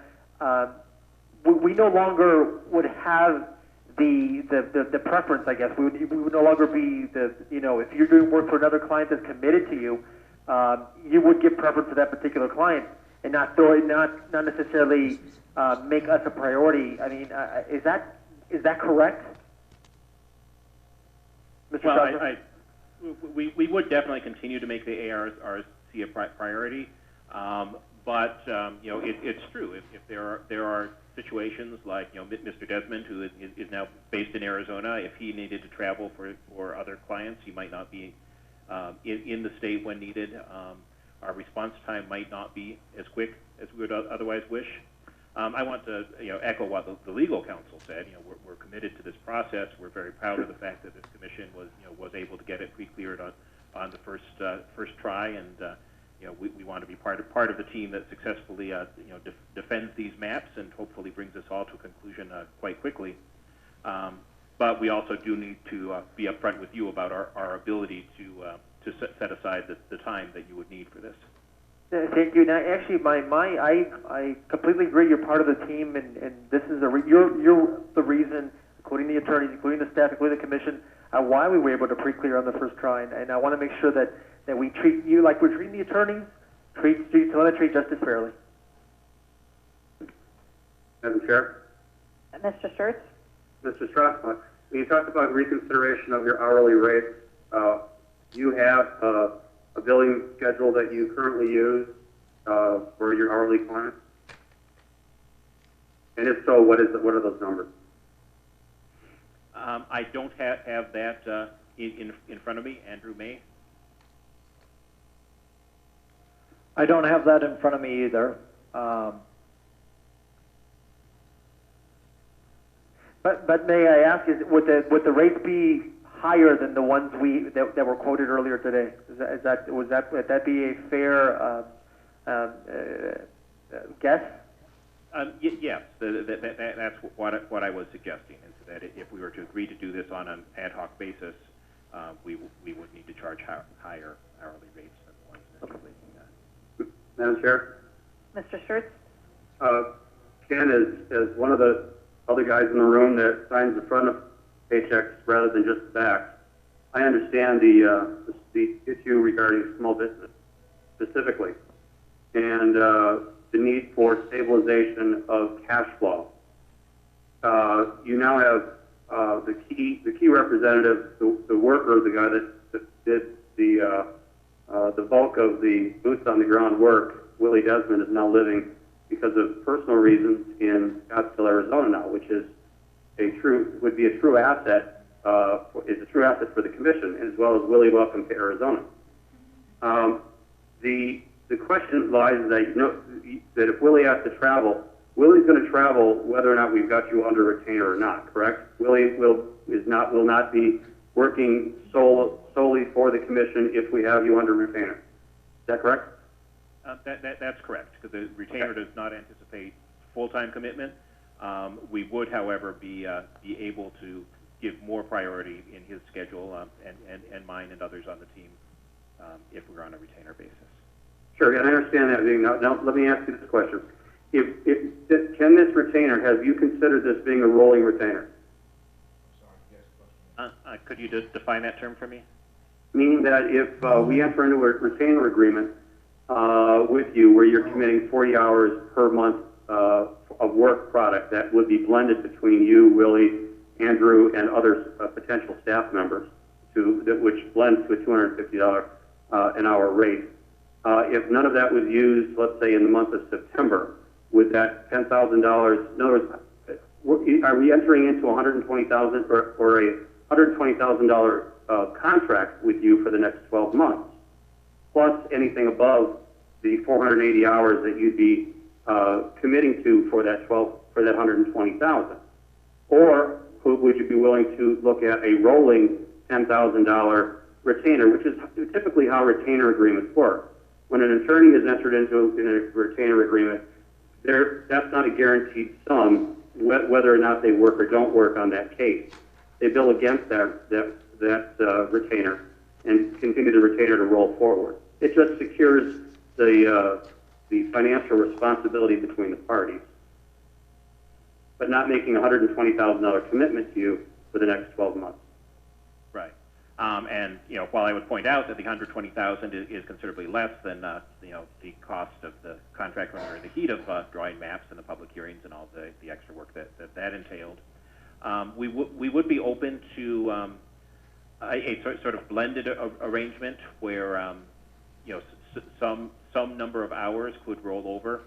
F: we no longer would have the preference, I guess. We would no longer be if you're doing work for another client that's committed to you, you would give preference to that particular client and not necessarily make us a priority. I mean, is that correct, Mr.
J: Well, we would definitely continue to make the ARC a priority, but it's true. If there are situations like Mr. Desmond, who is now based in Arizona, if he needed to travel for other clients, he might not be in the state when needed. Our response time might not be as quick as we would otherwise wish. I want to echo what the legal counsel said. We're committed to this process. We're very proud of the fact that this commission was able to get it pre-cleared on the first try, and we want to be part of the team that successfully defends these maps and hopefully brings us all to a conclusion quite quickly. But we also do need to be upfront with you about our ability to set aside the time that you would need for this.
F: Thank you. Now, actually, I completely agree. You're part of the team, and this is you're the reason, including the attorneys, including the staff, including the commission, why we were able to pre-clear on the first try. And I want to make sure that we treat you like we're treating the attorneys, treat telemetry just as fairly.
D: Madam Chair.
E: Mr. Sturts?
D: Mr. Strassman, when you talked about reconsideration of your hourly rates, you have a billing schedule that you currently use for your hourly clients? And if so, what are those numbers?
J: I don't have that in front of me. Andrew may.
K: I don't have that in front of me either.
F: But may I ask, would the rates be higher than the ones that were quoted earlier today? Would that be a fair guess?
J: Yes, that's what I was suggesting, is that if we were to agree to do this on an ad hoc basis, we would need to charge higher hourly rates than the ones that you're looking at.
D: Madam Chair?
E: Mr. Sturts?
D: Ken, as one of the other guys in the room that signs the front of paychecks rather than just the back, I understand the issue regarding small business specifically, and the need for stabilization of cash flow. You now have the key representative, the worker, the guy that did the bulk of the boots on the ground work. Willie Desmond is now living, because of personal reasons, in Scottsdale, Arizona now, which is would be a true asset. Is a true asset for the commission, as well as Willie, welcome to Arizona. The question lies that that if Willie has to travel, Willie's going to travel whether or not we've got you under retainer or not. Correct? Willie will not be working solely for the commission if we have you under retainer. Is that correct?
J: That's correct, because the retainer does not anticipate full-time commitment. We would, however, be able to give more priority in his schedule and mine and others on the team if we're on a retainer basis. Sure,
D: and I understand that. Now let me ask you this question. Can this retainer, have you considered this being a rolling retainer?
J: Could you define that term for me?
D: Meaning that if we enter into a retainer agreement with you where you're committing 40 hours per month of work product that would be blended between you, Willie, Andrew, and other potential staff members, which blends to a $250 an hour rate. If none of that was used, let's say in the month of September, would that $10,000, in other words, are we entering into $120,000 or a $120,000 contract with you for the next 12 months, plus anything above the 480 hours that you'd be committing to for that $120,000? Or would you be willing to look at a rolling $10,000 retainer, which is typically how retainer agreements work? When an attorney is entered into a retainer agreement, that's not a guaranteed sum, whether or not they work or don't work on that case. They bill against that retainer and continue the retainer to roll forward. It just secures the financial responsibility between the parties, but not making a $120,000 commitment to you for the next 12 months.
J: Right. And while I would point out that the $120,000 is considerably less than the cost of the contract runner in the heat of drawing maps and the public hearings and all the extra work that entailed, we would be open to a sort of blended arrangement where some some number of hours could roll over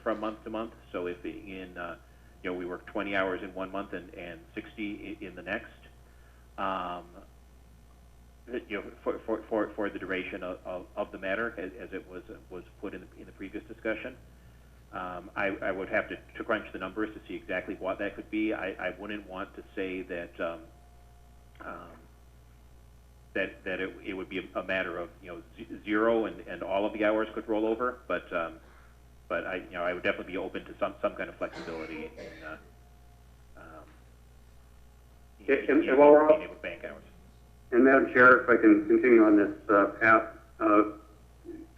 J: from month to month. So if we work 20 hours in one month and 60 in the next, for the duration of the matter, as it was put in the previous discussion. I would have to crunch the numbers to see exactly what that could be. I wouldn't want to say that that it would be a matter of 0 and all of the hours could roll over, but I would definitely be open to some kind of flexibility in being able to bank hours.
D: And Madam Chair, if I can continue on this path,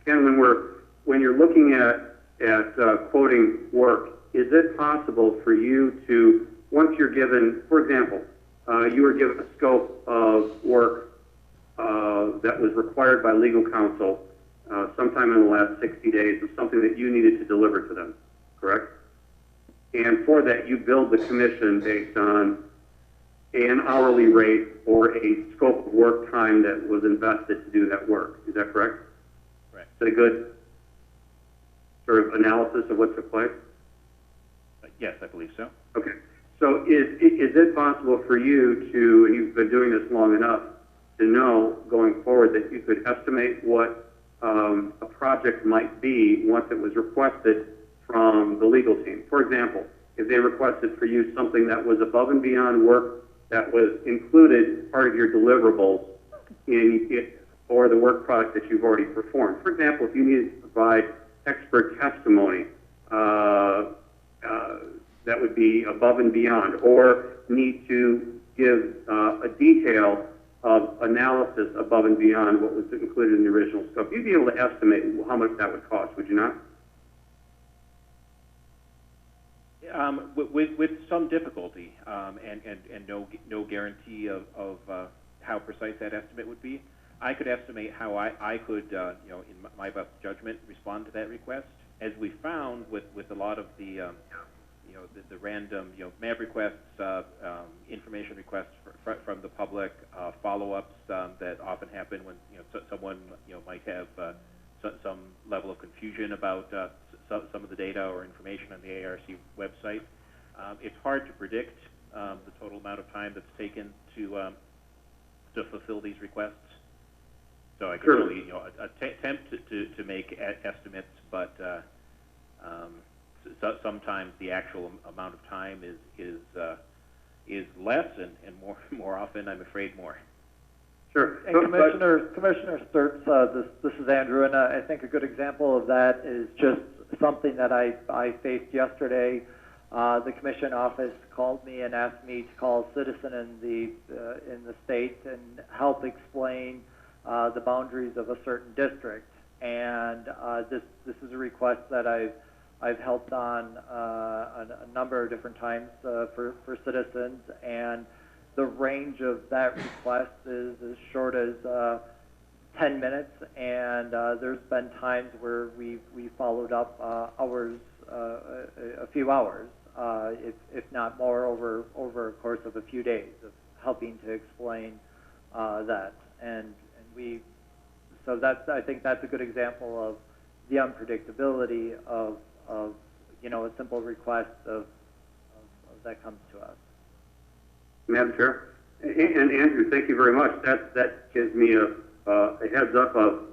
D: Ken, when you're looking at quoting work, is it possible for you to, once you're given, for example, you were given a scope of work that was required by legal counsel sometime in the last 60 days of something that you needed to deliver to them, correct? And for that, you billed the commission based on an hourly rate or a scope of work time that was invested to do that work. Is that correct?
J: Right.
D: Is that a good sort of analysis of what took place?
J: Yes, I believe so.
D: Okay. So is it possible for you to, and you've been doing this long enough, to know going forward that you could estimate what a project might be once it was requested from the legal team? For example, if they requested for you something that was above and beyond work that was included part of your deliverables in it, or the work product that you've already performed. For example, if you needed to provide expert testimony, that would be above and beyond, or need to give a detail of analysis above and beyond what was included in the original scope. You'd be able to estimate how much that would cost, would you not?
J: With some difficulty, and no guarantee of how precise that estimate would be. I could estimate how I could, in my best judgment, respond to that request. As we found with a lot of the random, map requests, information requests from the public, follow-ups that often happen when someone might have some level of confusion about some of the data or information on the ARC website. It's hard to predict the total amount of time that's taken to fulfill these requests. So I could really attempt to make estimates, but sometimes the actual amount of time is less, and more often, I'm afraid, more.
K: Sure. And Commissioner Sturts, this is Andrew, and I think a good example of that is just something that I faced yesterday. The commission office called me and asked me to call a citizen in the state and help explain the boundaries of a certain district. And this is a request that I've helped on a number of different times for citizens, and the range of that request is as short as 10 minutes, and there's been times where we followed up hours, a few hours, if not more, over a course of a few days of helping to explain that. And so I think that's a good example of the unpredictability of a simple request of that comes to us.
D: Madam Chair, and Andrew, thank you very much. That gives me a heads up of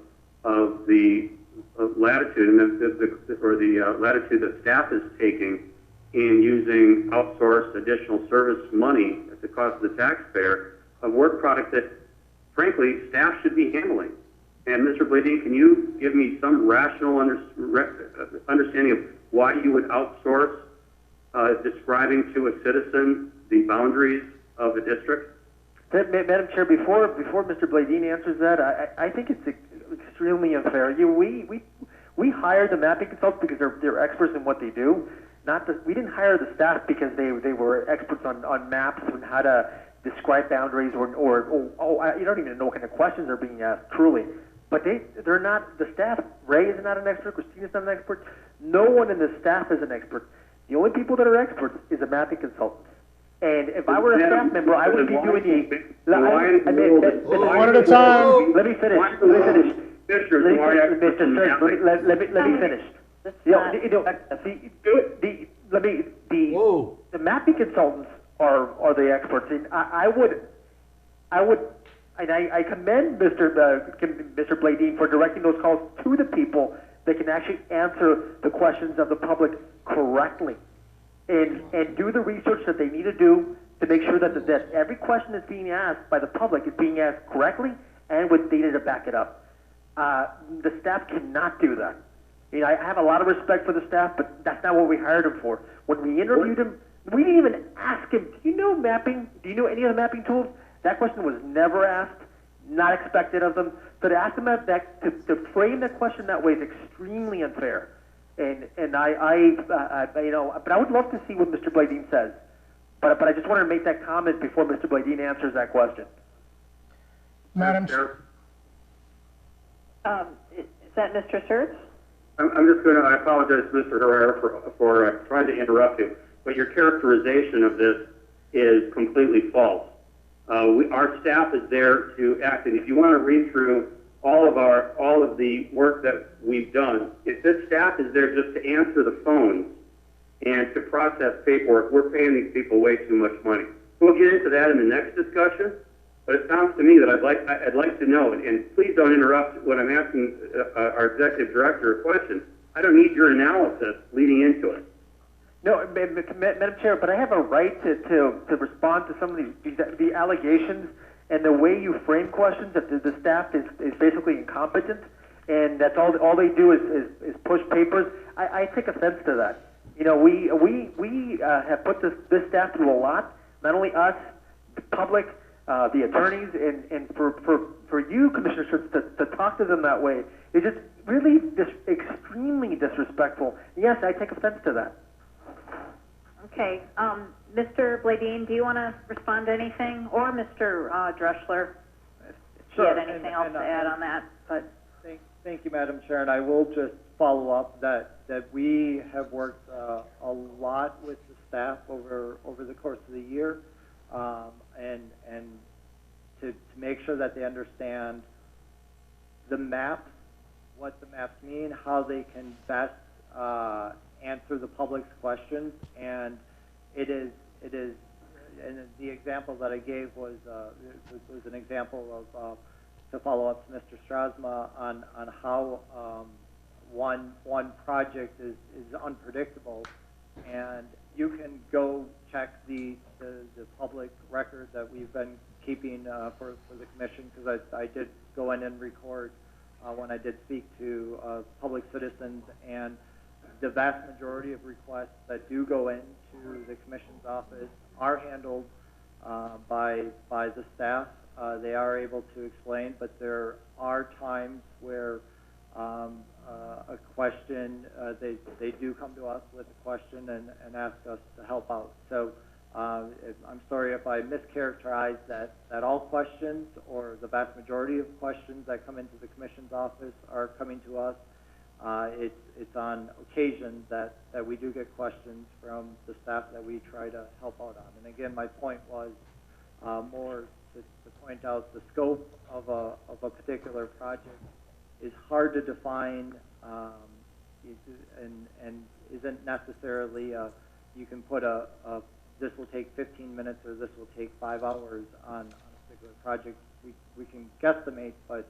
D: the latitude and the latitude that staff is taking in using outsourced additional service money at the cost of the taxpayer of work product that, frankly, staff should be handling. And Mr. Bladine, can you give me some rational understanding of why you would outsource describing to a citizen the boundaries of a district?
F: Madam Chair, before Mr. Bladine answers that, I think it's extremely unfair. We hire the mapping consultants because they're experts in what they do. We didn't hire the staff because they were experts on maps and how to describe boundaries or you don't even know what kind of questions are being asked, truly. But they're not, the staff, Ray is not an expert, Christina's not an expert, no one in the staff is an expert. The only people that are experts is the mapping consultants. And if I were a staff member, I would be doing
B: one at a time.
F: Let me finish.
D: Commissioners who aren't experts in mapping.
F: Let me finish.
C: Whoa.
F: The mapping consultants are the experts. And I would, and I commend Mr. Bladine for directing those calls to the people that can actually answer the questions of the public correctly, and do the research that they need to do to make sure that every question that's being asked by the public is being asked correctly and with data to back it up. The staff cannot do that. You know, I have a lot of respect for the staff, but that's not what we hired him for. When we interviewed him, we didn't even ask him, do you know mapping? Do you know any of the mapping tools? That question was never asked, not expected of them. So to ask them to frame the question that way is extremely unfair. And I you know, but I would love to see what Mr. Bladine says. But I just wanted to make that comment before Mr. Bladine answers that question.
B: Madam
A: Is that Mr. Sturts?
D: I'm just going to, I apologize to Mr. Herrera for trying to interrupt you, but your characterization of this is completely false. Our staff is there to act, and if you want to read through all of the work that we've done, if this staff is there just to answer the phones and to process paperwork, we're paying these people way too much money. We'll get into that in the next discussion, but it sounds to me that I'd like to know, and please don't interrupt when I'm asking our executive director a question. I don't need your analysis leading into it.
F: No, Madam Chair, but I have a right to respond to some of the allegations and the way you frame questions. That the staff is basically incompetent, and that's all they do is push papers. I take offense to that. You know, we have put this staff through a lot. Not only us, the public, the attorneys, and for you, Commissioner, to talk to them that way is just really extremely disrespectful. Yes, I take offense to that.
A: Okay, Mr. Bladine, do you want to respond to anything, or Mr. Dreschler, if you had anything else to add on that? But
K: thank you, Madam Chair, and I will just follow up that we have worked a lot with the staff over the course of the year, and to make sure that they understand the maps, what the maps mean, how they can best answer the public's questions, and it is, and the example that I gave was an example of to follow up to Mr. Strasma on how one project is unpredictable, and you can go check the public record that we've been keeping for the commission, because I did go in and record when I did speak to public citizens, and the vast majority of requests that do go into the Commission's office are handled by the staff. They are able to explain, but there are times where a question, they do come to us with a question and ask us to help out. So I'm sorry if I mischaracterized that all questions or the vast majority of questions that come into the Commission's office are coming to us. It's on occasion that we do get questions from the staff that we try to help out on. And again, my point was more to point out the scope of a particular project is hard to define, and isn't necessarily you can put this will take 15 minutes or this will take 5 hours on a particular project. We can guesstimate, but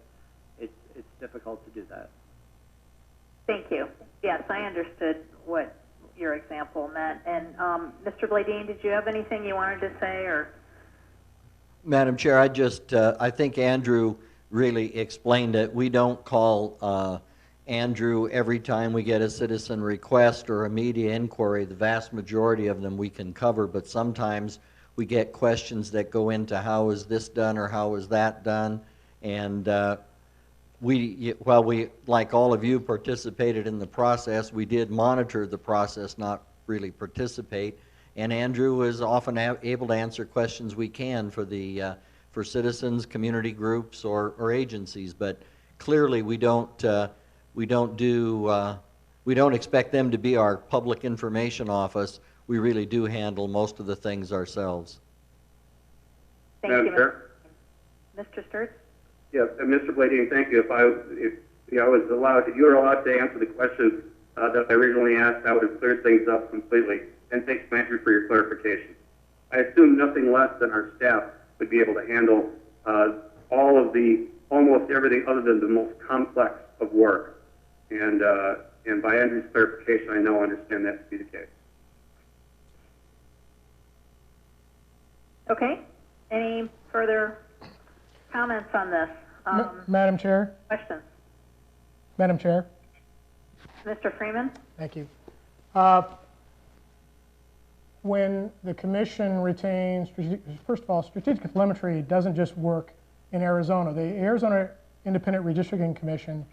K: it's difficult to do that.
A: thank you. Yes, I understood what your example meant. And Mr. Bladine, did you have anything you wanted to say, or?
C: Madam Chair, I think Andrew really explained it. We don't call Andrew every time we get a citizen request or a media inquiry. The vast majority of them we can cover, but sometimes we get questions that go into how is this done or how is that done. And we, like all of you, participated in the process. We did monitor the process, not really participate. And Andrew is often able to answer questions we can for citizens, community groups, or agencies. But clearly, we don't expect them to be our public information office. We really do handle most of the things ourselves.
A: Thank you,
D: Madam Chair?
A: Mr. Sturts?
D: Yes, Mr. Bladine, thank you. you were allowed to answer the question that I originally asked, that would have cleared things up completely. And thanks, Andrew, for your clarification. I assume nothing less than our staff would be able to handle almost everything other than the most complex of work. And by Andrew's clarification, I now understand that to be the case.
A: Okay. Any further comments on this?
B: Madam Chair?
A: Questions?
B: Madam Chair?
A: Mr. Freeman?
B: Thank you. When the commission retains, first of all, strategic telemetry doesn't just work in Arizona. The Arizona Independent Redistricting Commission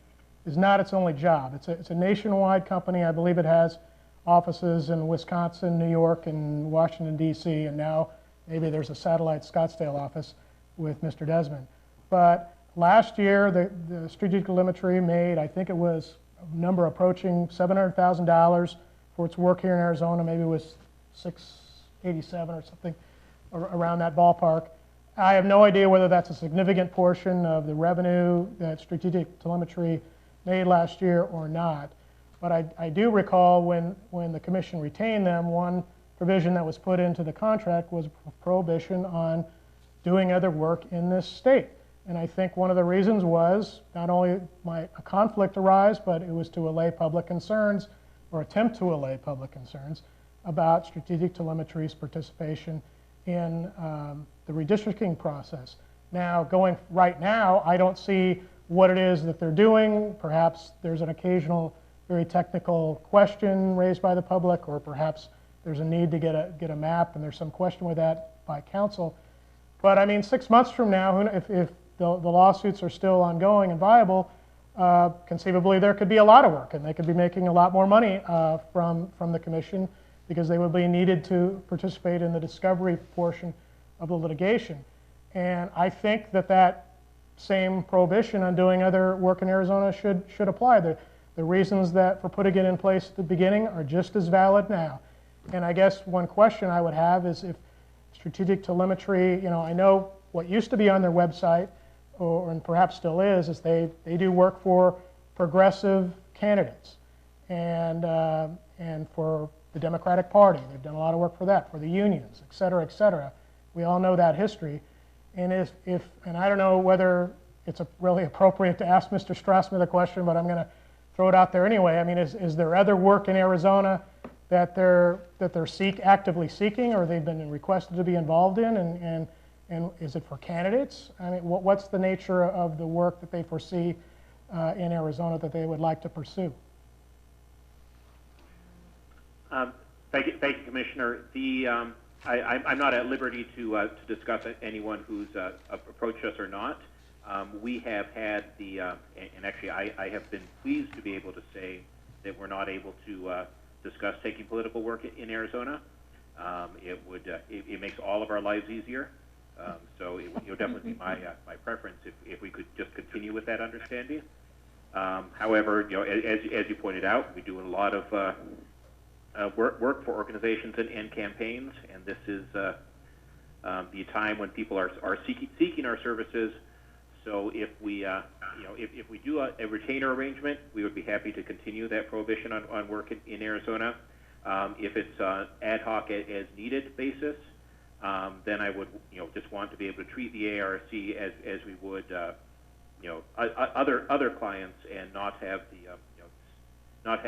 B: is not its only job. It's a nationwide company. I believe it has offices in Wisconsin, New York, and Washington, D.C., and now maybe there's a satellite Scottsdale office with Mr. Desmond. But last year, the strategic telemetry made, I think it was a number approaching $700,000 for its work here in Arizona. Maybe it was 687 or something around that ballpark. I have no idea whether that's a significant portion of the revenue that strategic telemetry made last year or not. But I do recall when the commission retained them, one provision that was put into the contract was a prohibition on doing other work in this state. And I think one of the reasons was not only might a conflict arise, but it was to allay public concerns, or attempt to allay public concerns, about strategic telemetry's participation in the redistricting process. Now, going right now, I don't see what it is that they're doing. Perhaps there's an occasional very technical question raised by the public, or perhaps there's a need to get a map and there's some question with that by council. But I mean, 6 months from now, if the lawsuits are still ongoing and viable, conceivably there could be a lot of work and they could be making a lot more money from the commission, because they would be needed to participate in the discovery portion of the litigation. And I think that same prohibition on doing other work in Arizona should apply. The reasons for putting it in place at the beginning are just as valid now. And I guess one question I would have is if strategic telemetry, I know what used to be on their website, and perhaps still is they do work for progressive candidates and for the Democratic Party. They've done a lot of work for that, for the unions, et cetera, et cetera. We all know that history. And and I don't know whether it's really appropriate to ask Mr. Strassman the question, but I'm going to throw it out there anyway. I mean, is there other work in Arizona that they're actively seeking, or they've been requested to be involved in, and is it for candidates? I mean, what's the nature of the work that they foresee in Arizona that they would like to pursue?
J: Thank you, Commissioner. I'm not at liberty to discuss anyone who's approached us or not. We have had and actually I have been pleased to be able to say that we're not able to discuss taking political work in Arizona. It makes all of our lives easier. So it would definitely be my preference if we could just continue with that understanding. However, as you pointed out, we do a lot of work for organizations and campaigns, and this is the time when people are seeking our services. So if we do a retainer arrangement, we would be happy to continue that prohibition on work in Arizona. If it's ad hoc as needed basis, then I would just want to be able to treat the ARC as we would other clients, and not have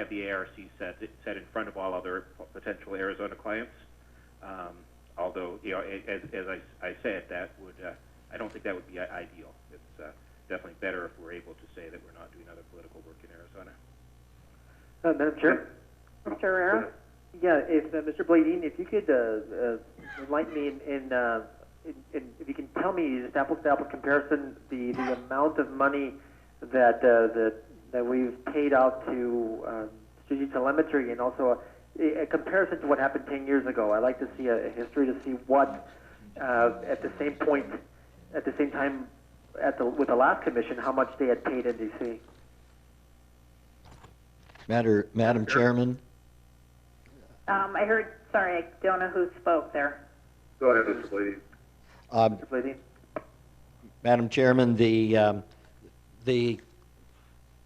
J: the ARC set in front of all other potential Arizona clients. Although, as I said, I don't think that would be ideal. It's definitely better if we're able to say that we're not doing other political work in Arizona.
F: Madam Chair?
A: Mr. Herrera?
F: Yeah, if Mr. Bladine, if you could enlighten me if you can tell me, just apples-to-apples comparison, the amount of money that we've paid out to strategic telemetry, and also a comparison to what happened 10 years ago. I'd like to see a history to see what, at the same time, with the last commission, how much they had paid NDC.
C: Madam Chairman.
A: I heard, sorry, I don't know who spoke there.
D: Go ahead, Mr. Bladine.
F: Mr. Bladine?
C: Madam Chairman, the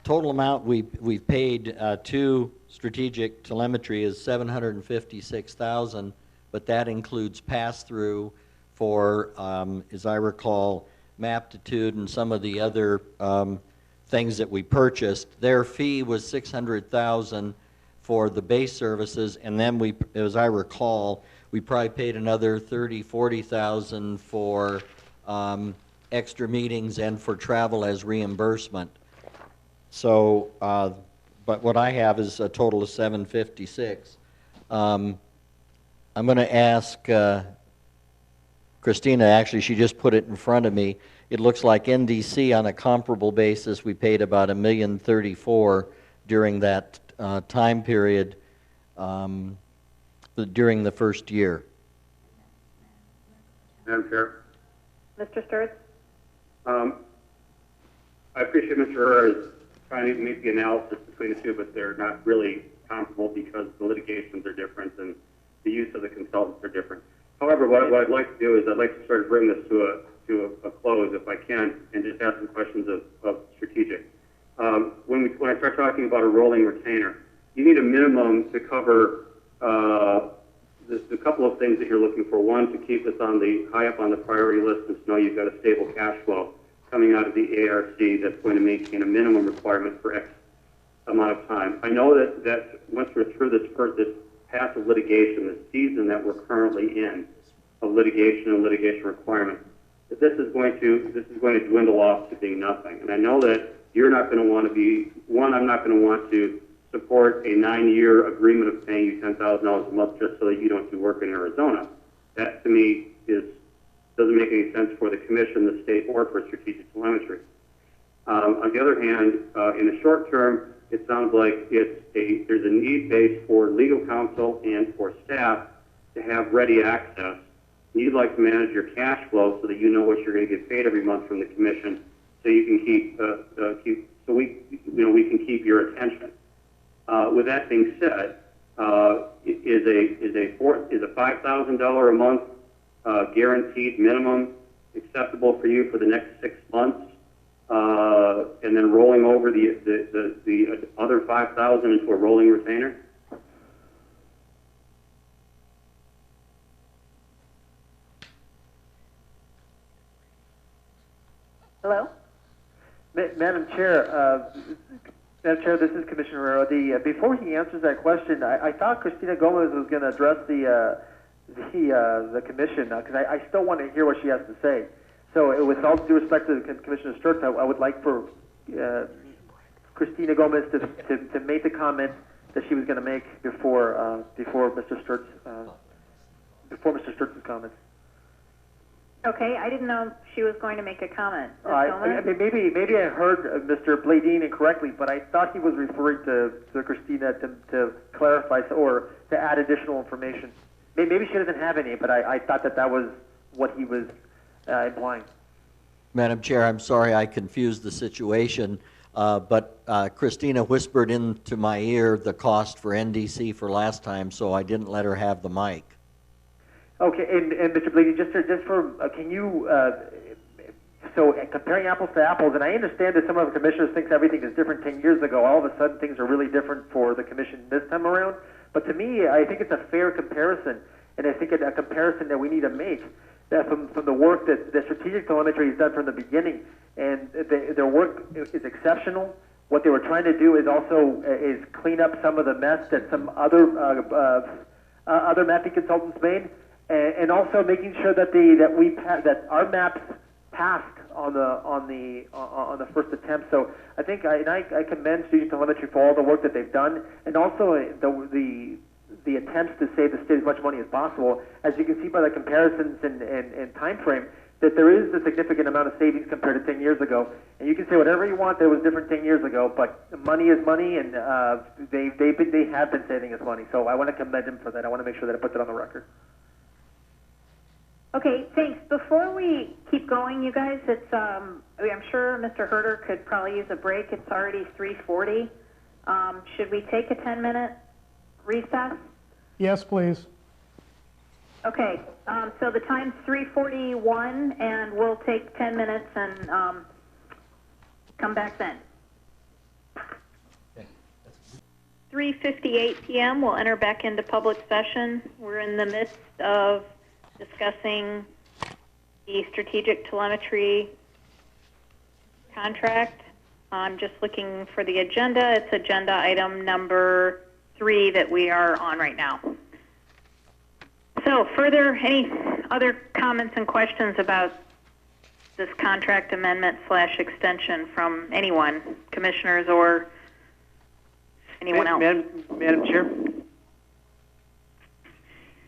C: total amount we've paid to strategic telemetry is $756,000, but that includes pass-through for, as I recall, Maptitude and some of the other things that we purchased. Their fee was $600,000 for the base services, and then we, as I recall, we probably paid another $30,000, $40,000 for extra meetings and for travel as reimbursement. So, but what I have is a total of $756,000. I'm going to ask Christina, actually she just put it in front of me. It looks like NDC on a comparable basis, we paid about $1,034,000 during that time period during the first year.
D: Madam Chair.
A: Mr. Sturts?
D: I appreciate Mr. Herrera's trying to make the analysis between the two, but they're not really comparable because the litigations are different and the use of the consultants are different. However, what I'd like to do is I'd like to sort of bring this to a close, if I can, and just ask some questions of strategic. When I start talking about a rolling retainer, you need a minimum to cover the couple of things that you're looking for. One, to keep us on the high up on the priority list and to know you've got a stable cash flow coming out of the ARC that's going to maintain a minimum requirement for X amount of time. I know that once we're through this path of litigation, the season that we're currently in of litigation and litigation requirements, that this is going to dwindle off to being nothing. And I know that you're not going to want to be I'm not going to want to support a 9-year agreement of paying you $10,000 a month just so that you don't do work in Arizona. That to me doesn't make any sense for the commission, the state, or for strategic telemetry. On the other hand, in the short term, it sounds like there's a need base for legal counsel and for staff to have ready access. You'd like to manage your cash flow so that you know what you're going to get paid every month from the commission, so you can we can keep your attention. With that being said, is a $5,000 a month guaranteed minimum acceptable for you for the next 6 months, and then rolling over the other $5,000 into a rolling retainer?
A: Hello?
F: Madam Chair, this is Commissioner Herrera. Before he answers that question, I thought Christina Gomez was going to address the commission, because I still want to hear what she has to say. So with all due respect to Commissioner Sturts, I would like for Christina Gomez to make the comment that she was going to make before Mr. Sturts' comments.
A: Okay, I didn't know she was going to make a comment.
F: Maybe I heard Mr. Bladine incorrectly, but I thought he was referring to Christina to clarify or to add additional information. Maybe she doesn't have any, but I thought that was what he was implying.
C: Madam Chair, I'm sorry I confused the situation, but Christina whispered into my ear the cost for NDC for last time, so I didn't let her have the mic.
F: Okay, and Mr. Bladine, just for can you so comparing apples to apples, and I understand that some of the commissioners think everything is different 10 years ago. All of a sudden, things are really different for the commission this time around. But to me, I think it's a fair comparison, and I think it's a comparison that we need to make from the work that the strategic telemetry has done from the beginning, and their work is exceptional. What they were trying to do is also is clean up some of the mess that some other mapping consultants made, and also making sure that that our maps passed on the first attempt. So I think I commend strategic telemetry for all the work that they've done, and also the attempts to save the state as much money as possible. As you can see by the comparisons and time frame, that there is a significant amount of savings compared to 10 years ago. And you can say whatever you want that was different 10 years ago, but money is money, and they have been saving us money. So I want to commend them for that. I want to make sure that I put that on the record.
A: Okay, thanks. Before we keep going, you guys, I'm sure Mr. Herder could probably use a break. It's already 3:40. Should we take a 10-minute recess?
B: Yes, please.
A: Okay, so the time's 3:41, and we'll take 10 minutes and come back then. 3:58 p.m. We'll enter back into public session. We're in the midst of discussing the strategic telemetry contract. I'm just looking for the agenda. It's agenda item number 3 that we are on right now. So any other comments and questions about this contract amendment / extension from anyone, commissioners or anyone else?
F: Madam Chair?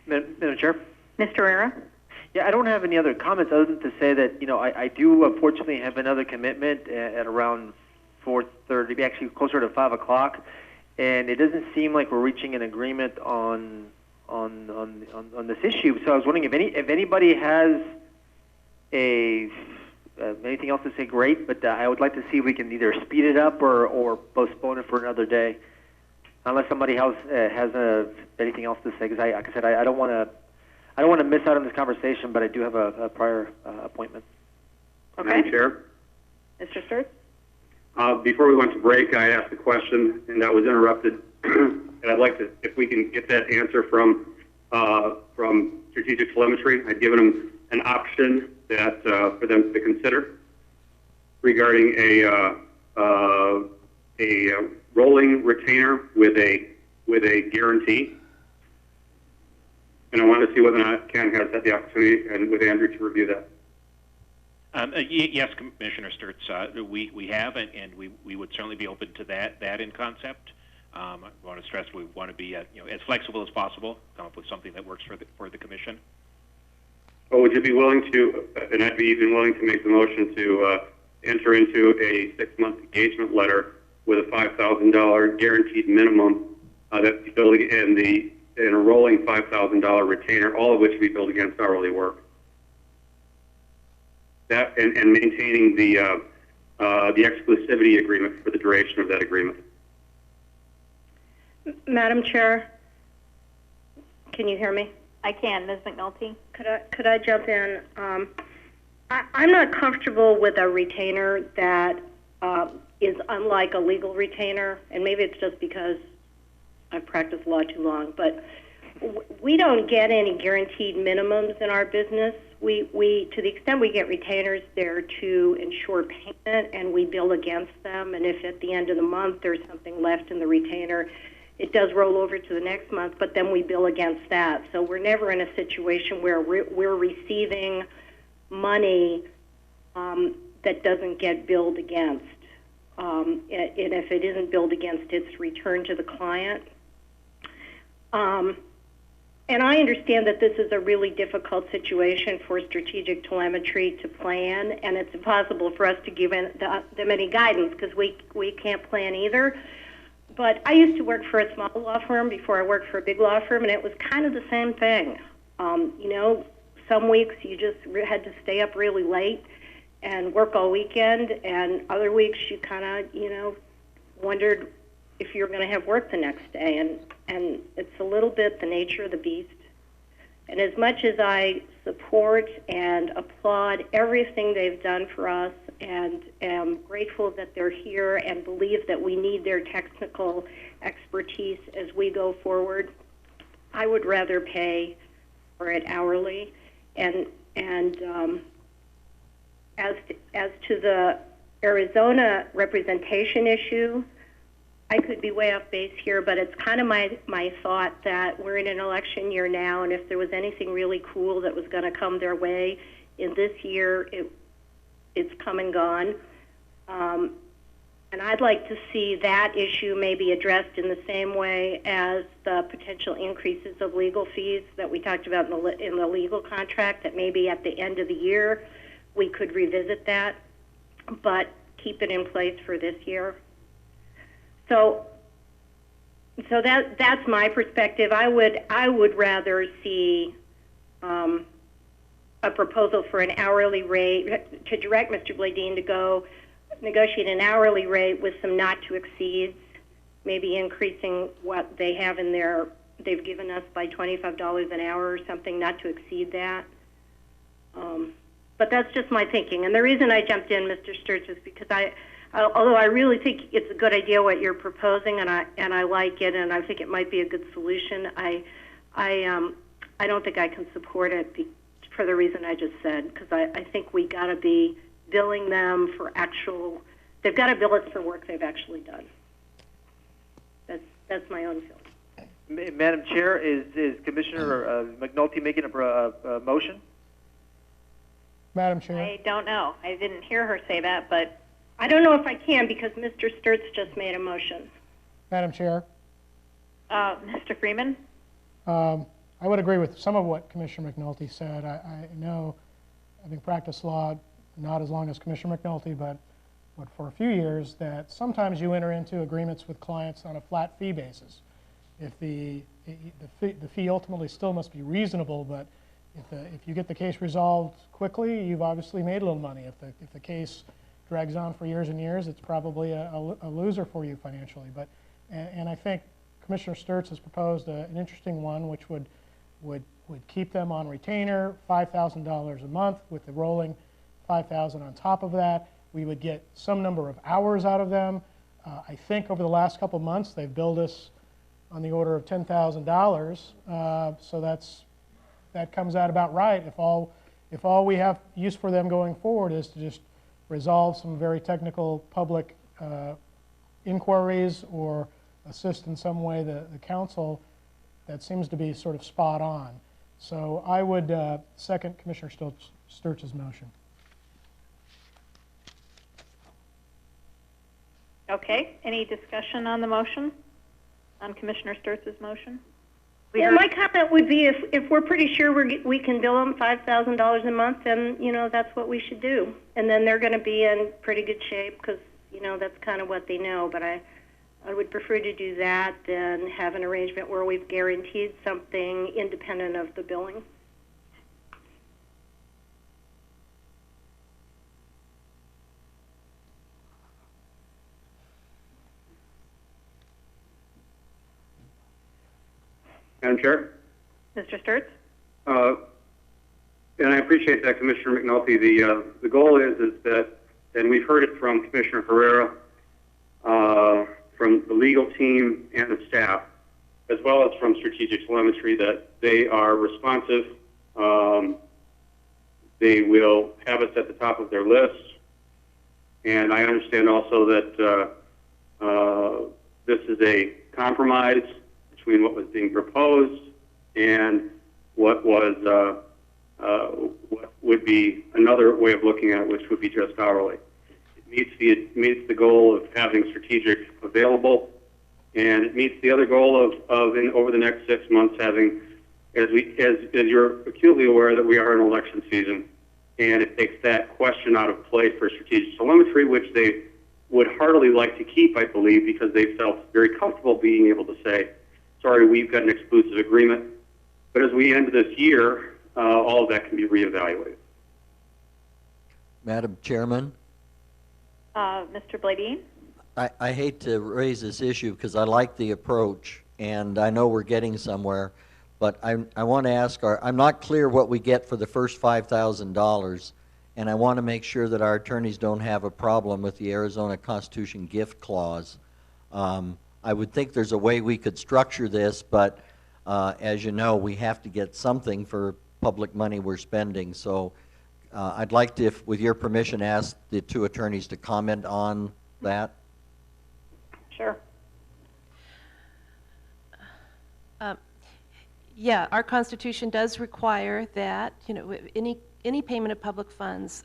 F: Madam Chair?
A: Mr. Herrera?
F: Yeah, I don't have any other comments other than to say that, I do unfortunately have another commitment at around 4:30, actually closer to 5 o'clock, and it doesn't seem like we're reaching an agreement on this issue. So I was wondering if anybody has anything else to say, great, but I would like to see if we can either speed it up or postpone it for another day, unless somebody else has anything else to say. Because like I said, I don't want to miss out on this conversation, but I do have a prior appointment.
A: Okay.
D: Madam Chair?
A: Mr. Sturts?
D: Before we went to break, I asked a question, and that was interrupted. And I'd like to, if we can get that answer from Strategic Telemetry. I'd given them an option that for them to consider regarding a rolling retainer with a guarantee. And I want to see whether or not Ken has had the opportunity and with Andrew to review that.
J: Yes, Commissioner Sturts, we have, and we would certainly be open to that in concept. I want to stress we want to be as flexible as possible, come up with something that works for the commission.
D: Well, would you be willing to, and I'd be even willing to make the motion to enter into a 6-month engagement letter with a $5,000 guaranteed minimum that's building in a rolling $5,000 retainer, all of which would be billed against hourly work. That and maintaining the exclusivity agreement for the duration of that agreement.
E: Madam Chair, can you hear me?
A: I can. Ms. McNulty?
E: Could I jump in? I'm not comfortable with a retainer that is unlike a legal retainer, and maybe it's just because I've practiced law too long, but we don't get any guaranteed minimums in our business. We to the extent we get retainers, they're to ensure payment, and we bill against them, and if at the end of the month there's something left in the retainer, it does roll over to the next month, but then we bill against that. So we're never in a situation where we're receiving money that doesn't get billed against. And if it isn't billed against, it's returned to the client. And I understand that this is a really difficult situation for Strategic Telemetry to plan, and it's impossible for us to give them any guidance because we can't plan either. But I used to work for a small law firm before I worked for a big law firm, and it was kind of the same thing. Some weeks you just had to stay up really late and work all weekend, and other weeks you kind of, wondered if you're going to have work the next day, and it's a little bit the nature of the beast. And as much as I support and applaud everything they've done for us and am grateful that they're here and believe that we need their technical expertise as we go forward, I would rather pay for it hourly. And as to the Arizona representation issue, I could be way off base here, but it's kind of my thought that we're in an election year now, and if there was anything really cool that was going to come their way in this year, it's come and gone. And I'd like to see that issue maybe addressed in the same way as the potential increases of legal fees that we talked about in the legal contract, that maybe at the end of the year we could revisit that, but keep it in place for this year. So that's my perspective. I would rather see a proposal for an hourly rate, to direct Mr. Bladine to go negotiate an hourly rate with some not to exceeds, maybe increasing what they have in they've given us by $25 an hour or something, not to exceed that. But that's just my thinking. And the reason I jumped in, Mr. Sturts, is because although I really think it's a good idea what you're proposing, and I like it, and I think it might be a good solution. I don't think I can support it for the reason I just said, because I think we got to be billing them for actual. They've got to bill us for work they've actually done. That's my own feeling.
F: Madam Chair, is Commissioner McNulty making a motion?
B: Madam Chair.
A: I don't know. I didn't hear her say that, but
E: I don't know if I can because Mr. Sturts just made a motion.
B: Madam Chair.
A: Mr. Freeman?
B: I would agree with some of what Commissioner McNulty said. I know, having practiced law, not as long as Commissioner McNulty, but for a few years, that sometimes you enter into agreements with clients on a flat fee basis. If the fee ultimately still must be reasonable, but if you get the case resolved quickly, you've obviously made a little money. If the case drags on for years and years, it's probably a loser for you financially. But and I think Commissioner Sturts has proposed an interesting one, which would keep them on retainer, $5,000 a month with the rolling $5,000 on top of that. We would get some number of hours out of them. I think over the last couple of months they've billed us on the order of $10,000. So that comes out about right. If all we have use for them going forward is to just resolve some very technical public inquiries or assist in some way the council, that seems to be sort of spot on. So I would second Commissioner Sturts' motion.
A: okay. Any discussion on the motion? On Commissioner Sturts' motion?
E: Yeah, my comment would be if we're pretty sure we can bill them $5,000 a month, then, that's what we should do. And then they're going to be in pretty good shape because, that's kind of what they know. But I would prefer to do that than have an arrangement where we've guaranteed something independent of the billing.
D: Madam Chair?
A: Mr. Sturts?
D: And I appreciate that, Commissioner McNulty. The goal is that, and we've heard it from Commissioner Herrera, from the legal team and the staff, as well as from Strategic Telemetry, that they are responsive. They will have us at the top of their list. And I understand also that this is a compromise between what was being proposed and what would be another way of looking at it, which would be just hourly. It meets the goal of having strategic available, and it meets the other goal of over the next 6 months having, as you're acutely aware, that we are in election season, and it takes that question out of play for Strategic Telemetry, which they would heartily like to keep, I believe, because they felt very comfortable being able to say, sorry, we've got an exclusive agreement. But as we end this year, all of that can be reevaluated.
C: Madam Chairman?
A: Mr. Bladine?
C: I hate to raise this issue because I like the approach and I know we're getting somewhere, but I want to ask I'm not clear what we get for the first $5,000, and I want to make sure that our attorneys don't have a problem with the Arizona Constitution gift clause. I would think there's a way we could structure this, but as you know, we have to get something for public money we're spending. So I'd like to, with your permission, ask the two attorneys to comment on that.
A: Sure.
I: Yeah, our Constitution does require that any payment of public funds,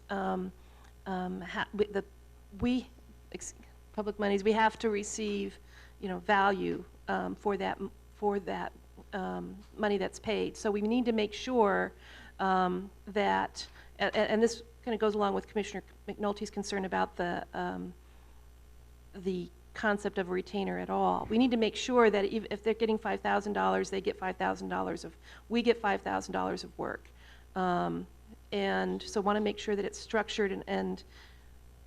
I: public monies, we have to receive value for that money that's paid. So we need to make sure that, and this kind of goes along with Commissioner McNulty's concern about the concept of a retainer at all. We need to make sure that if they're getting $5,000, they get $5,000 we get $5,000 of work. And so want to make sure that it's structured and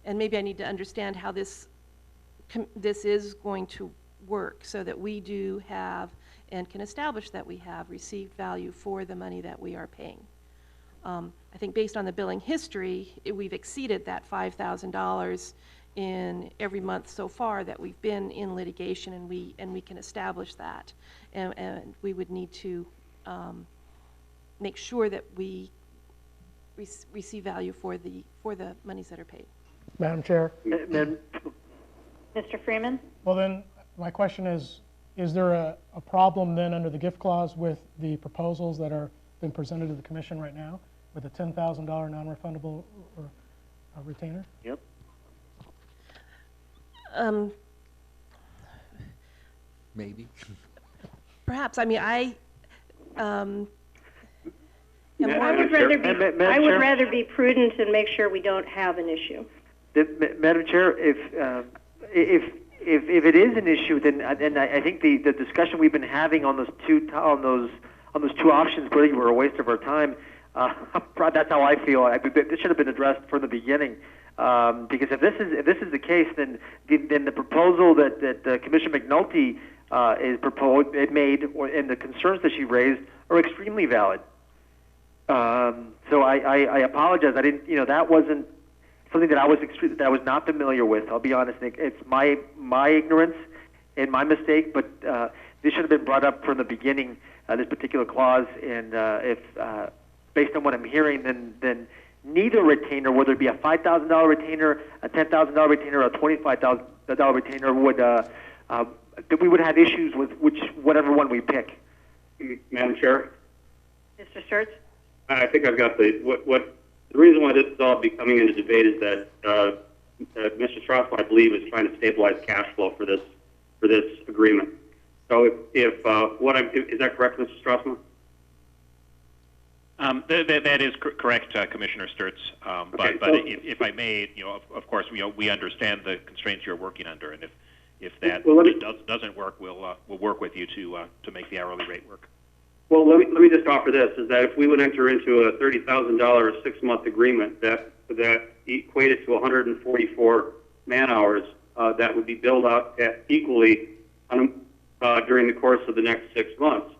I: maybe I need to understand how this is going to work so that we do have and can establish that we have received value for the money that we are paying. I think based on the billing history, we've exceeded that $5,000, in every month so far that we've been in litigation, and we can establish that, and we would need to make sure that we receive value for the monies that are paid.
B: Madam Chair.
F: Madam,
A: Mr. Freeman?
B: Well, then, my question is there a problem then under the gift clause with the proposals that are been presented to the commission right now with a $10,000 non-refundable retainer?
F: Yep.
G: Maybe.
I: Perhaps. I mean, I
E: would rather be prudent and make sure we don't have an issue.
F: Madam Chair, if it is an issue, then I think the discussion we've been having on those two options really were a waste of our time. That's how I feel. This should have been addressed from the beginning. Because if this is the case, then the proposal that Commissioner McNulty made, and the concerns that she raised are extremely valid. So I apologize. I didn't. That wasn't something that I was not familiar with. I'll be honest, Nick. It's my ignorance and my mistake. But this should have been brought up from the beginning. This particular clause, and if based on what I'm hearing, then neither retainer, whether it be a $5,000 retainer, a $10,000 retainer, or a $25,000 retainer, we would have issues with whatever one we pick.
D: Madam Chair,
A: Mr. Sturts?
D: I think I've got the reason why this is all becoming into debate is that Mr. Strassman, I believe, is trying to stabilize cash flow for this agreement. So is that correct, Mr. Strassman?
J: That is correct, Commissioner Sturts.
D: Okay,
J: but if I may, of course, we understand the constraints you're working under, and if that doesn't work, we'll work with you to make the hourly rate work.
D: Well, let me just offer this: is that if we would enter into a $30,000 6-month agreement that equated to 144 man hours, that would be billed out equally during the course of the next 6 months.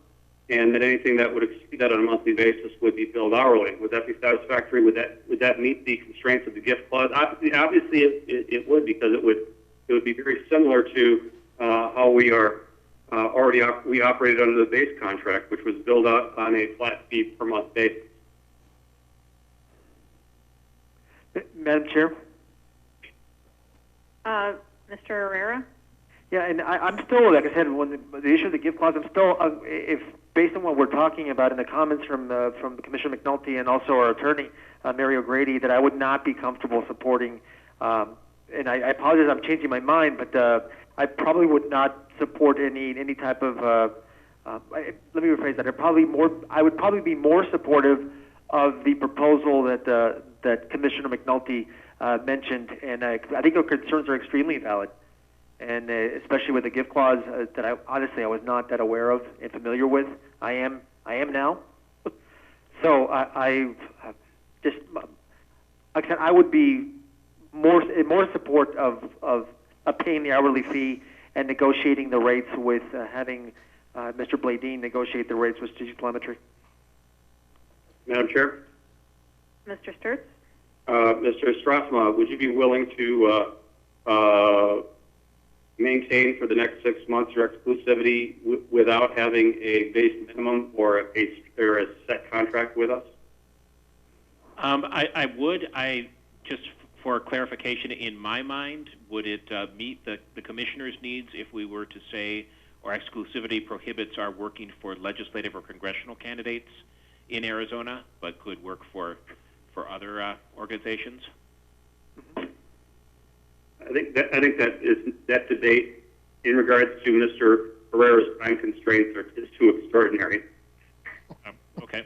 D: And that anything that would exceed that on a monthly basis would be billed hourly. Would that be satisfactory? Would that meet the constraints of the gift clause? Obviously, it would, because it would be very similar to how we are we operated under the base contract, which was billed out on a flat fee per month basis.
F: Madam Chair.
A: Mr. Herrera?
F: Yeah, and I'm still, like I said, when the issue of the gift clause, I'm still, if based on what we're talking about in the comments from Commissioner McNulty and also our attorney, Mary O'Grady, that I would not be comfortable supporting. And I apologize, I'm changing my mind, but I probably would not support any type of. Let me rephrase that. I would probably be more supportive of the proposal that Commissioner McNulty mentioned, and I think our concerns are extremely valid. And especially with the gift clause that I was not that aware of and familiar with. I am now. So I would be more support of paying the hourly fee and negotiating the rates with having Mr. Bladeen negotiate the rates with Strategic Telemetry.
D: Madam Chair.
A: Mr. Sturts?
D: Mr. Strassman, would you be willing to maintain for the next 6 months your exclusivity without having a base minimum or a set contract with us?
J: I would. Just for clarification, in my mind, would it meet the commissioner's needs if we were to say our exclusivity prohibits our working for legislative or congressional candidates in Arizona, but could work for other organizations?
D: I think that debate in regards to Mr. Herrera's time constraints is too extraordinary.
J: Okay.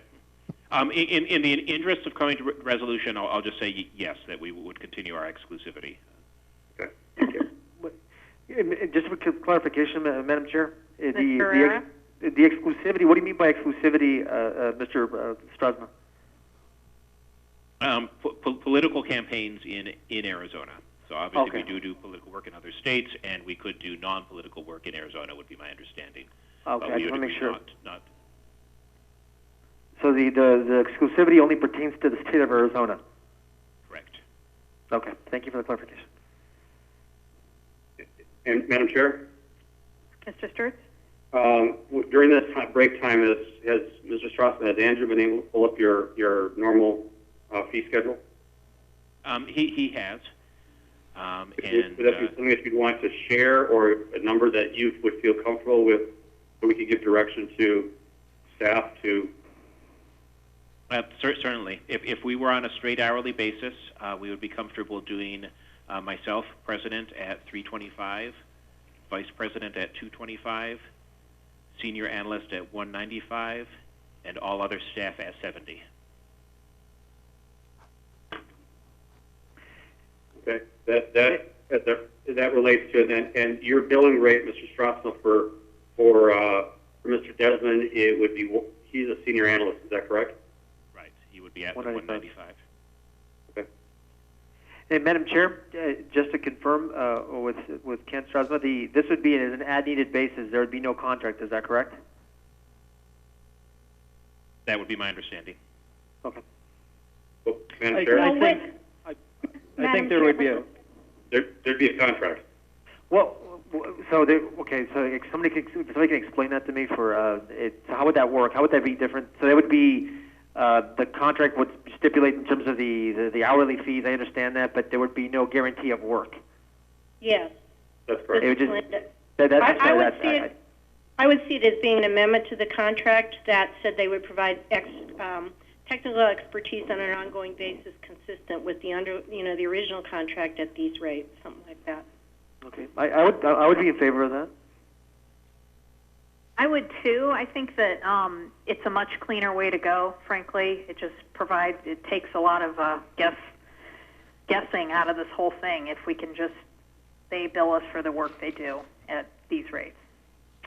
J: In the interest of coming to resolution, I'll just say yes, that we would continue our exclusivity.
D: Okay. Thank you.
F: Just for clarification, Madam Chair, the
A: Herrera?
F: exclusivity. What do you mean by exclusivity, Mr. Strassman?
J: Political campaigns in Arizona. So obviously
F: Okay.
J: we do political work in other states, and we could do non-political work in Arizona, would be my understanding.
F: Okay, I just want to make sure.
J: Not.
F: So the exclusivity only pertains to the state of Arizona?
J: Correct.
F: Okay, thank you for the clarification.
D: And Madam Chair,
A: Mr. Sturts?
D: During this break time, has Mr. Strassman, has Andrew been able to pull up your normal fee schedule?
J: He has.
D: Would that be something that you'd want to share, or a number that you would feel comfortable with, so we could give direction to staff to?
J: Certainly. If we were on a straight hourly basis, we would be comfortable doing myself, president, at $325, vice president at $225, senior analyst at $195, and all other staff at $70.
D: Okay, that relates to it, and your billing rate, Mr. Strassman, for Mr. Desmond, it would be, he's a senior analyst. Is that correct?
J: Right. He would be at the 195.
D: Okay.
F: Hey, Madam Chair, just to confirm with Ken Strassman, this would be as an as-needed basis. There would be no contract. Is that correct?
J: That would be my understanding.
F: Okay.
D: Well, Madam Chair,
F: I think there would be a...
D: There'd be a contract.
F: Well, so if somebody can explain that to me so how would that work? How would that be different? So that would be the contract would stipulate in terms of the hourly fees. I understand that, but there would be no guarantee of work.
E: Yes.
D: That's correct.
F: It would just,
E: I would see it as being an amendment to the contract that said they would provide technical expertise on an ongoing basis consistent with the original contract at these rates, something like that.
F: Okay, I would be in favor of that.
A: I would too. I think that it's a much cleaner way to go, frankly. It just it takes a lot of guessing out of this whole thing if we can just, they bill us for the work they do at these rates.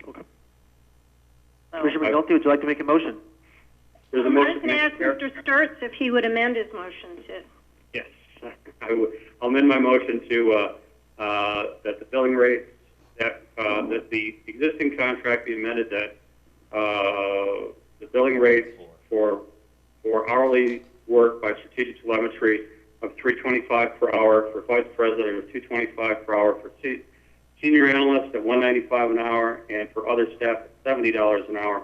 F: Okay.
A: So,
F: Commissioner McNulty, would you like to make a motion?
D: There's a
E: I
D: motion.
E: was going to ask Mr. Sturts if he would amend his motion to...
D: Yes, I'll amend my motion to that the billing rates that the existing contract be amended, that the billing rates for hourly work by strategic telemetry of $325 per hour for vice president, or $225 per hour for senior analyst at $195 an hour, and for other staff at $70 an hour,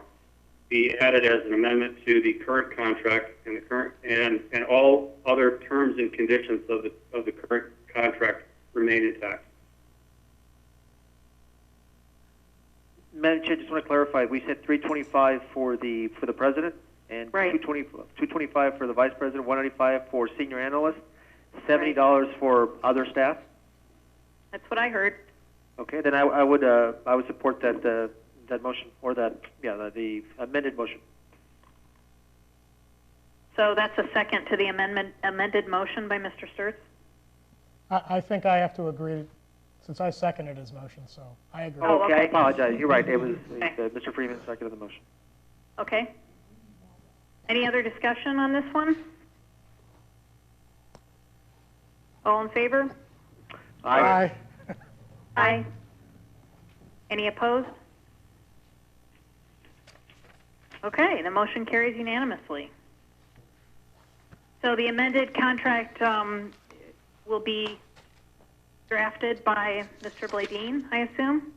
D: be added as an amendment to the current contract, and the current and all other terms and conditions of the current contract remain intact.
F: Madam Chair, just want to clarify. We said $325 for the president, and
A: right.
F: $225 for the vice president, $195 for senior analyst, $70 for other staff.
A: That's what I heard.
F: Okay, then I would support that motion, or the amended motion.
A: So that's a second to the amended motion by Mr. Sturts?
B: I think I have to agree, since I seconded his motion, so I agree.
A: Oh,
F: okay.
A: okay.
F: I apologize. You're right. It was
A: Okay.
F: Mr. Freeman seconded the motion.
A: Okay. Any other discussion on this one? All in favor?
B: Aye.
A: Aye. Any opposed? Okay, the motion carries unanimously. So the amended contract will be drafted by Mr. Bladine, I assume?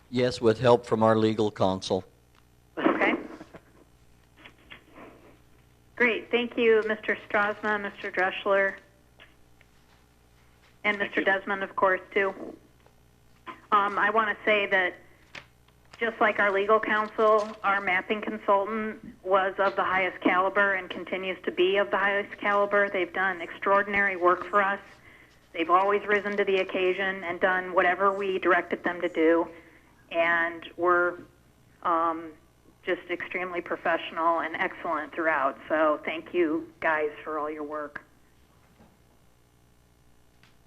C: Yes, with help from our legal counsel.
A: Okay. Great. Thank you, Mr. Strasma, Mr. Dreschler, and Mr. Desmond, of course, too. I want to say that just like our legal counsel, our mapping consultant was of the highest caliber and continues to be of the highest caliber. They've done extraordinary work for us. They've always risen to the occasion and done whatever we directed them to do. And we're just extremely professional and excellent throughout. So thank you, guys, for all your work.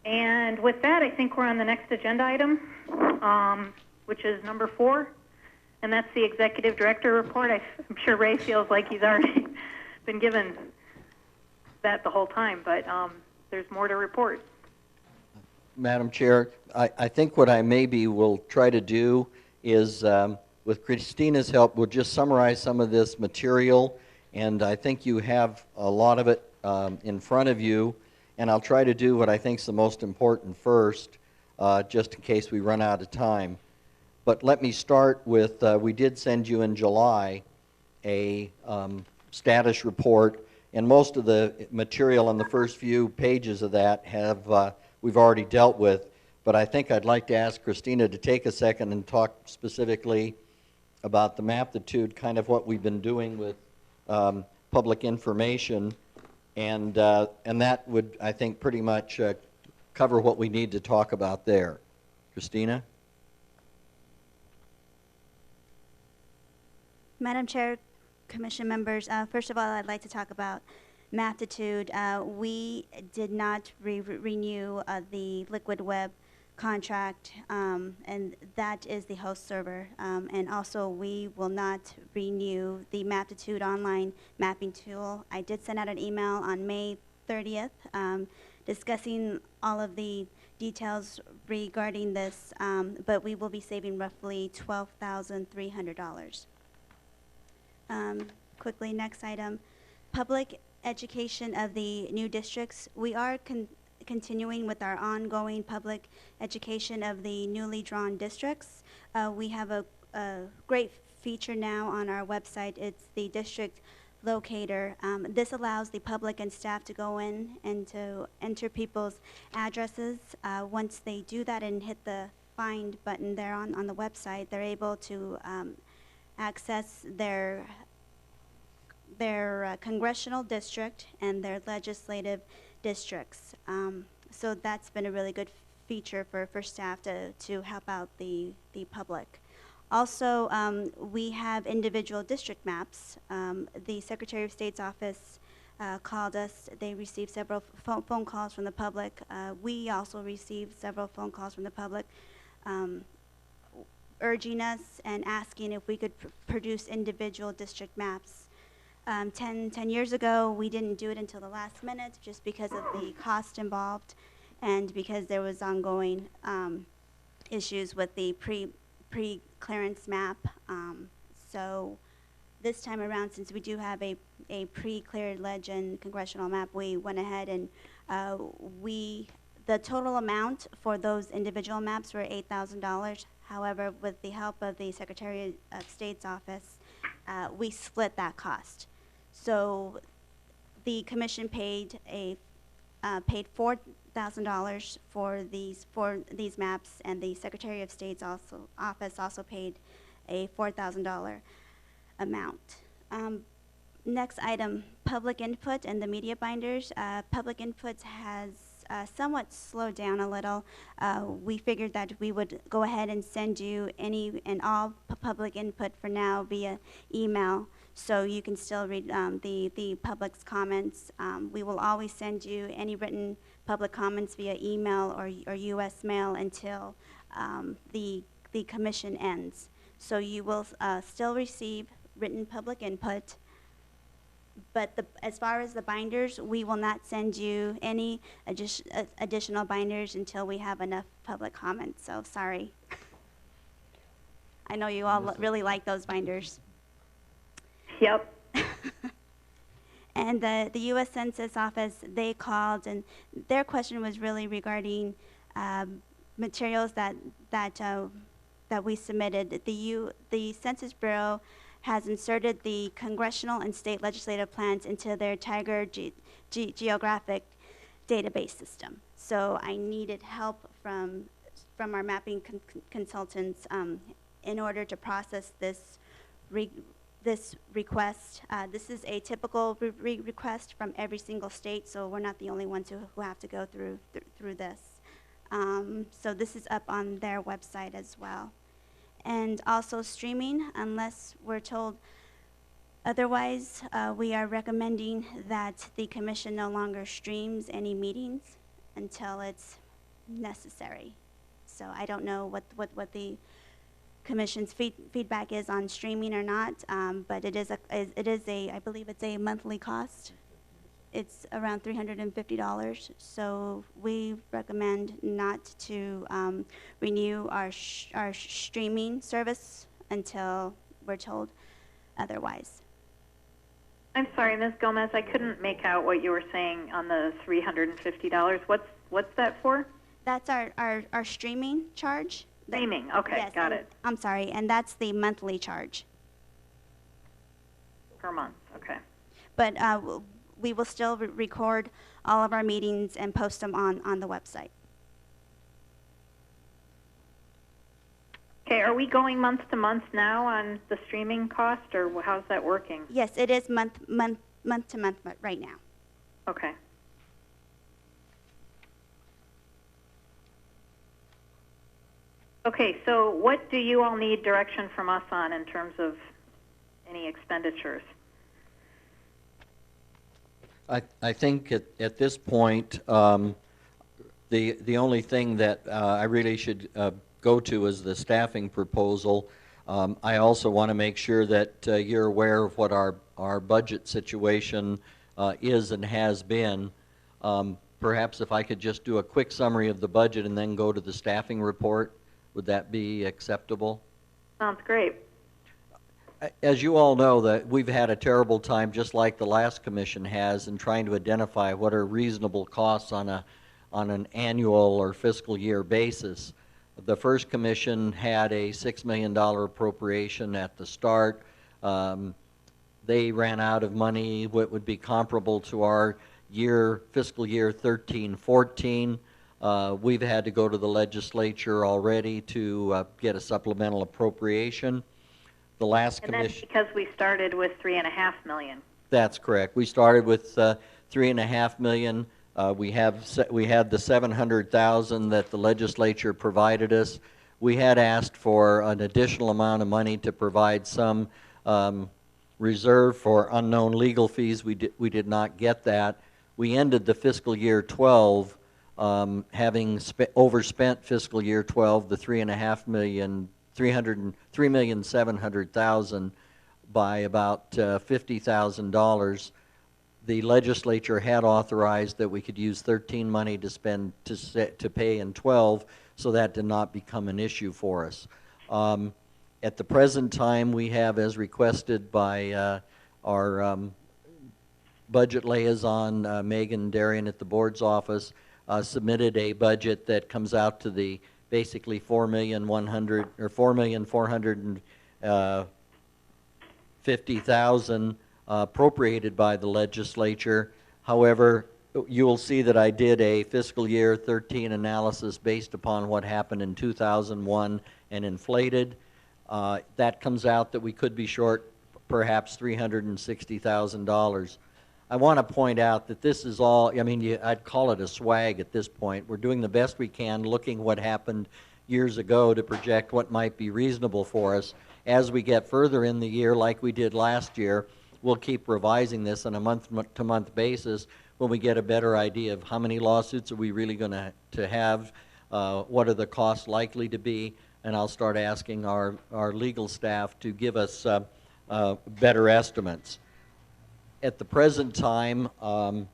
A: And with that, I think we're on the next agenda item, which is number 4. And that's the executive director report. I'm sure Ray feels like he's already been given that the whole time, but there's more to report.
C: Madam Chair, I think what I maybe will try to do is, with Christina's help, we'll just summarize some of this material, and I think you have a lot of it in front of you. and I'll try to do what I think is the most important first, just in case we run out of time. But let me start with, we did send you in July a status report, and most of the material on the first few pages of that we've already dealt with. But I think I'd like to ask Christina to take a second and talk specifically about the Maptitude, kind of what we've been doing with public information, and that would, I think, pretty much cover what we need to talk about there. Christina?
H: Madam Chair, Commission members, first of all, I'd like to talk about Maptitude. We did not renew the Liquid Web contract, and that is the host server. And also, we will not renew the Maptitude online mapping tool. I did send out an email on May 30th discussing all of the details regarding this, but we will be saving roughly $12,300. Quickly, next item, public education of the new districts. We are continuing with our ongoing public education of the newly drawn districts. We have a great feature now on our website. It's the district locator. This allows the public and staff to go in and to enter people's addresses. Once they do that and hit the find button there on the website, they're able to access their congressional district and their legislative districts. So that's been a really good feature for staff to help out the public. Also, we have individual district maps. The Secretary of State's office called us. They received several phone calls from the public. We also received several phone calls from the public urging us and asking if we could produce individual district maps. 10 years ago, we didn't do it until the last minute just because of the cost involved and because there was ongoing issues with the pre-clearance map. So this time around, since we do have a pre-cleared legend congressional map, we went ahead and the total amount for those individual maps were $8,000. However, with the help of the Secretary of State's office, we split that cost. So the commission paid $4,000 for these maps, and the Secretary of State's office also paid a $4,000 amount. Next item, public input and the media binders. Public input has somewhat slowed down a little. We figured that we would go ahead and send you any and all public input for now via email, so you can still read the public's comments. We will always send you any written public comments via email or U.S. mail until the commission ends. So you will still receive written public input. But as far as the binders, we will not send you any additional binders until we have enough public comments, so sorry. I know you all really like those binders.
A: Yep.
H: And the U.S. Census office, they called, and their question was really regarding materials that we submitted. The Census Bureau has inserted the congressional and state legislative plans into their Tiger geographic database system. So I needed help from our mapping consultants in order to process this request. This is a typical request from every single state, so we're not the only ones who have to go through this. So this is up on their website as well. And also streaming, unless we're told otherwise, we are recommending that the commission no longer streams any meetings until it's necessary. So I don't know what the commission's feedback is on streaming or not, but it is I believe it's a monthly cost. It's around $350, so we recommend not to renew our streaming service until we're told otherwise.
A: I'm sorry, Ms. Gomez, I couldn't make out what you were saying on the $350. What's that for?
H: That's our streaming charge.
A: Streaming, okay,
H: Yes,
A: got it.
H: I'm sorry, and that's the monthly charge.
A: Per month, okay.
H: But we will still record all of our meetings and post them on the website.
A: Okay, are we going month to month now on the streaming cost, or how's that working?
H: Yes, it is month to month right now.
A: Okay. Okay, so what do you all need direction from us on in terms of any expenditures?
C: I think at this point, the only thing that I really should go to is the staffing proposal. I also want to make sure that you're aware of what our budget situation is and has been. Perhaps if I could just do a quick summary of the budget and then go to the staffing report, would that be acceptable?
A: Sounds great.
C: As you all know, that we've had a terrible time, just like the last commission has, in trying to identify what are reasonable costs on an annual or fiscal year basis. The first commission had a $6 million appropriation at the start. They ran out of money, what would be comparable to our fiscal year 13-14. We've had to go to the legislature already to get a supplemental appropriation. The last commission.
A: And that's because we started with $3.5 million.
C: That's correct. We started with $3.5 million. We had the $700,000 that the legislature provided us. We had asked for an additional amount of money to provide some reserve for unknown legal fees. We did not get that. We ended the fiscal year 12 having overspent fiscal year 12 the $3,700,000 by about $50,000. The legislature had authorized that we could use 13 money to spend to pay in 12, so that did not become an issue for us. At the present time, we have, as requested by our budget liaison, Megan Darian at the board's office, submitted a budget that comes out to the basically $4,450,000 appropriated by the legislature. However, you will see that I did a fiscal year 13 analysis based upon what happened in 2001 and inflated. That comes out that we could be short perhaps $360,000. I want to point out that this is all, I'd call it a swag at this point. We're doing the best we can, looking what happened years ago to project what might be reasonable for us. As we get further in the year, like we did last year, we'll keep revising this on a month-to-month basis when we get a better idea of how many lawsuits are we really going to have, what are the costs likely to be, and I'll start asking our legal staff to give us better estimates. At the present time, I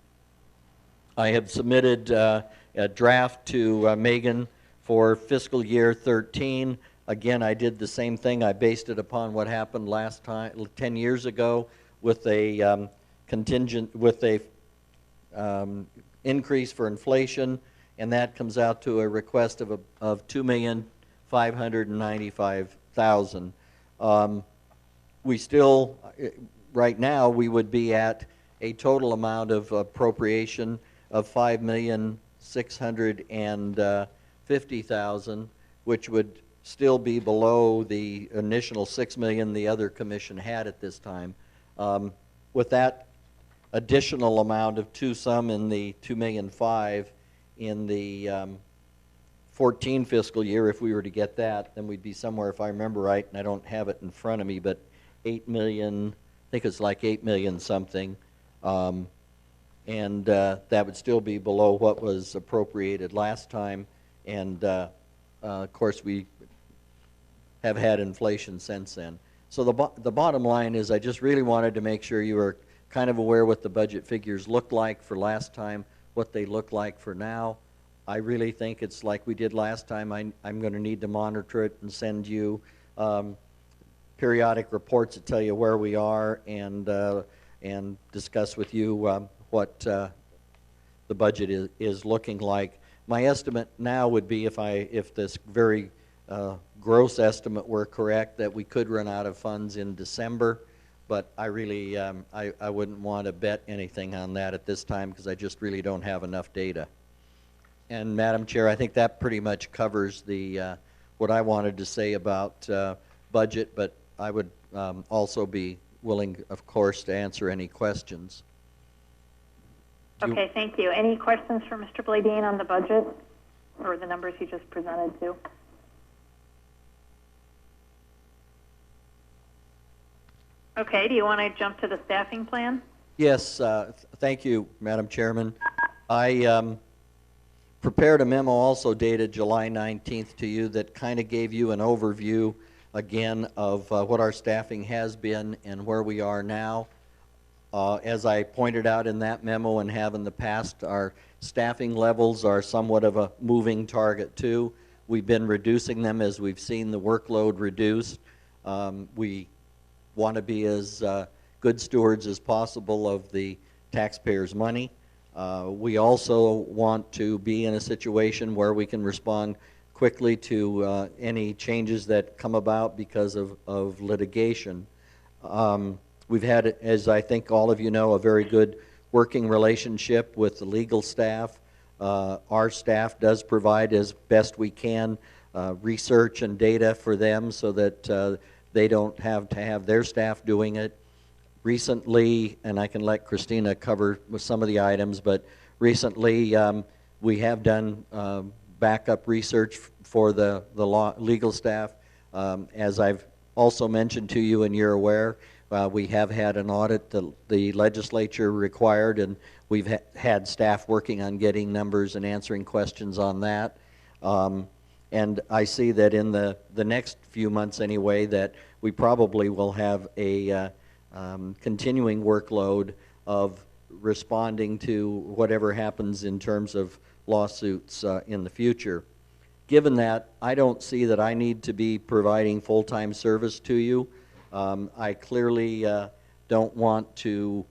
C: have submitted a draft to Megan for fiscal year 13. Again, I did the same thing. I based it upon what happened last time, 10 years ago, with a increase for inflation, and that comes out to a request of $2,595,000. We still, right now, we would be at a total amount of appropriation of $5,650,000, which would still be below the initial $6 million the other commission had at this time. With that additional amount of some in the $2.5 million in the 14 fiscal year, if we were to get that, then we'd be somewhere, if I remember right, and I don't have it in front of me, but 8 million, I think it's like 8 million something, and that would still be below what was appropriated last time, and of course we have had inflation since then. So the bottom line is I just really wanted to make sure you were kind of aware what the budget figures looked like for last time, what they look like for now. I really think it's like we did last time. I'm going to need to monitor it and send you periodic reports that tell you where we are, and and discuss with you what the budget is looking like. My estimate now would be, if this very gross estimate were correct, that we could run out of funds in December, but I really I wouldn't want to bet anything on that at this time because I just really don't have enough data. And Madam Chair, I think that pretty much covers the what I wanted to say about budget, but I would also be willing, of course, to answer any questions.
A: Okay, thank you. Any questions for Mr. Bladine on the budget or the numbers he just presented to? Okay, do you want to jump to the staffing plan?
C: Yes, thank you, Madam Chairman. I prepared a memo also dated July 19th to you that kind of gave you an overview again of what our staffing has been and where we are now. As I pointed out in that memo and have in the past, our staffing levels are somewhat of a moving target too. We've been reducing them as we've seen the workload reduce. We want to be as good stewards as possible of the taxpayers' money. We also want to be in a situation where we can respond quickly to any changes that come about because of litigation. We've had, as I think all of you know, a very good working relationship with the legal staff. Our staff does provide as best we can research and data for them so that they don't have to have their staff doing it. Recently, and I can let Christina cover with some of the items, but recently we have done backup research for the legal staff. As I've also mentioned to you and you're aware, we have had an audit the legislature required, and we've had staff working on getting numbers and answering questions on that. And I see that in the next few months anyway, that we probably will have a continuing workload of responding to whatever happens in terms of lawsuits in the future. Given that, I don't see that I need to be providing full-time service to you. I clearly don't want to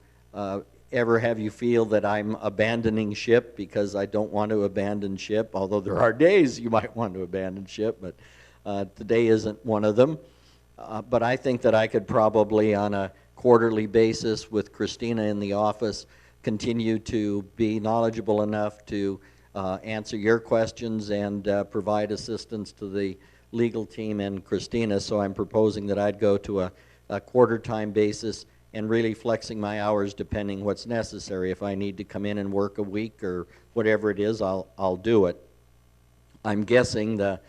C: ever have you feel that I'm abandoning ship, because I don't want to abandon ship, although there are days you might want to abandon ship, but today isn't one of them. But I think that I could probably, on a quarterly basis with Christina in the office, continue to be knowledgeable enough to answer your questions and provide assistance to the legal team and Christina. So I'm proposing that I'd go to a quarter-time basis and really flexing my hours depending what's necessary. If I need to come in and work a week or whatever it is, I'll do it. I'm guessing the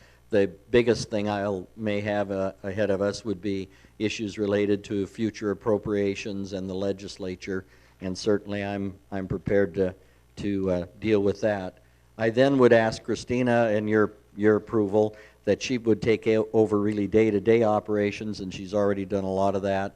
C: biggest thing may have ahead of us would be issues related to future appropriations and the legislature, and certainly I'm prepared to deal with that. I then would ask Christina, and your approval, that she would take over really day-to-day operations, and she's already done a lot of that.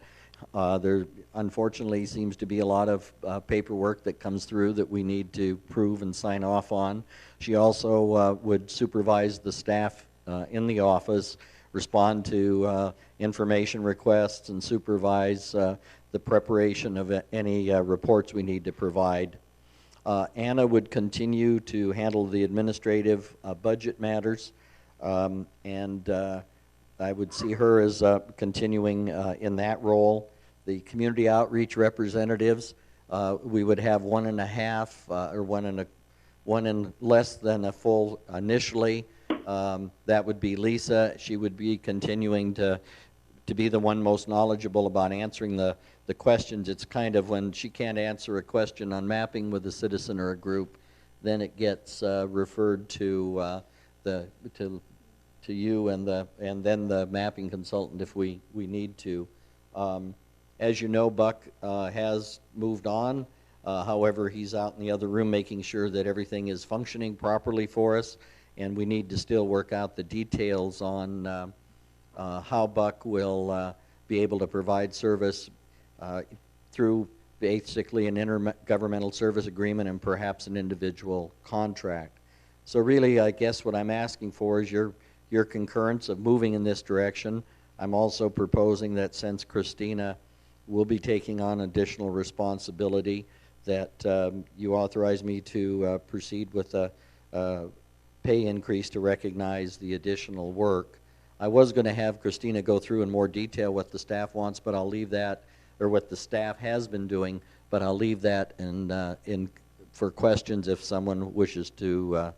C: There unfortunately seems to be a lot of paperwork that comes through that we need to prove and sign off on. She also would supervise the staff in the office, respond to information requests, and supervise the preparation of any reports we need to provide. Anna would continue to handle the administrative budget matters, and I would see her as continuing in that role. The community outreach representatives, we would have 1.5 or one and less than a full initially. That would be Lisa. She would be continuing to be the one most knowledgeable about answering the questions. It's kind of when she can't answer a question on mapping with a citizen or a group, then it gets referred to you and then the mapping consultant if we need to. As you know, Buck has moved on. However, he's out in the other room making sure that everything is functioning properly for us, and we need to still work out the details on how Buck will be able to provide service through basically an intergovernmental service agreement and perhaps an individual contract. So really, I guess what I'm asking for is your concurrence of moving in this direction. I'm also proposing that since Christina will be taking on additional responsibility, that you authorize me to proceed with a pay increase to recognize the additional work. I was going to have Christina go through in more detail what the staff wants, but I'll leave that, or what the staff has been doing, but I'll leave that in for questions if someone wishes to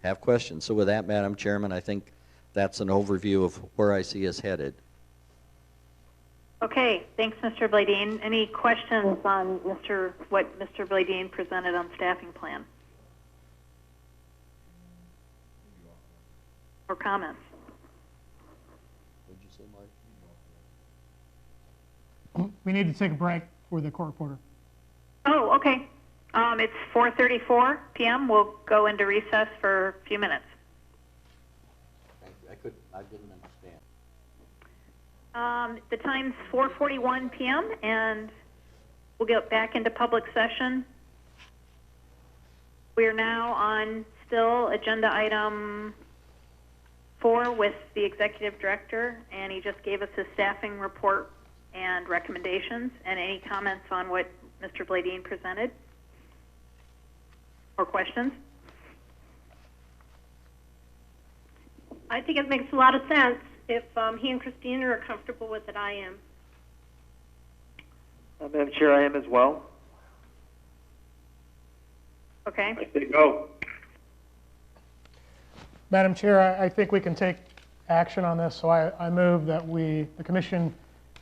C: have questions. So with that, Madam Chairman, I think that's an overview of where I see us headed.
A: Okay, thanks, Mr. Bladine. Any questions on what Mr. Bladine presented on staffing plan? Or comments?
C: What'd you say, Mark?
B: We need to take a break for the court reporter.
A: Oh, okay. It's 4:34 p.m. We'll go into recess for a few minutes.
C: Thank you. I didn't understand.
A: The time's 4:41 p.m. and we'll get back into public session. We are now on still agenda item 4 with the executive director, and he just gave us his staffing report and recommendations. And any comments on what Mr. Bladine presented? Or questions?
E: I think it makes a lot of sense. If he and Christina are comfortable with it, I am.
F: Madam Chair, I am as well.
A: Okay.
D: I say go.
B: Madam Chair, I think we can take action on this, so I move that the Commission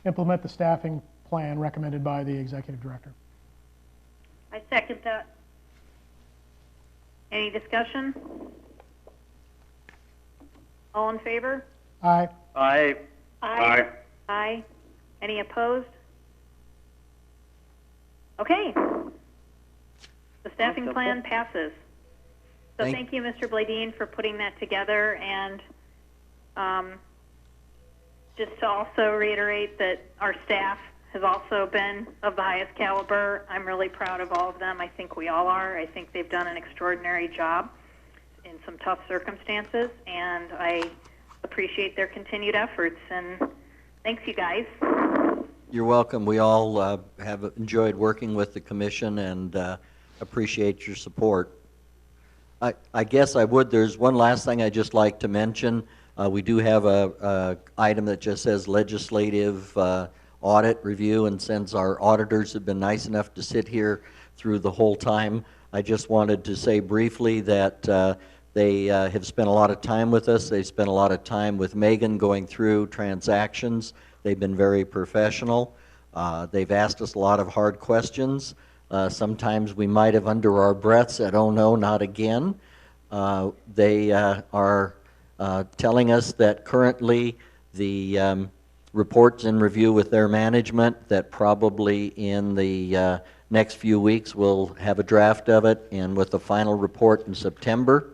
B: implement the staffing plan recommended by the Executive Director.
E: I second that.
A: Any discussion? All in favor?
B: Aye.
F: Aye.
D: Aye.
A: Aye. Any opposed? Okay. The staffing plan passes. So thank you, Mr. Bladine, for putting that together, and just to also reiterate that our staff has also been of the highest caliber. I'm really proud of all of them. I think we all are. I think they've done an extraordinary job in some tough circumstances, and I appreciate their continued efforts, and thanks, you guys.
C: You're welcome. We all have enjoyed working with the Commission and appreciate your support. I guess there's one last thing I'd just like to mention. We do have a item that just says legislative audit review, and since our auditors have been nice enough to sit here through the whole time, I just wanted to say briefly that they have spent a lot of time with us. They spent a lot of time with Megan going through transactions. They've been very professional. They've asked us a lot of hard questions. Sometimes we might have under our breath said, oh no, not again. They are telling us that currently the report's in review with their management, that probably in the next few weeks we'll have a draft of it, and with the final report in September.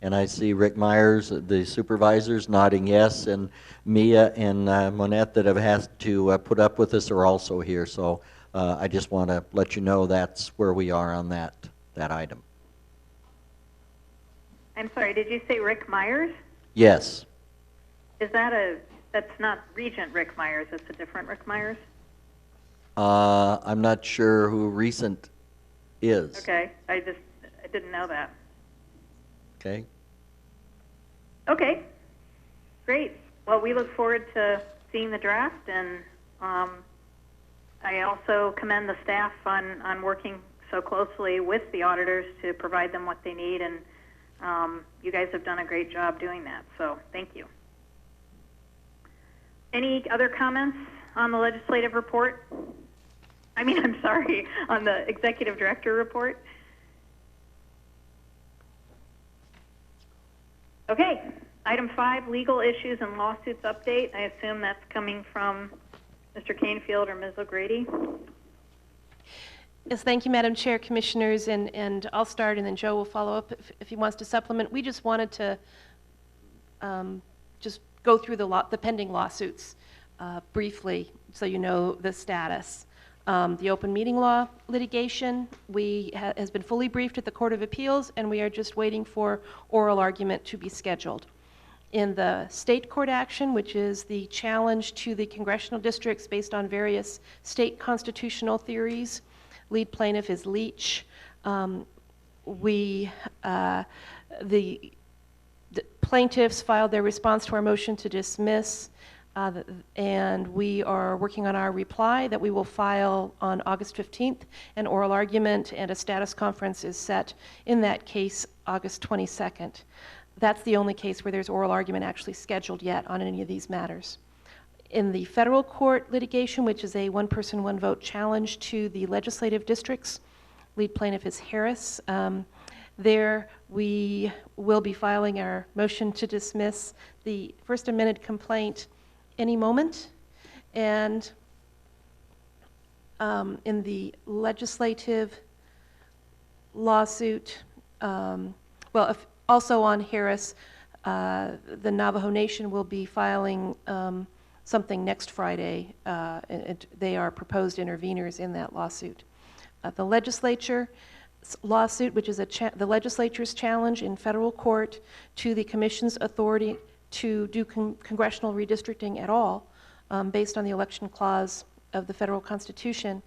C: And I see Rick Myers, the supervisors, nodding yes, and Mia and Monette that have had to put up with us are also here. So I just want to let you know that's where we are on that item.
A: I'm sorry, did you say Rick Myers?
C: Yes.
A: Is that that's not Regent Rick Myers, it's a different Rick Myers?
C: I'm not sure who recent is.
A: Okay, I didn't know that.
C: Okay.
A: Okay, great. Well, we look forward to seeing the draft, and I also commend the staff on working so closely with the auditors to provide them what they need, and you guys have done a great job doing that, so thank you. Any other comments on the legislative report? I'm sorry, on the executive director report? Okay, item 5, legal issues and lawsuits update. I assume that's coming from Mr. Canfield or Ms. O'Grady.
I: Yes, thank you, Madam Chair, Commissioners, and I'll start, and then Joe will follow up if he wants to supplement. We just wanted to just go through the pending lawsuits briefly, so you know the status. The open meeting law litigation has been fully briefed at the Court of Appeals, and we are just waiting for oral argument to be scheduled. In the state court action, which is the challenge to the congressional districts based on various state constitutional theories, lead plaintiff is Leach. The plaintiffs filed their response to our motion to dismiss, and we are working on our reply that we will file on August 15th. An oral argument and a status conference is set in that case August 22nd. That's the only case where there's oral argument actually scheduled yet on any of these matters. In the federal court litigation, which is a one-person, one-vote challenge to the legislative districts, lead plaintiff is Harris. There we will be filing our motion to dismiss the First Amendment complaint any moment. And in the legislative lawsuit, also on Harris, the Navajo Nation will be filing something next Friday. They are proposed interveners in that lawsuit. The legislature lawsuit, which is the legislature's challenge in federal court to the commission's authority to do congressional redistricting at all, based on the election clause of the federal constitution.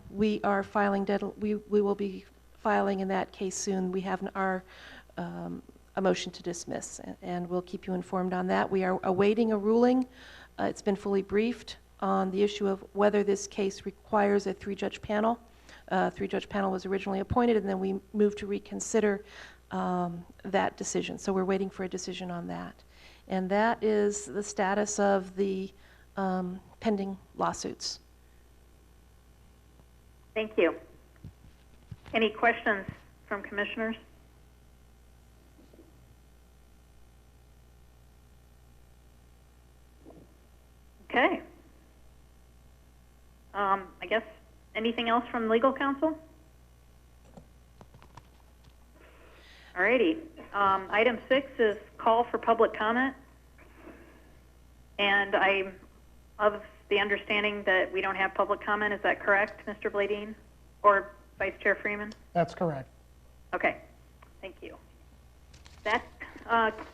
I: We are filing, we will be filing in that case soon. We have a motion to dismiss, and we'll keep you informed on that. We are awaiting a ruling. It's been fully briefed on the issue of whether this case requires a three-judge panel. Three-judge panel was originally appointed, and then we moved to reconsider that decision. So we're waiting for a decision on that. And that is the status of the pending lawsuits.
A: Thank you. Any questions from commissioners? Okay. I guess anything else from legal counsel? Alrighty. Item 6 is call for public comment. And I'm of the understanding that we don't have public comment. Is that correct, Mr. Bladine? Or Vice Chair Freeman?
B: That's correct.
A: Okay. Thank you. That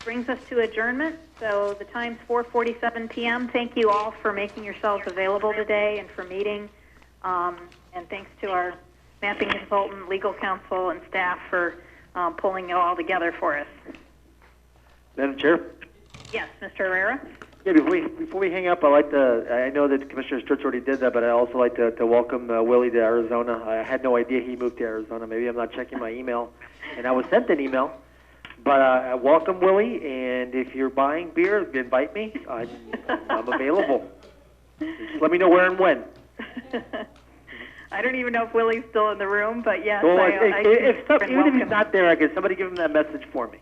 A: brings us to adjournment. So the time's 4:47 p.m. Thank you all for making yourselves available today and for meeting. And thanks to our mapping consultant, legal counsel, and staff for pulling it all together for us.
F: Madam Chair?
A: Yes, Mr. Herrera?
F: Yeah, before we hang up, I know that Commissioner Sturts already did that, but I'd also like to welcome Willie to Arizona. I had no idea he moved to Arizona. Maybe I'm not checking my email. And I was sent an email. But welcome, Willie, and if you're buying beer, invite me. I'm available. Just let me know where and when.
A: I don't even know if Willie's still in the room, but yes.
F: Well, even if he's not there, I guess somebody give him that message for me.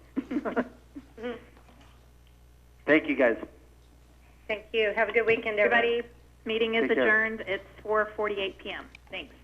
F: Thank you, guys.
A: Thank you. Have a good weekend, everybody. Meeting is adjourned. It's 4:48 p.m. Thanks.